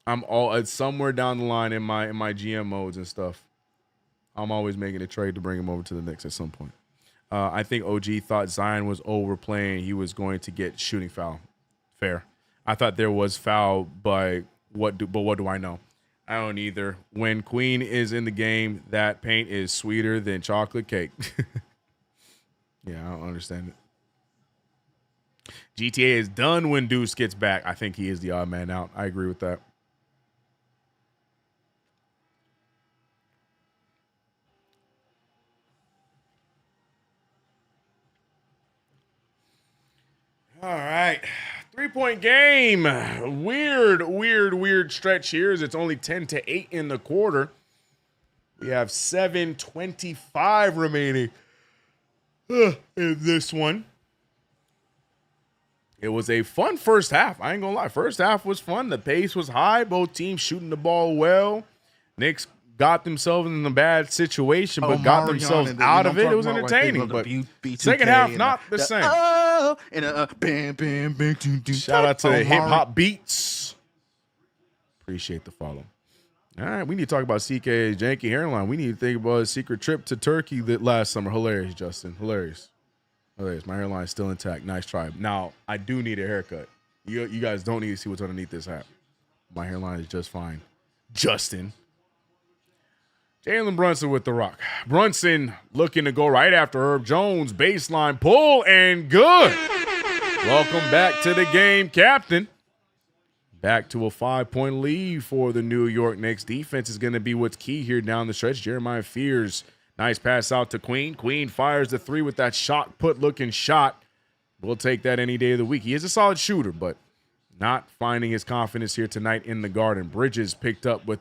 B: It's somewhere down the line in my GM modes and stuff. I'm always making a trade to bring him over to the Knicks at some point. I think OG thought Zion was overplaying. He was going to get shooting foul. Fair. I thought there was foul, but what do I know? I don't either. When Queen is in the game, that paint is sweeter than chocolate cake. Yeah, I don't understand it. GTA is done when Deuce gets back. I think he is the odd man out. I agree with that. All right. 3-point game. Weird stretch here as it's only 10-8 in the quarter. We have 7:25 remaining in this one. It was a fun first half. I ain't gonna lie. First half was fun. The pace was high. Both teams shooting the ball well. Knicks got themselves in a bad situation, but got themselves out of it. It was entertaining. But second half, not the same.
C: Bam, bam, bam.
B: Shout out to the hip hop beats. Appreciate the follow. All right, we need to talk about CK's janky hairline. We need to think about a secret trip to Turkey that last summer. Hilarious, Justin. Hilarious. My hairline is still intact. Nice try. Now, I do need a haircut. You guys don't need to see what's underneath this hat. My hairline is just fine. Justin. Jalen Brunson with the rock. Brunson looking to go right after Herb Jones. Baseline pull and good. Welcome back to the game, Captain. Back to a 5-point lead for the New York Knicks. Defense is going to be what's key here down the stretch. Jeremiah Fears, nice pass out to Queen. Queen fires the three with that shot put looking shot. We'll take that any day of the week. He is a solid shooter, but not finding his confidence here tonight in the Garden. Bridges picked up with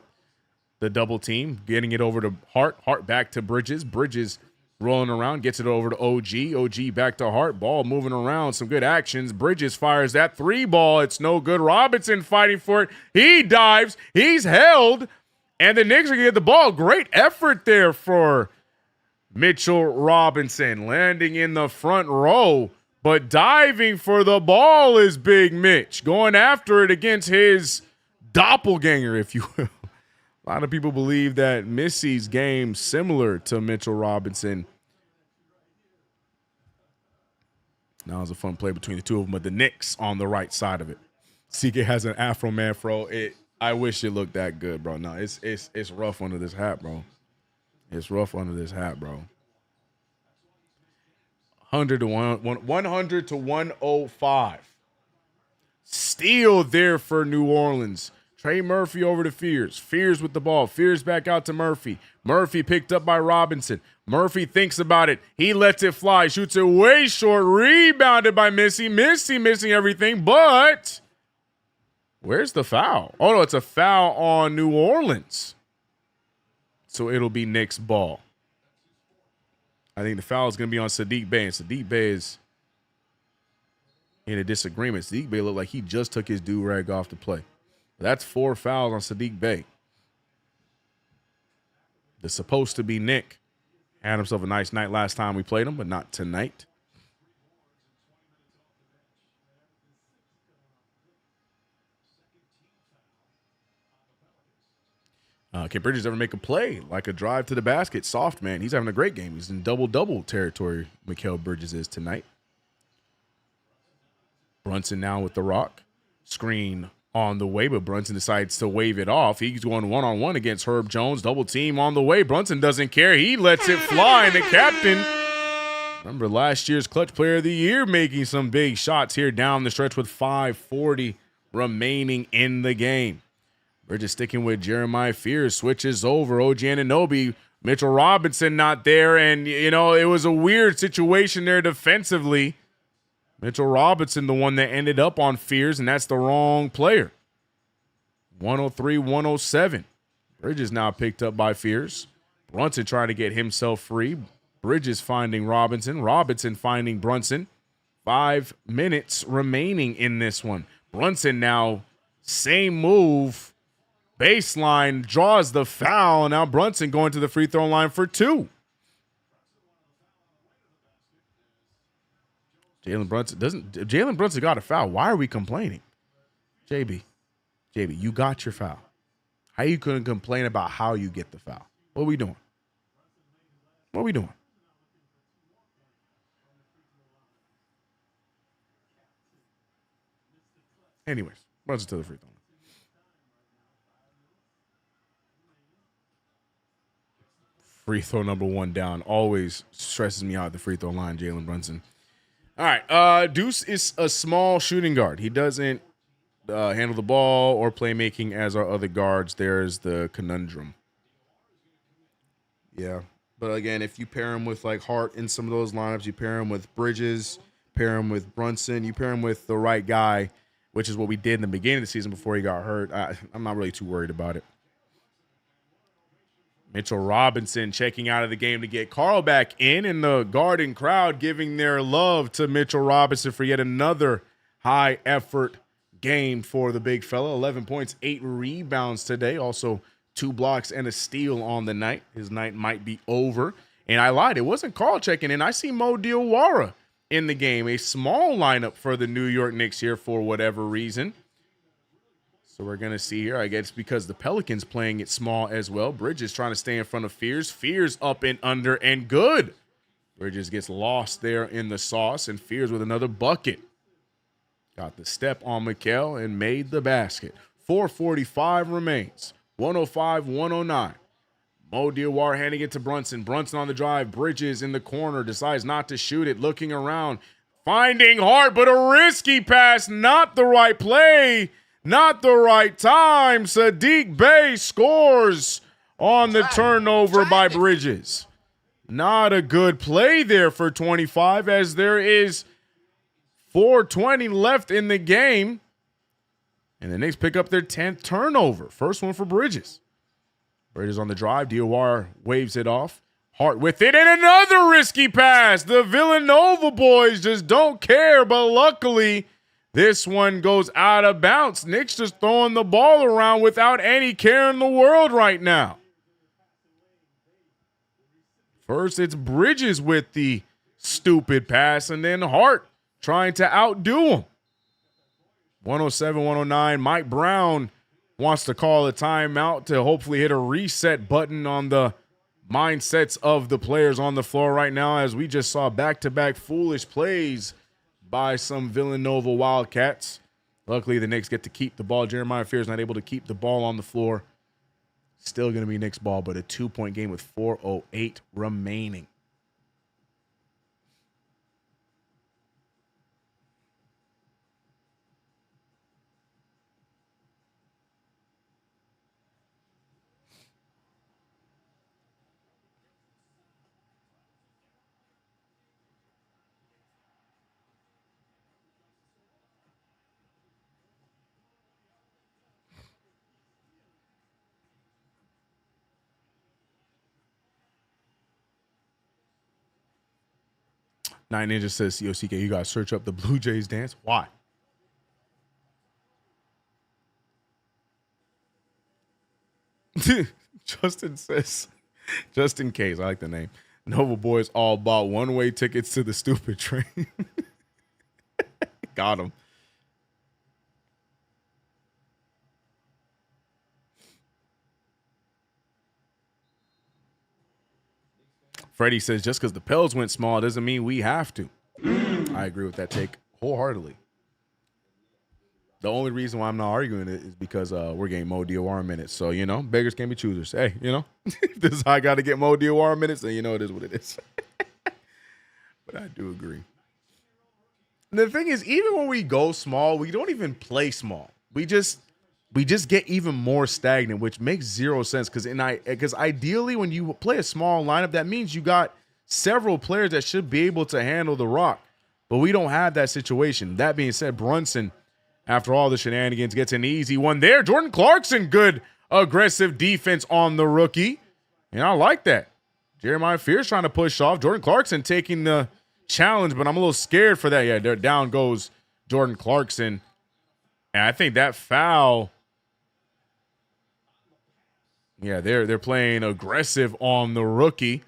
B: the double team, getting it over to Hart. Hart back to Bridges. Bridges rolling around, gets it over to OG. OG back to Hart. Ball moving around. Some good actions. Bridges fires that three ball. It's no good. Robinson fighting for it. He dives. He's held. And the Knicks are going to get the ball. Great effort there for Mitchell Robinson. Landing in the front row. But diving for the ball is Big Mitch. Going after it against his doppelganger, if you will. A lot of people believe that Missy's game similar to Mitchell Robinson. Now it's a fun play between the two of them, but the Knicks on the right side of it. CK has an Afro Manfro. I wish it looked that good, bro. No, it's rough under this hat, bro. It's rough under this hat, bro. 100 to 105. Steal there for New Orleans. Trey Murphy over to Fears. Fears with the ball. Fears back out to Murphy. Murphy picked up by Robinson. Murphy thinks about it. He lets it fly. Shoots it way short. Rebounded by Missy. Missy missing everything, but where's the foul? Oh, no, it's a foul on New Orleans. So it'll be Knicks ball. I think the foul is going to be on Sadiq Bey, and Sadiq Bey is in a disagreement. Sadiq Bey looked like he just took his do-rag off to play. That's 4 fouls on Sadiq Bey. The supposed to be Nick. Had himself a nice night last time we played him, but not tonight. Can Bridges ever make a play like a drive to the basket? Soft, man. He's having a great game. He's in double-double territory, Mikal Bridges is tonight. Brunson now with the rock. Screen on the way, but Brunson decides to wave it off. He's going one-on-one against Herb Jones. Double team on the way. Brunson doesn't care. He lets it fly, and the captain, remember last year's Clutch Player of the Year, making some big shots here down the stretch with 5:40 remaining in the game. Bridges sticking with Jeremiah Fears, switches over. OG Anunoby, Mitchell Robinson not there, and, you know, it was a weird situation there defensively. Mitchell Robinson, the one that ended up on Fears, and that's the wrong player. 103-107. Bridges now picked up by Fears. Brunson trying to get himself free. Bridges finding Robinson. Robinson finding Brunson. 5 minutes remaining in this one. Brunson now, same move. Baseline, draws the foul. Now Brunson going to the free throw line for 2. Jalen Brunson got a foul. Why are we complaining? JB, you got your foul. How you couldn't complain about how you get the foul? What are we doing? Anyways, Brunson to the free throw line. Free throw number 1 down. Always stresses me out at the free throw line, Jalen Brunson. All right, Deuce is a small shooting guard. He doesn't handle the ball or playmaking as our other guards. There's the conundrum. Yeah, but again, if you pair him with like Hart in some of those lineups, you pair him with Bridges, pair him with Brunson, you pair him with the right guy, which is what we did in the beginning of the season before he got hurt. I'm not really too worried about it. Mitchell Robinson checking out of the game to get Carl back in, and the Garden crowd giving their love to Mitchell Robinson for yet another high-effort game for the big fella. 11 points, 8 rebounds today. Also 2 blocks and a steal on the night. His night might be over. And I lied. It wasn't Carl checking in. I see Mo Diawara in the game. A small lineup for the New York Knicks here for whatever reason. So we're going to see here, I guess because the Pelicans playing it small as well. Bridges trying to stay in front of Fears. Fears up and under and good. Bridges gets lost there in the sauce, and Fears with another bucket. Got the step on Mikal and made the basket. 4:45 remains. 105-109. Mo Diawara handing it to Brunson. Brunson on the drive. Bridges in the corner. Decides not to shoot it. Looking around. Finding Hart, but a risky pass. Not the right play. Not the right time. Sadiq Bey scores on the turnover by Bridges. Not a good play there for 25 as there is 4:20 left in the game. And the Knicks pick up their 10th turnover. First one for Bridges. Bridges on the drive. Diawara waves it off. Hart with it and another risky pass. The Villanova boys just don't care, but luckily this one goes out of bounds. Knicks just throwing the ball around without any care in the world right now. First, it's Bridges with the stupid pass, and then Hart trying to outdo him. 107-109. Mike Brown wants to call a timeout to hopefully hit a reset button on the mindsets of the players on the floor right now, as we just saw back-to-back foolish plays by some Villanova Wildcats. Luckily, the Knicks get to keep the ball. Jeremiah Fears not able to keep the ball on the floor. Still going to be Knicks ball, but a 2-point game with 4:08 remaining. Nine Ninja says, Yo, CK, you got to search up the Blue Jays dance. Why? Justin says, just in case, I like the name. Nova Boys all bought one-way tickets to the stupid train. Got him. Freddie says, just because the Pels went small doesn't mean we have to. I agree with that take wholeheartedly. The only reason why I'm not arguing it is because we're getting Mo Diawara minutes. So, you know, beggars can be choosers. Hey, you know, if this is how I got to get Mo Diawara minutes, then you know it is what it is. But I do agree. And the thing is, even when we go small, we don't even play small. We just we just get even more stagnant, which makes zero sense because ideally when you play a small lineup, that means you got several players that should be able to handle the rock. But we don't have that situation. That being said, Brunson, after all the shenanigans, gets an easy one there. Jordan Clarkson, good aggressive defense on the rookie. And I like that. Jeremiah Fears trying to push off. Jordan Clarkson taking the challenge, but I'm a little scared for that. Yeah, there down goes Jordan Clarkson. And I think that foul, yeah, they're playing aggressive on the rookie,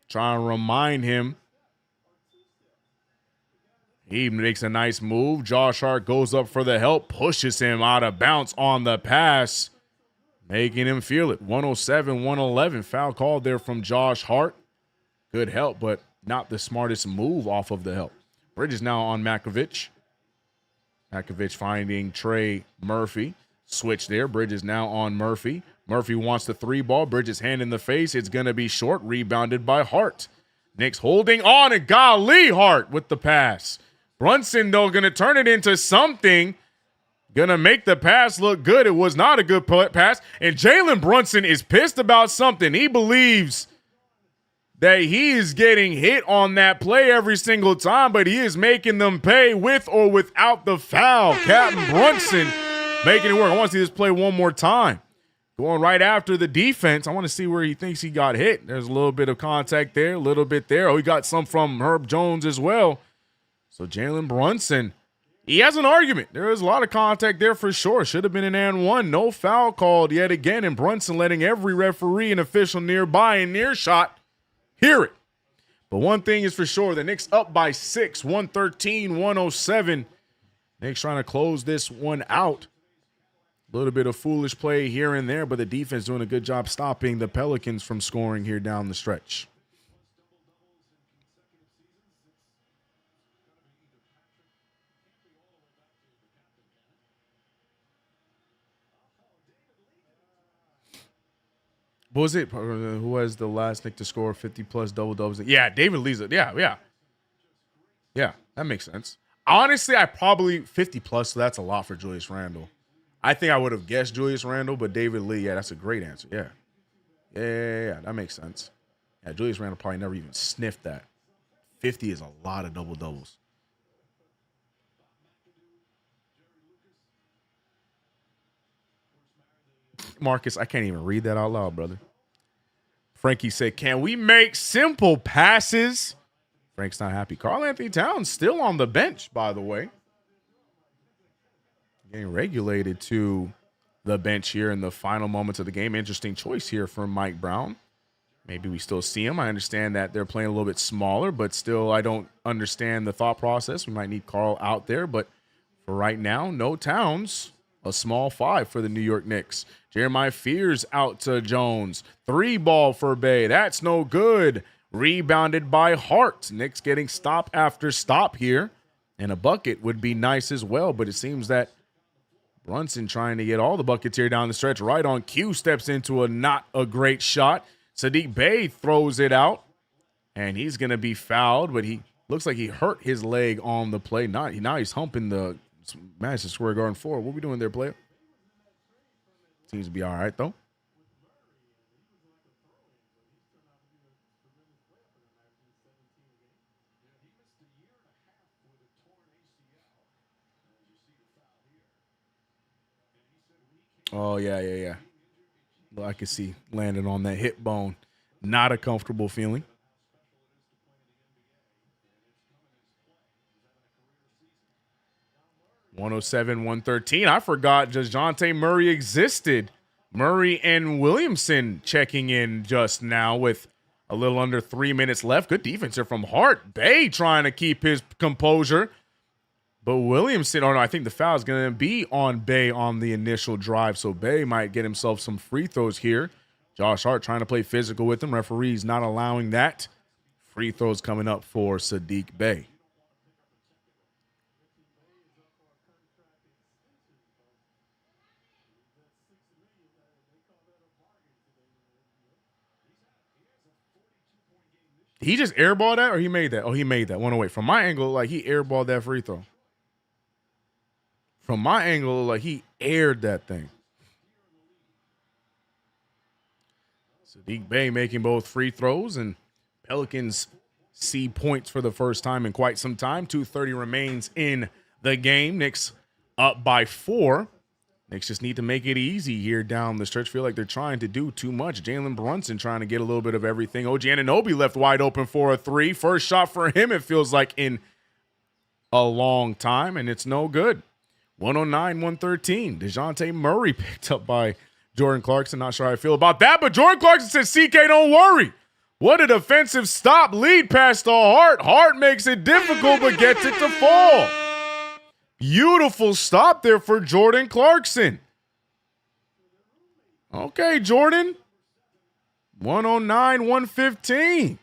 B: trying to remind him. He makes a nice move. Josh Hart goes up for the help, pushes him out of bounds on the pass, making him feel it. 107-111. Foul called there from Josh Hart. Good help, but not the smartest move off of the help. Bridges now on Makovich. Makovich finding Trey Murphy. Switch there. Bridges now on Murphy. Murphy wants the three ball. Bridges hand in the face. It's going to be short. Rebounded by Hart. Knicks holding on, and golly, Hart with the pass. Brunson, though, going to turn it into something. Going to make the pass look good. It was not a good pass. And Jalen Brunson is pissed about something. He believes that he is getting hit on that play every single time, but he is making them pay with or without the foul. Captain Brunson making it work. I want to see this play one more time. Going right after the defense. I want to see where he thinks he got hit. There's a little bit of contact there, a little bit there. Oh, he got some from Herb Jones as well. So Jalen Brunson, he has an argument. There is a lot of contact there for sure. Should have been an and one. No foul called yet again. And Brunson letting every referee and official nearby and near shot hear it. But one thing is for sure, the Knicks up by 6, 113-107. Knicks trying to close this one out. A little bit of foolish play here and there, but the defense doing a good job stopping the Pelicans from scoring here down the stretch. What was it? Who was the last Knick to score 50-plus double-doubles? Yeah, David Lee's. Yeah, that makes sense. Honestly, I probably 50-plus, so that's a lot for Julius Randle. I think I would have guessed Julius Randle, but David Lee, yeah, that's a great answer. Yeah, that makes sense. Yeah, Julius Randle probably never even sniffed that. 50 is a lot of double-doubles. Marcus, I can't even read that out loud, brother. Frankie said, can we make simple passes? Frank's not happy. Karl Anthony Towns still on the bench, by the way. Getting regulated to the bench here in the final moments of the game. Interesting choice here from Mike Brown. Maybe we still see him. I understand that they're playing a little bit smaller, but still I don't understand the thought process. We might need Karl out there, but for right now, no Towns. A small 5 for the New York Knicks. Jeremiah Fears out to Jones. 3 ball for Bay. That's no good. Rebounded by Hart. Knicks getting stop after stop here. And a bucket would be nice as well, but it seems that Brunson trying to get all the buckets here down the stretch. Right on cue, steps into a not a great shot. Saddiq Bey throws it out, and he's going to be fouled, but he looks like he hurt his leg on the play. Now he's humping the Madison Square Garden floor. What are we doing there, player? Seems to be all right, though. Oh, yeah. Well, I can see landing on that hip bone. Not a comfortable feeling. (107-113). I forgot DeJounte Murray existed. Murray and Williamson checking in just now with a little under 3 minutes left. Good defense here from Hart. Bay trying to keep his composure. But Williamson, I think the foul is going to be on Bay on the initial drive. So Bay might get himself some free throws here. Josh Hart trying to play physical with him. Referees not allowing that. Free throws coming up for Saddiq Bey. He just airballed that, or he made that? Oh, he made that. 108. From my angle, like he airballed that free throw. From my angle, like he aired that thing. Saddiq Bey making both free throws, and Pelicans see points for the first time in quite some time. 2:30 remains in the game. Knicks up by 4. Knicks just need to make it easy here down the stretch. Feel like they're trying to do too much. Jalen Brunson trying to get a little bit of everything. OG Anunoby left wide open for a 3. First shot for him, it feels like, in a long time, and it's no good. 109-113. DeJounte Murray picked up by Jordan Clarkson. Not sure how I feel about that, but Jordan Clarkson says, CK, don't worry. What a defensive stop. Lead pass to Hart. Hart makes it difficult, but gets it to fall. Beautiful stop there for Jordan Clarkson. Okay, Jordan. 109-115.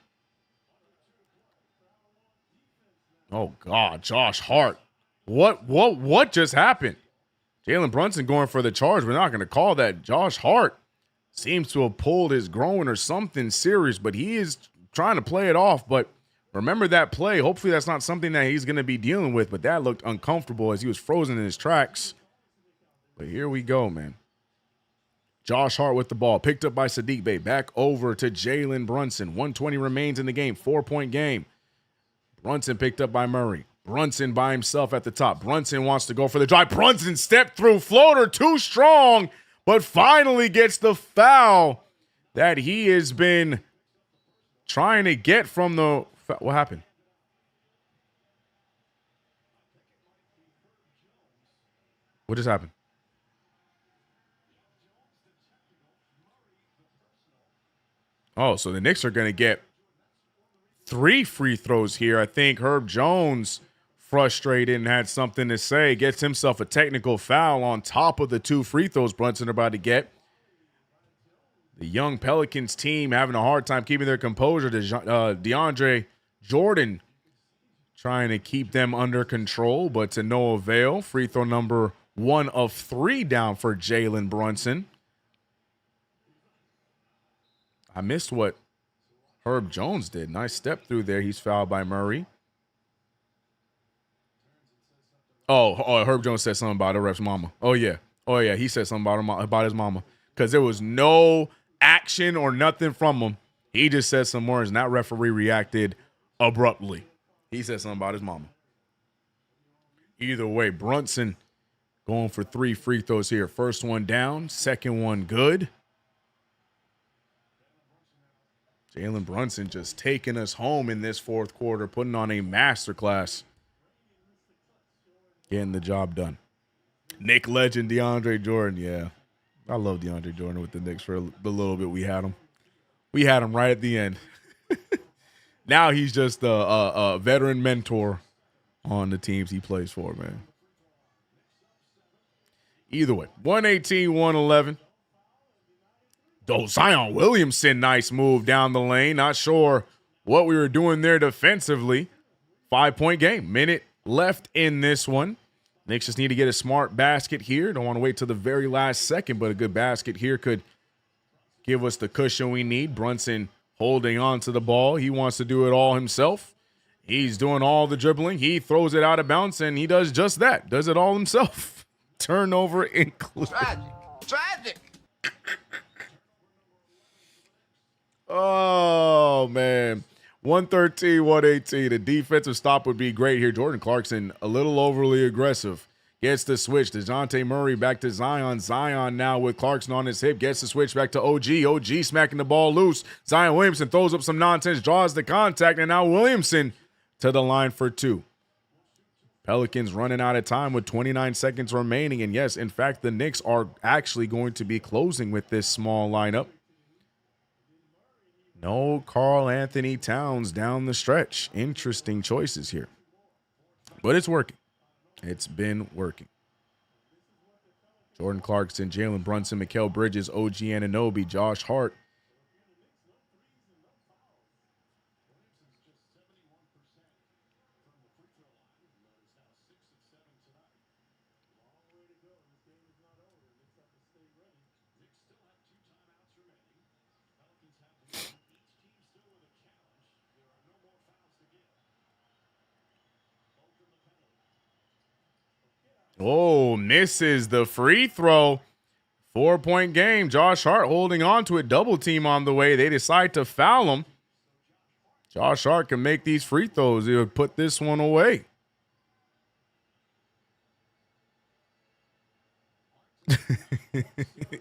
B: Oh, God, Josh Hart. What just happened? Jalen Brunson going for the charge. We're not going to call that. Josh Hart seems to have pulled his groin or something serious, but he is trying to play it off. But remember that play. Hopefully that's not something that he's going to be dealing with, but that looked uncomfortable as he was frozen in his tracks. But here we go, man. Josh Hart with the ball, picked up by Saddiq Bey. Back over to Jalen Brunson. 120 remains in the game, 4-point game. Brunson picked up by Murray. Brunson by himself at the top. Brunson wants to go for the drive. Brunson stepped through, floater too strong, but finally gets the foul that he has been trying to get from the... What happened? What just happened? Oh, so the Knicks are going to get 3 free throws here. I think Herb Jones, frustrated and had something to say, gets himself a technical foul on top of the 2 free throws Brunson about to get. The young Pelicans team having a hard time keeping their composure. DeAndre Jordan trying to keep them under control, but to no avail. Free throw number 1 of 3 down for Jalen Brunson. I missed what Herb Jones did. Nice step through there. He's fouled by Murray. Oh, Herb Jones said something about the ref's mama. Oh, yeah. He said something about his mama. Because there was no action or nothing from him. He just said some words, and that referee reacted abruptly. He said something about his mama. Either way, Brunson going for 3 free throws here. First one down, second one good. Jalen Brunson just taking us home in this fourth quarter, putting on a masterclass. Getting the job done. Knick legend DeAndre Jordan, yeah. I love DeAndre Jordan with the Knicks for the little bit we had him. We had him right at the end. Now he's just a veteran mentor on the teams he plays for, man. Either way, 118-111. Though Zion Williamson, nice move down the lane. Not sure what we were doing there defensively. 5-point game. Minute left in this one. Knicks just need to get a smart basket here. Don't want to wait till the very last second, but a good basket here could give us the cushion we need. Brunson holding on to the ball. He wants to do it all himself. He's doing all the dribbling. He throws it out of bounds, and he does just that. Does it all himself. Turnover included.
C: Tragic.
B: Oh, man. 113-118. The defensive stop would be great here. Jordan Clarkson a little overly aggressive. Gets the switch. DeJounte Murray back to Zion. Zion now with Clarkson on his hip. Gets the switch back to OG. OG smacking the ball loose. Zion Williamson throws up some nonsense. Draws the contact. And now Williamson to the line for 2. Pelicans running out of time with 29 seconds remaining. And yes, in fact, the Knicks are actually going to be closing with this small lineup. No Karl Anthony Towns down the stretch. Interesting choices here. But it's working. It's been working. Jordan Clarkson, Jalen Brunson, Mikal Bridges, OG Anunoby, Josh Hart. Oh, misses the free throw 4-point game. Josh Hart holding on to it. Double team on the way. They decide to foul him. Josh Hart can make these free throws. He would put this one away.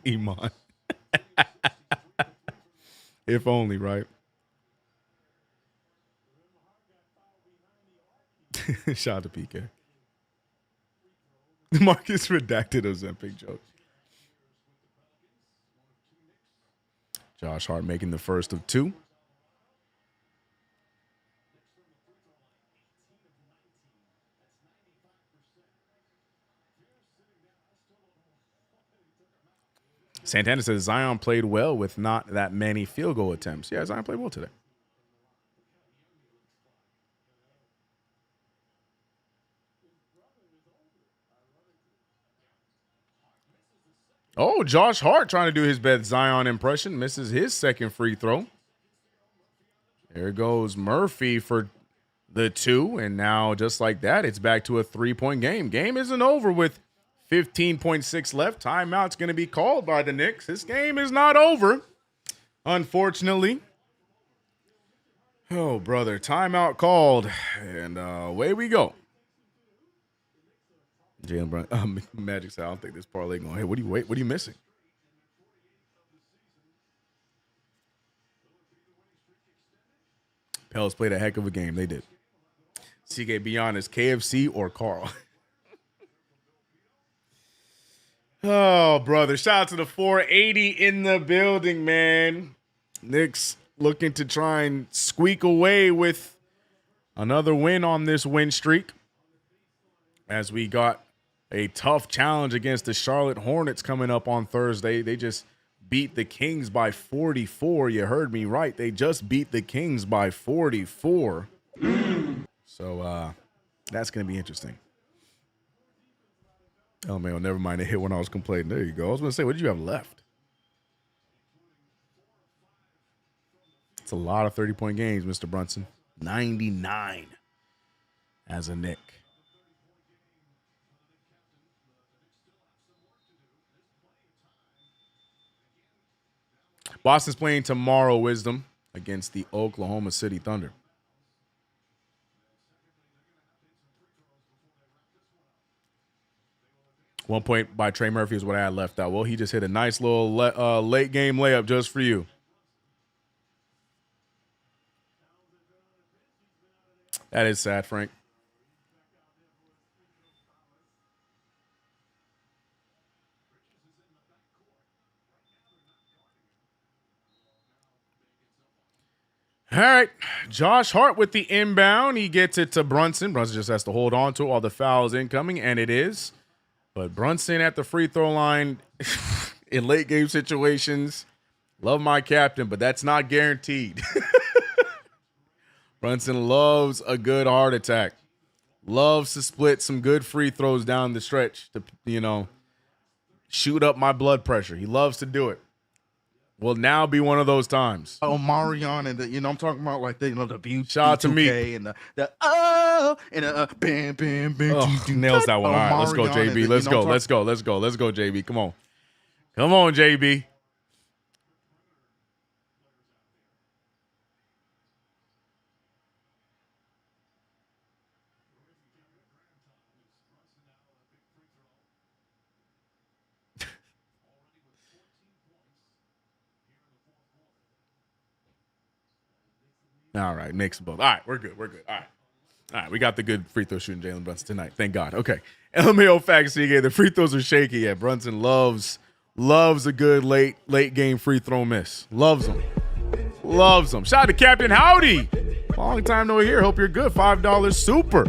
B: Iman. If only, right? Shout out to PK. Marcus redacted Ozempic joke. Josh Hart making the first of two. Santana says Zion played well with not that many field goal attempts. Yeah, Zion played well today. Oh, Josh Hart trying to do his best Zion impression. Misses his second free throw. There goes Murphy for the two. And now, just like that, it's back to a 3-point game. Game isn't over with 15.6 left. Timeout's going to be called by the Knicks. This game is not over, unfortunately. Oh, brother. Timeout called. And away we go. Jalen Brown, Magic said, I don't think this parlay going. Hey, what are you missing? Pels played a heck of a game. They did. CK, be honest, KFC or Carl? Oh, brother. Shout out to the 480 in the building, man. Knicks looking to try and squeak away with another win on this win streak, as we got a tough challenge against the Charlotte Hornets coming up on Thursday. They just beat the Kings by 44. You heard me right. They just beat the Kings by 44. So that's going to be interesting. Oh, man, never mind. It hit when I was complaining. There you go. I was going to say, what did you have left? It's a lot of 30-point games, Mr. Brunson. 99 as a Knick. Boston's playing tomorrow, Wisdom, against the Oklahoma City Thunder. 1 point by Trey Murphy is what I had left out. Well, he just hit a nice little late game layup just for you. That is sad, Frank. All right, Josh Hart with the inbound. He gets it to Brunson. Brunson just has to hold on to it while the foul is incoming, and it is. But Brunson at the free throw line in late game situations. Love my captain, but that's not guaranteed. Brunson loves a good heart attack. Loves to split some good free throws down the stretch to, shoot up my blood pressure. He loves to do it. Will now be one of those times.
C: Oh, Marion and I'm talking about like the view.
B: Shout out to me
C: and the bam bam bam.
B: Oh, nails that one. All right, let's go, JB. Let's go. Let's go, JB. Come on, JB. All right, Knicks both. All right, we're good. All right, we got the good free throw shooting Jalen Brunson tonight. Thank God. Okay. LMAO facts, CK. The free throws are shaky. Yeah, Brunson loves a good late game free throw miss. Loves them. Shout out to Captain Howdy. Long time no here. Hope you're good. $5 super.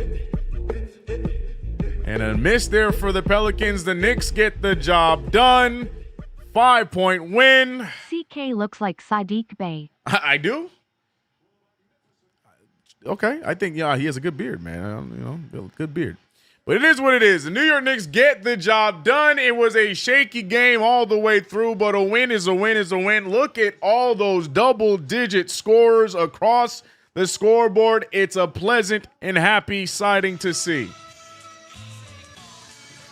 B: And a miss there for the Pelicans. The Knicks get the job done. 5-point win.
D: CK looks like Sadiq Bey.
B: I do? Okay, I think, he has a good beard, man. Good beard. But it is what it is. The New York Knicks get the job done. It was a shaky game all the way through, but a win is a win is a win. Look at all those double-digit scores across the scoreboard. It's a pleasant and happy sighting to see.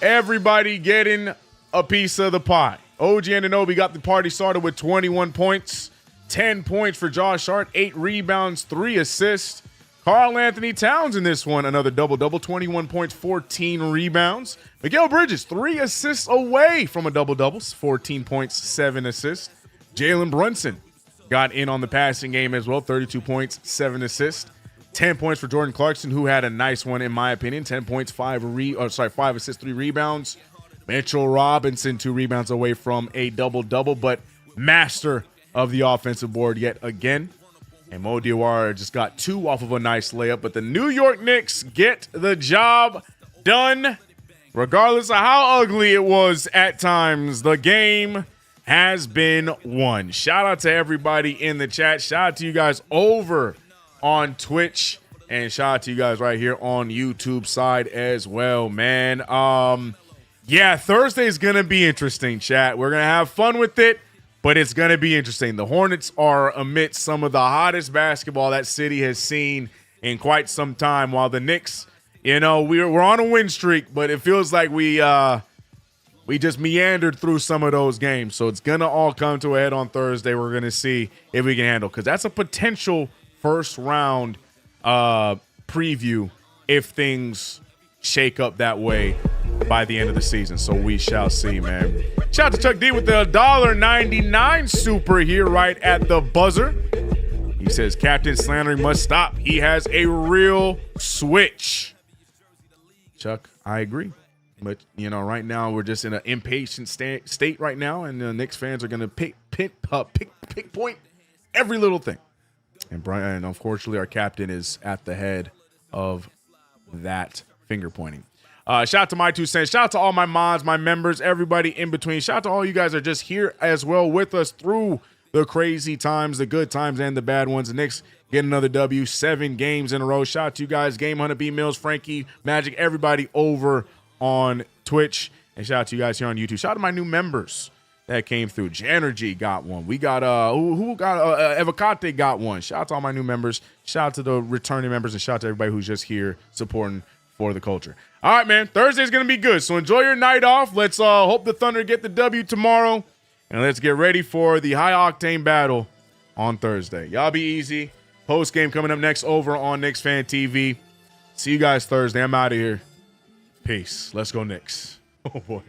B: Everybody getting a piece of the pie. OG Anunoby got the party started with 21 points, 10 points for Josh Hart, 8 rebounds, 3 assists. Karl Anthony Towns in this one, another double-double, 21 points, 14 rebounds. Mikal Bridges, 3 assists away from a double-double, 14 points, 7 assists. Jalen Brunson got in on the passing game as well, 32 points, 7 assists. 10 points for Jordan Clarkson, who had a nice one in my opinion, 10 points, 5 assists, 3 rebounds. Mitchell Robinson, 2 rebounds away from a double-double, but master of the offensive board yet again. And Mo Diawara just got 2 off of a nice layup. But the New York Knicks get the job done. Regardless of how ugly it was at times, the game has been won. Shout out to everybody in the chat. Shout out to you guys over on Twitch. And shout out to you guys right here on YouTube side as well, man. Yeah, Thursday's going to be interesting, chat. We're going to have fun with it. But it's going to be interesting. The Hornets are amidst some of the hottest basketball that city has seen in quite some time, while the Knicks, you know, we're on a win streak, but it feels like we just meandered through some of those games. So it's going to all come to a head on Thursday. We're going to see if we can handle, because that's a potential first round preview if things shake up that way by the end of the season. So we shall see, man. Shout out to Chuck D with the $1.99 super here right at the buzzer. He says, Captain slandering must stop. He has a real switch. Chuck, I agree. But, you know, right now we're just in an impatient state right now, and the Knicks fans are going to pinpoint every little thing. And Brian, unfortunately, our captain is at the head of that finger pointing. Shout out to my 2 cents. Shout out to all my mods, my members, everybody in between. Shout out to all you guys that are just here as well with us through the crazy times, the good times, and the bad ones. The Knicks get another W, 7 games in a row. Shout out to you guys, Game Hunter, B Mills, Frankie, Magic, everybody over on Twitch. And shout out to you guys here on YouTube. Shout out to my new members that came through. Janergy got one. We got who got Evocate got one. Shout out to all my new members. Shout out to the returning members, and shout out to everybody who's just here supporting for the culture. All right, man. Thursday's going to be good. So enjoy your night off. Let's hope the Thunder get the W tomorrow. And let's get ready for the high-octane battle on Thursday. Y'all be easy. Post-game coming up next over on Knicks Fan TV. See you guys Thursday. I'm out of here. Peace. Let's go Knicks. Oh, boy.